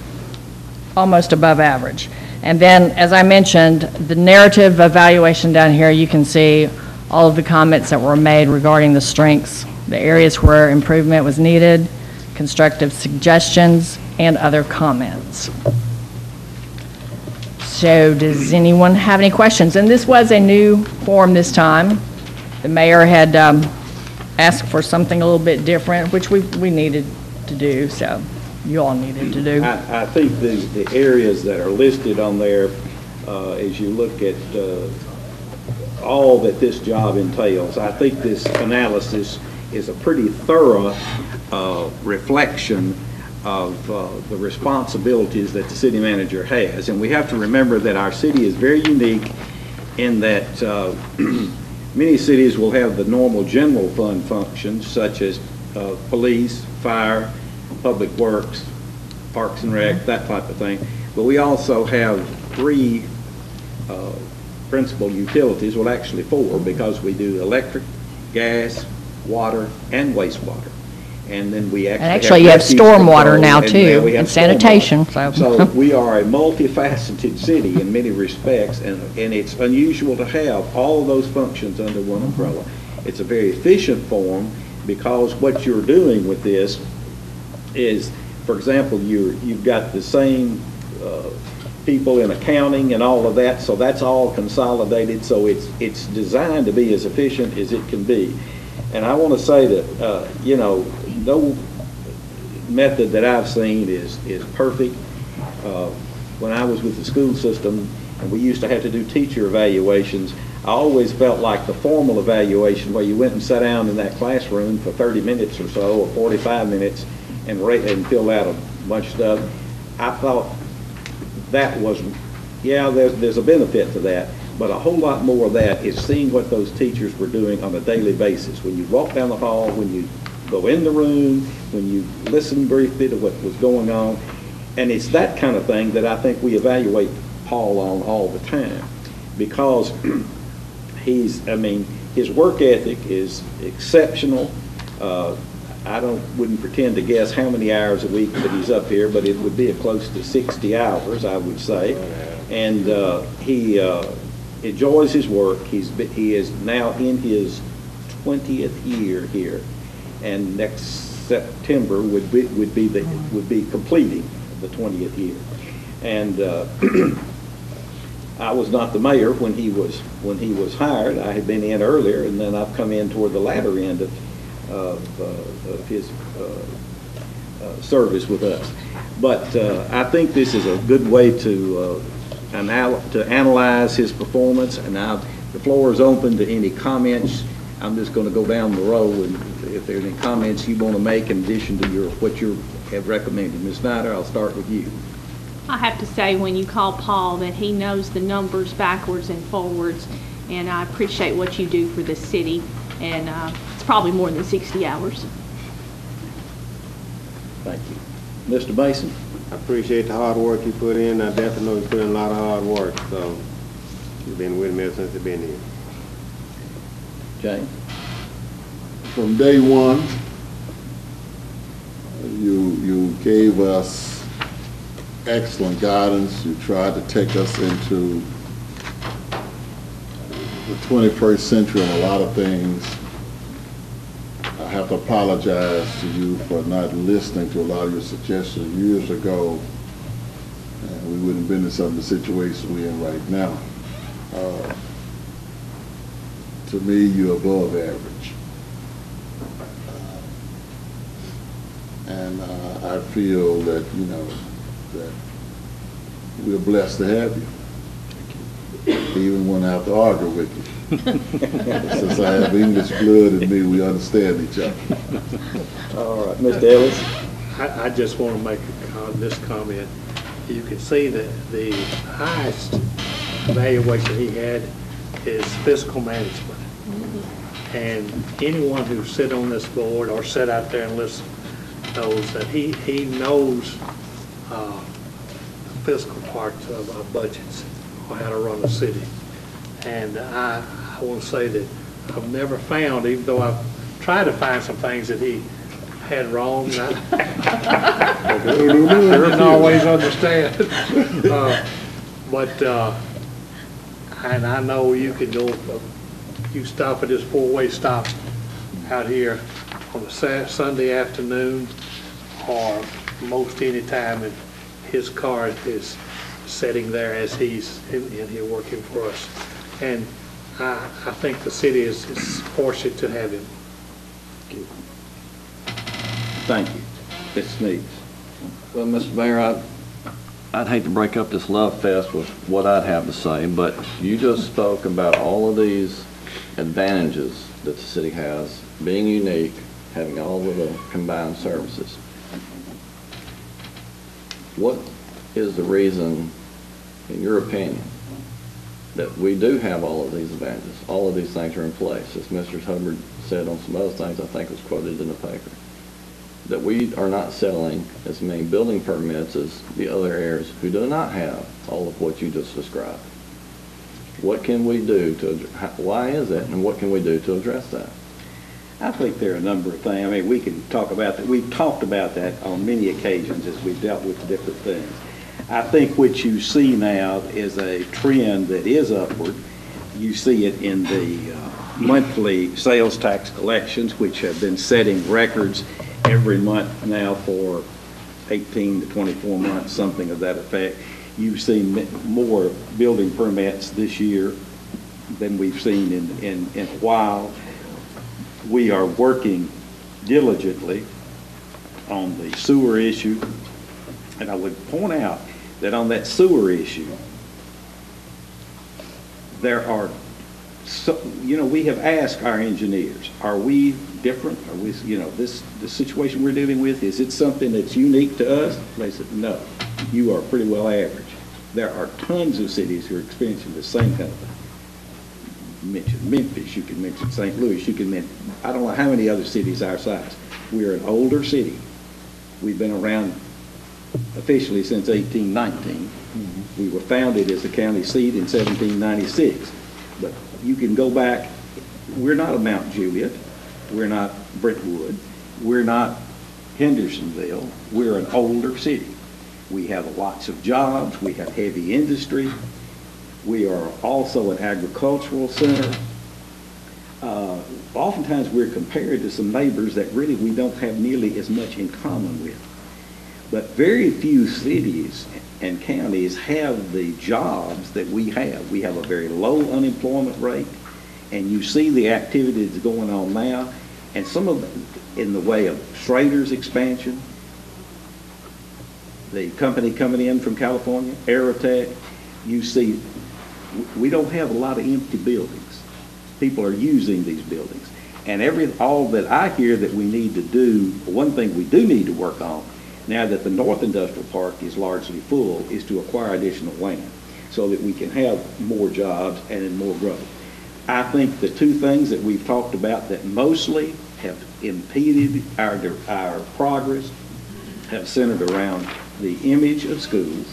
almost above average. And then, as I mentioned, the narrative evaluation down here, you can see all of the comments that were made regarding the strengths, the areas where improvement was needed, constructive suggestions, and other comments. So does anyone have any questions? And this was a new form this time. The mayor had asked for something a little bit different, which we needed to do, so you all needed to do. I think the areas that are listed on there, as you look at all that this job entails, I think this analysis is a pretty thorough reflection of the responsibilities that the city manager has. And we have to remember that our city is very unique in that many cities will have the normal general fund functions such as police, fire, public works, parks and rec, that type of thing. But we also have 3 principal utilities, well actually 4, because we do electric, gas, water, and wastewater. And then we actually you have refuse stormwater control, now and too, we have and sanitation. So we are a multifaceted city in many respects, and it's unusual to have all of those functions under one umbrella. It's a very efficient form because what you're doing with this is, for example, you've got the same people in accounting and all of that, so that's all consolidated, so it's designed to be as efficient as it can be. And I want to say that, you know, no method that I've seen is perfect. When I was with the school system, and we used to have to do teacher evaluations, I always felt like the formal evaluation where you went and sat down in that classroom for 30 minutes or so, or 45 minutes, and filled out a bunch of stuff. I thought that was, yeah, there's a benefit to that, but a whole lot more of that is seeing what those teachers were doing on a daily basis. When you walk down the hall, when you go in the room, when you listen briefly to what was going on. And it's that kind of thing that I think we evaluate Paul on all the time, because his work ethic is exceptional. I wouldn't pretend to guess how many hours a week that he's up here, but it would be close to 60 hours, I would say. And he enjoys his work. He is now in his 20th year here, and next September would be completing the 20th year. And I was not the mayor when he was hired. I had been in earlier, and then I've come in toward the latter end of his service with us. But I think this is a good way to analyze his performance, and now the floor is open to any comments. I'm just going to go down the row, and if there are any comments you want to make in addition to what you have recommended. Ms. Snyder, I'll start with you. I have to say, when you call Paul, that he knows the numbers backwards and forwards, and I appreciate what you do for the city, and it's probably more than 60 hours. Thank you. Mr. Mason? I appreciate the hard work you put in. I definitely know you put in a lot of hard work, so you've been with me since you've been here. Jane? From day one, you gave us excellent guidance. You tried to take us into the 21st century and a lot of things. I have to apologize to you for not listening to a lot of your suggestions years ago. And we wouldn't have been in some of the situations we're in right now. To me, you're above average. And I feel that, you know, that we're blessed to have you. Even when I have to argue with you. Since I have English blood in me, we understand each other. All right, Mr. Ellis? I just want to make this comment. You can see that the highest evaluation he had is fiscal management. And anyone who sit on this board or sit out there and listen knows that he knows fiscal parts of our budgets or how to run a city. And I want to say that I've never found, even though I've tried to find some things that he had wrong, I didn't always understand. And I know you can go, you stop at this four-way stop out here on a Sunday afternoon or most any time, and his car is sitting there as he's in here working for us. And I think the city is fortunate to have him. Thank you. Mr. Sneaks. Well, Mr. Mayor, I'd hate to break up this love fest with what I'd have to say, but you just spoke about all of these advantages that the city has, being unique, having all of the combined services. What is the reason, in your opinion, that we do have all of these advantages, all of these things are in place? As Mr. Hubbard said on some other things, I think was quoted in the paper, that we are not selling as many building permits as the other areas who do not have all of what you just described. What can we do to, why is that, and what can we do to address that? I think there are a number of things. I mean, we can talk about that. We've talked about that on many occasions as we've dealt with different things. I think what you see now is a trend that is upward. You see it in the monthly sales tax collections, which have been setting records every month now for 18 to 24 months, something of that effect. You've seen more building permits this year than we've seen in a while. We are working diligently on the sewer issue, and I would point out that on that sewer issue, there are, we have asked our engineers, are we different? Are we, the situation we're dealing with, is it something that's unique to us? They said, no, you are pretty well average. There are tons of cities who are experiencing the same kind of thing. You mentioned Memphis, you can mention St. Louis, you can mention, I don't know how many other cities our size. We're an older city. We've been around officially since 1819. Mm-hmm. We were founded as a county seat in 1796. But you can go back, we're not a Mount Juliet, we're not Brentwood, we're not Hendersonville, we're an older city. We have lots of jobs, we have heavy industry, we are also an agricultural center. Oftentimes we're compared to some neighbors that really we don't have nearly as much in common with. But very few cities and counties have the jobs that we have. We have a very low unemployment rate, and you see the activity that's going on now, and some of it in the way of Schrader's expansion, the company coming in from California, Aerotech. You see, we don't have a lot of empty buildings. People are using these buildings. And all that I hear that we need to do, one thing we do need to work on, now that the North Industrial Park is largely full, is to acquire additional land so that we can have more jobs and more growth. I think the two things that we've talked about that mostly have impeded our progress have centered around the image of schools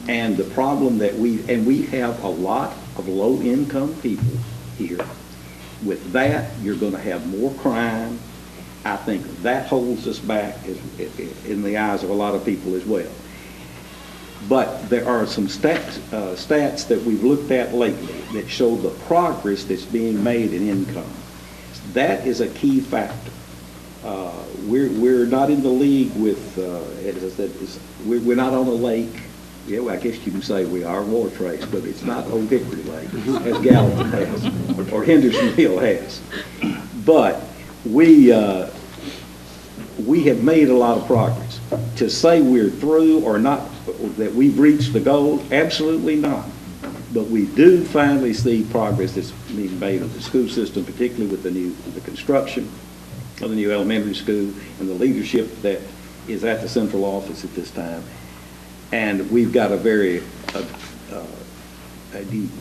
and the problem that we have a lot of low-income people here. With that, you're going to have more crime. I think that holds us back in the eyes of a lot of people as well. But there are some stats that we've looked at lately that show the progress that's being made in income. That is a key factor. We're not in the league with, as I said, we're not on a lake. Yeah, well, I guess you can say we are water trace, but it's not Old Hickory Lake, as Gallatin has, or Hendersonville has. But we have made a lot of progress. To say we're through or not, that we've reached the goal, absolutely not. But we do finally see progress that's being made of the school system, particularly with the construction of the new elementary school and the leadership that is at the central office at this time. And we've got a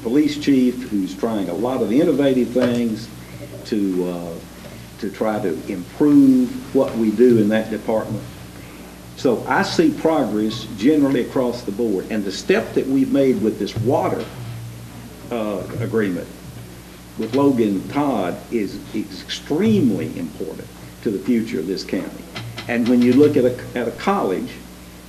police chief who's trying a lot of innovative things to try to improve what we do in that department. So I see progress generally across the board. And the step that we've made with this water agreement with Logan Todd is extremely important to the future of this county. And when you look at a college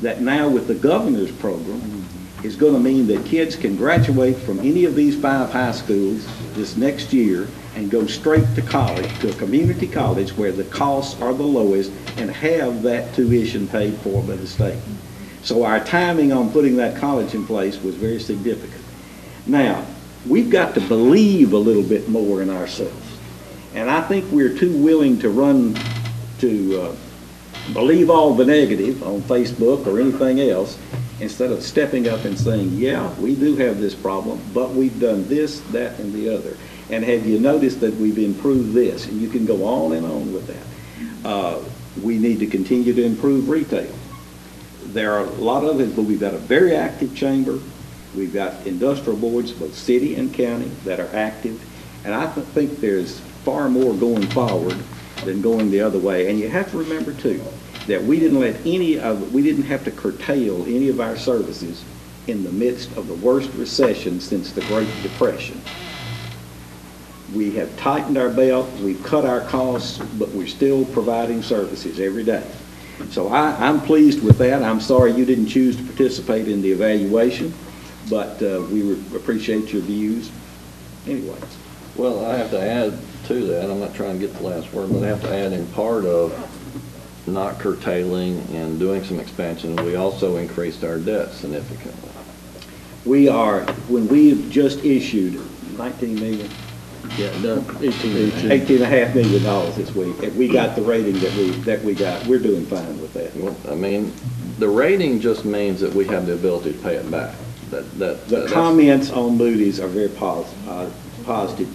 that now with the governor's program is going to mean that kids can graduate from any of these 5 high schools this next year and go straight to college, to a community college where the costs are the lowest and have that tuition paid for by the state. So our timing on putting that college in place was very significant. Now, we've got to believe a little bit more in ourselves. And I think we're too willing to run to believe all the negative on Facebook or anything else instead of stepping up and saying, yeah, we do have this problem, but we've done this, that, and the other. And have you noticed that we've improved this? And you can go on and on with that. We need to continue to improve retail. There are a lot of it, but we've got a very active chamber. We've got industrial boards, both city and county, that are active. And I think there's far more going forward than going the other way. And you have to remember, too, that we didn't have to curtail any of our services in the midst of the worst recession since the Great Depression. We have tightened our belt, we've cut our costs, but we're still providing services every day. So I'm pleased with that. I'm sorry you didn't choose to participate in the evaluation, but we appreciate your views anyway. Well, I have to add to that, I'm not trying to get the last word, but I have to add in part of not curtailing and doing some expansion, we also increased our debt significantly. We are, when we just issued 19 million, Yeah, no, $18.5 million this week, and we got the rating that we got. We're doing fine with that. Well, I mean, the rating just means that we have the ability to pay it back. The comments on Moody's are very positive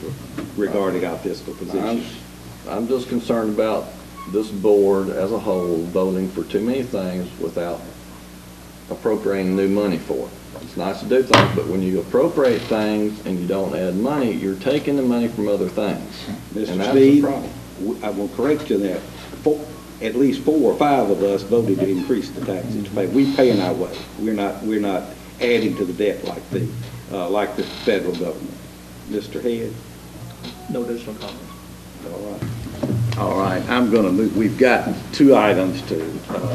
regarding our fiscal position. I'm just concerned about this board as a whole voting for too many things without appropriating new money for it. It's nice to do things, but when you appropriate things and you don't add money, you're taking the money from other things. Mr. Speed, I will correct you that at least 4 or 5 of us voted to increase the taxes to pay. We paying our way. We're not adding to the debt like the federal government. Mr. Head? No additional comments. All right. All right, I'm going to move. We've got 2 items to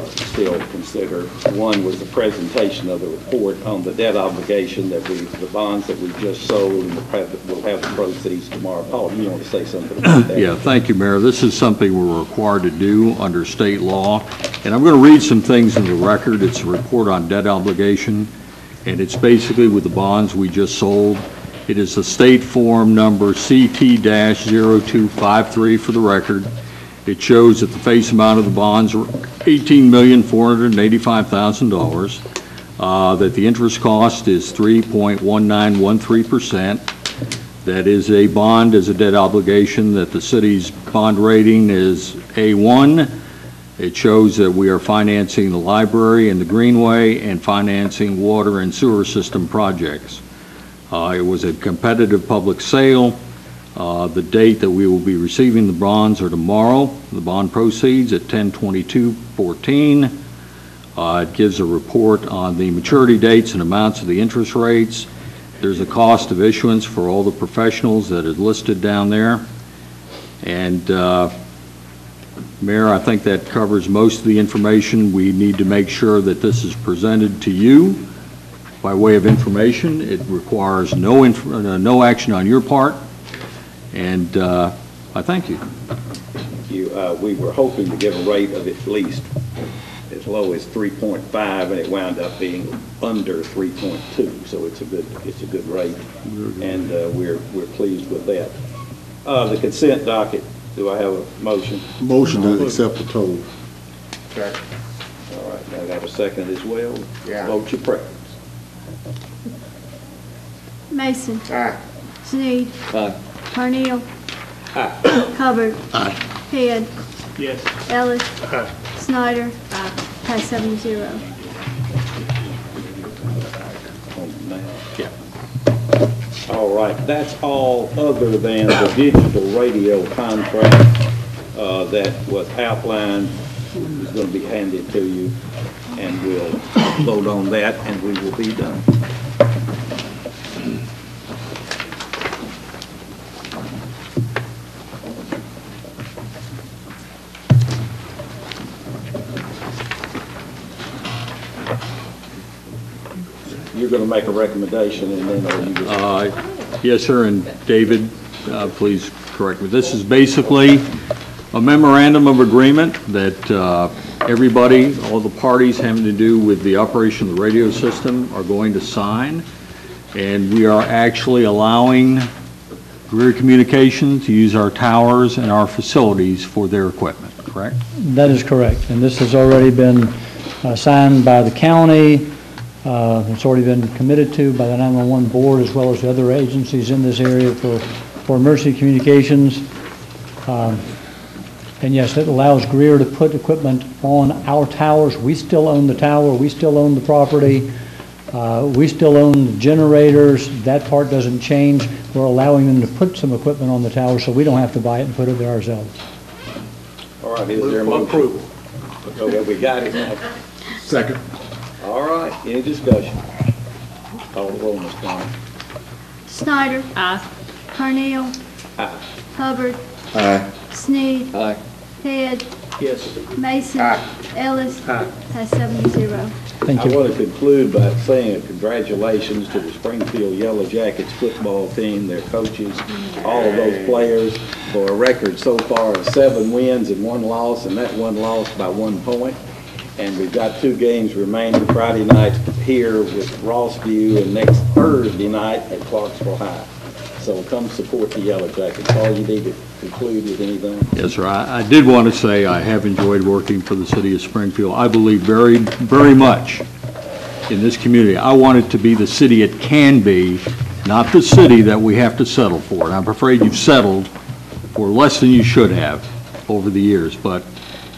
still consider. One was the presentation of the report on the debt obligation that the bonds that we just sold, and we'll have the proceeds tomorrow. Paul, you want to say something about that? Yeah, thank you, Mayor. This is something we're required to do under state law, and I'm going to read some things in the record. It's a report on debt obligation, and it's basically with the bonds we just sold. It is the state form number CT-0253 for the record. It shows that the face amount of the bonds are $18,485,000, that the interest cost is 3.1913%, that is a bond as a debt obligation, that the city's bond rating is A1. It shows that we are financing the library and the Greenway and financing water and sewer system projects. It was a competitive public sale. The date that we will be receiving the bonds are tomorrow. The bond proceeds at 10/22/14. It gives a report on the maturity dates and amounts of the interest rates. There's a cost of issuance for all the professionals that is listed down there. And Mayor, I think that covers most of the information. We need to make sure that this is presented to you by way of information. It requires no action on your part, and I thank you. we were hoping to give a rate of at least as low as 3.5, and it wound up being under 3.2. So it's a good rate, and we're pleased with that. The consent docket. Do I have a motion? Motion to accept the total. Second. All right. Now I got a second as well. Yeah. Vote your preference. Mason. Aye. Sneed. Aye. Carneal. Aye. Hubbard. Aye. Head. Yes. Ellis. Aye. Snyder. Pass 7-0. Yeah. All right, that's all other than the digital radio contract that was outlined, is going to be handed to you, and we'll vote on that, and we will be done. You're going to make a recommendation, and then are you just... Yes, sir, and David, please correct me. This is basically a memorandum of agreement that everybody, all the parties having to do with the operation of the radio system are going to sign, and we are actually allowing Greer Communication to use our towers and our facilities for their equipment, correct? That is correct, and this has already been signed by the county. It's already been committed to by the 911 board as well as the other agencies in this area for emergency communications. And yes, it allows Greer to put equipment on our towers. We still own the tower. We still own the property. We still own the generators. That part doesn't change. We're allowing them to put some equipment on the tower so we don't have to buy it and put it there ourselves. All right, is there a motion? Approval. Okay, we got it now. Second. All right, any discussion? Call the roll, Ms. Conlon. Snyder. Aye. Carneal. Aye. Hubbard. Aye. Sneed. Aye. Head. Yes. Mason. Aye. Ellis. Aye. Pass 7-0. Thank I you. want to conclude by saying congratulations to the Springfield Yellow Jackets football team, their coaches, all of those players for a record so far of 7 wins and 1 loss, and that 1 loss by 1 point. And we've got 2 games remaining, Friday night here with Rossview and next Thursday night at Clarksville High. So come support the Yellow Jackets. All you need to conclude with anything? Yes, sir. I did want to say I have enjoyed working for the city of Springfield. I believe very, very much in this community. I want it to be the city it can be, not the city that we have to settle for. And I'm afraid you've settled for less than you should have over the years. But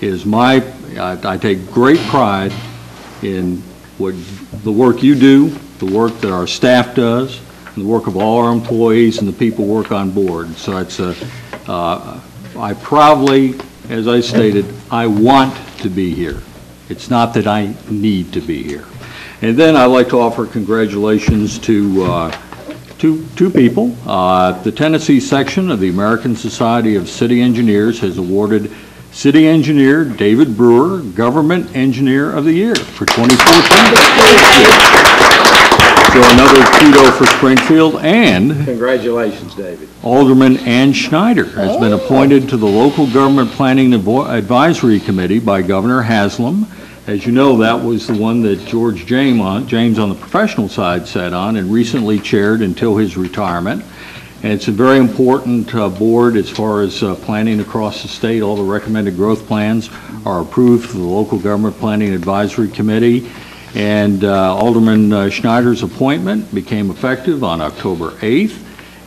it is I take great pride in the work you do, the work that our staff does, and the work of all our employees and the people who work on board. So I proudly, as I stated, I want to be here. It's not that I need to be here. And then I'd like to offer congratulations to two people. The Tennessee section of the American Society of City Engineers has awarded City Engineer David Brewer Government Engineer of the Year for 2014. So another kudo for Springfield, and Congratulations, David. Alderman Ann Schneider has been appointed to the Local Government Planning Advisory Committee by Governor Haslam. As you know, that was the one that George James on the professional side sat on and recently chaired until his retirement. And it's a very important board as far as planning across the state. All the recommended growth plans are approved for the Local Government Planning Advisory Committee. And Alderman Schneider's appointment became effective on October 8th,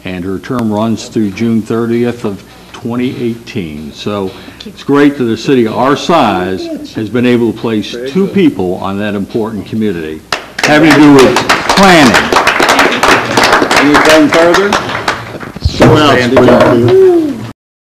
and her term runs through June 30th of 2018. So it's great that a city our size has been able to place 2 people on that important community having to do with planning. Anything further? Show out, Springfield.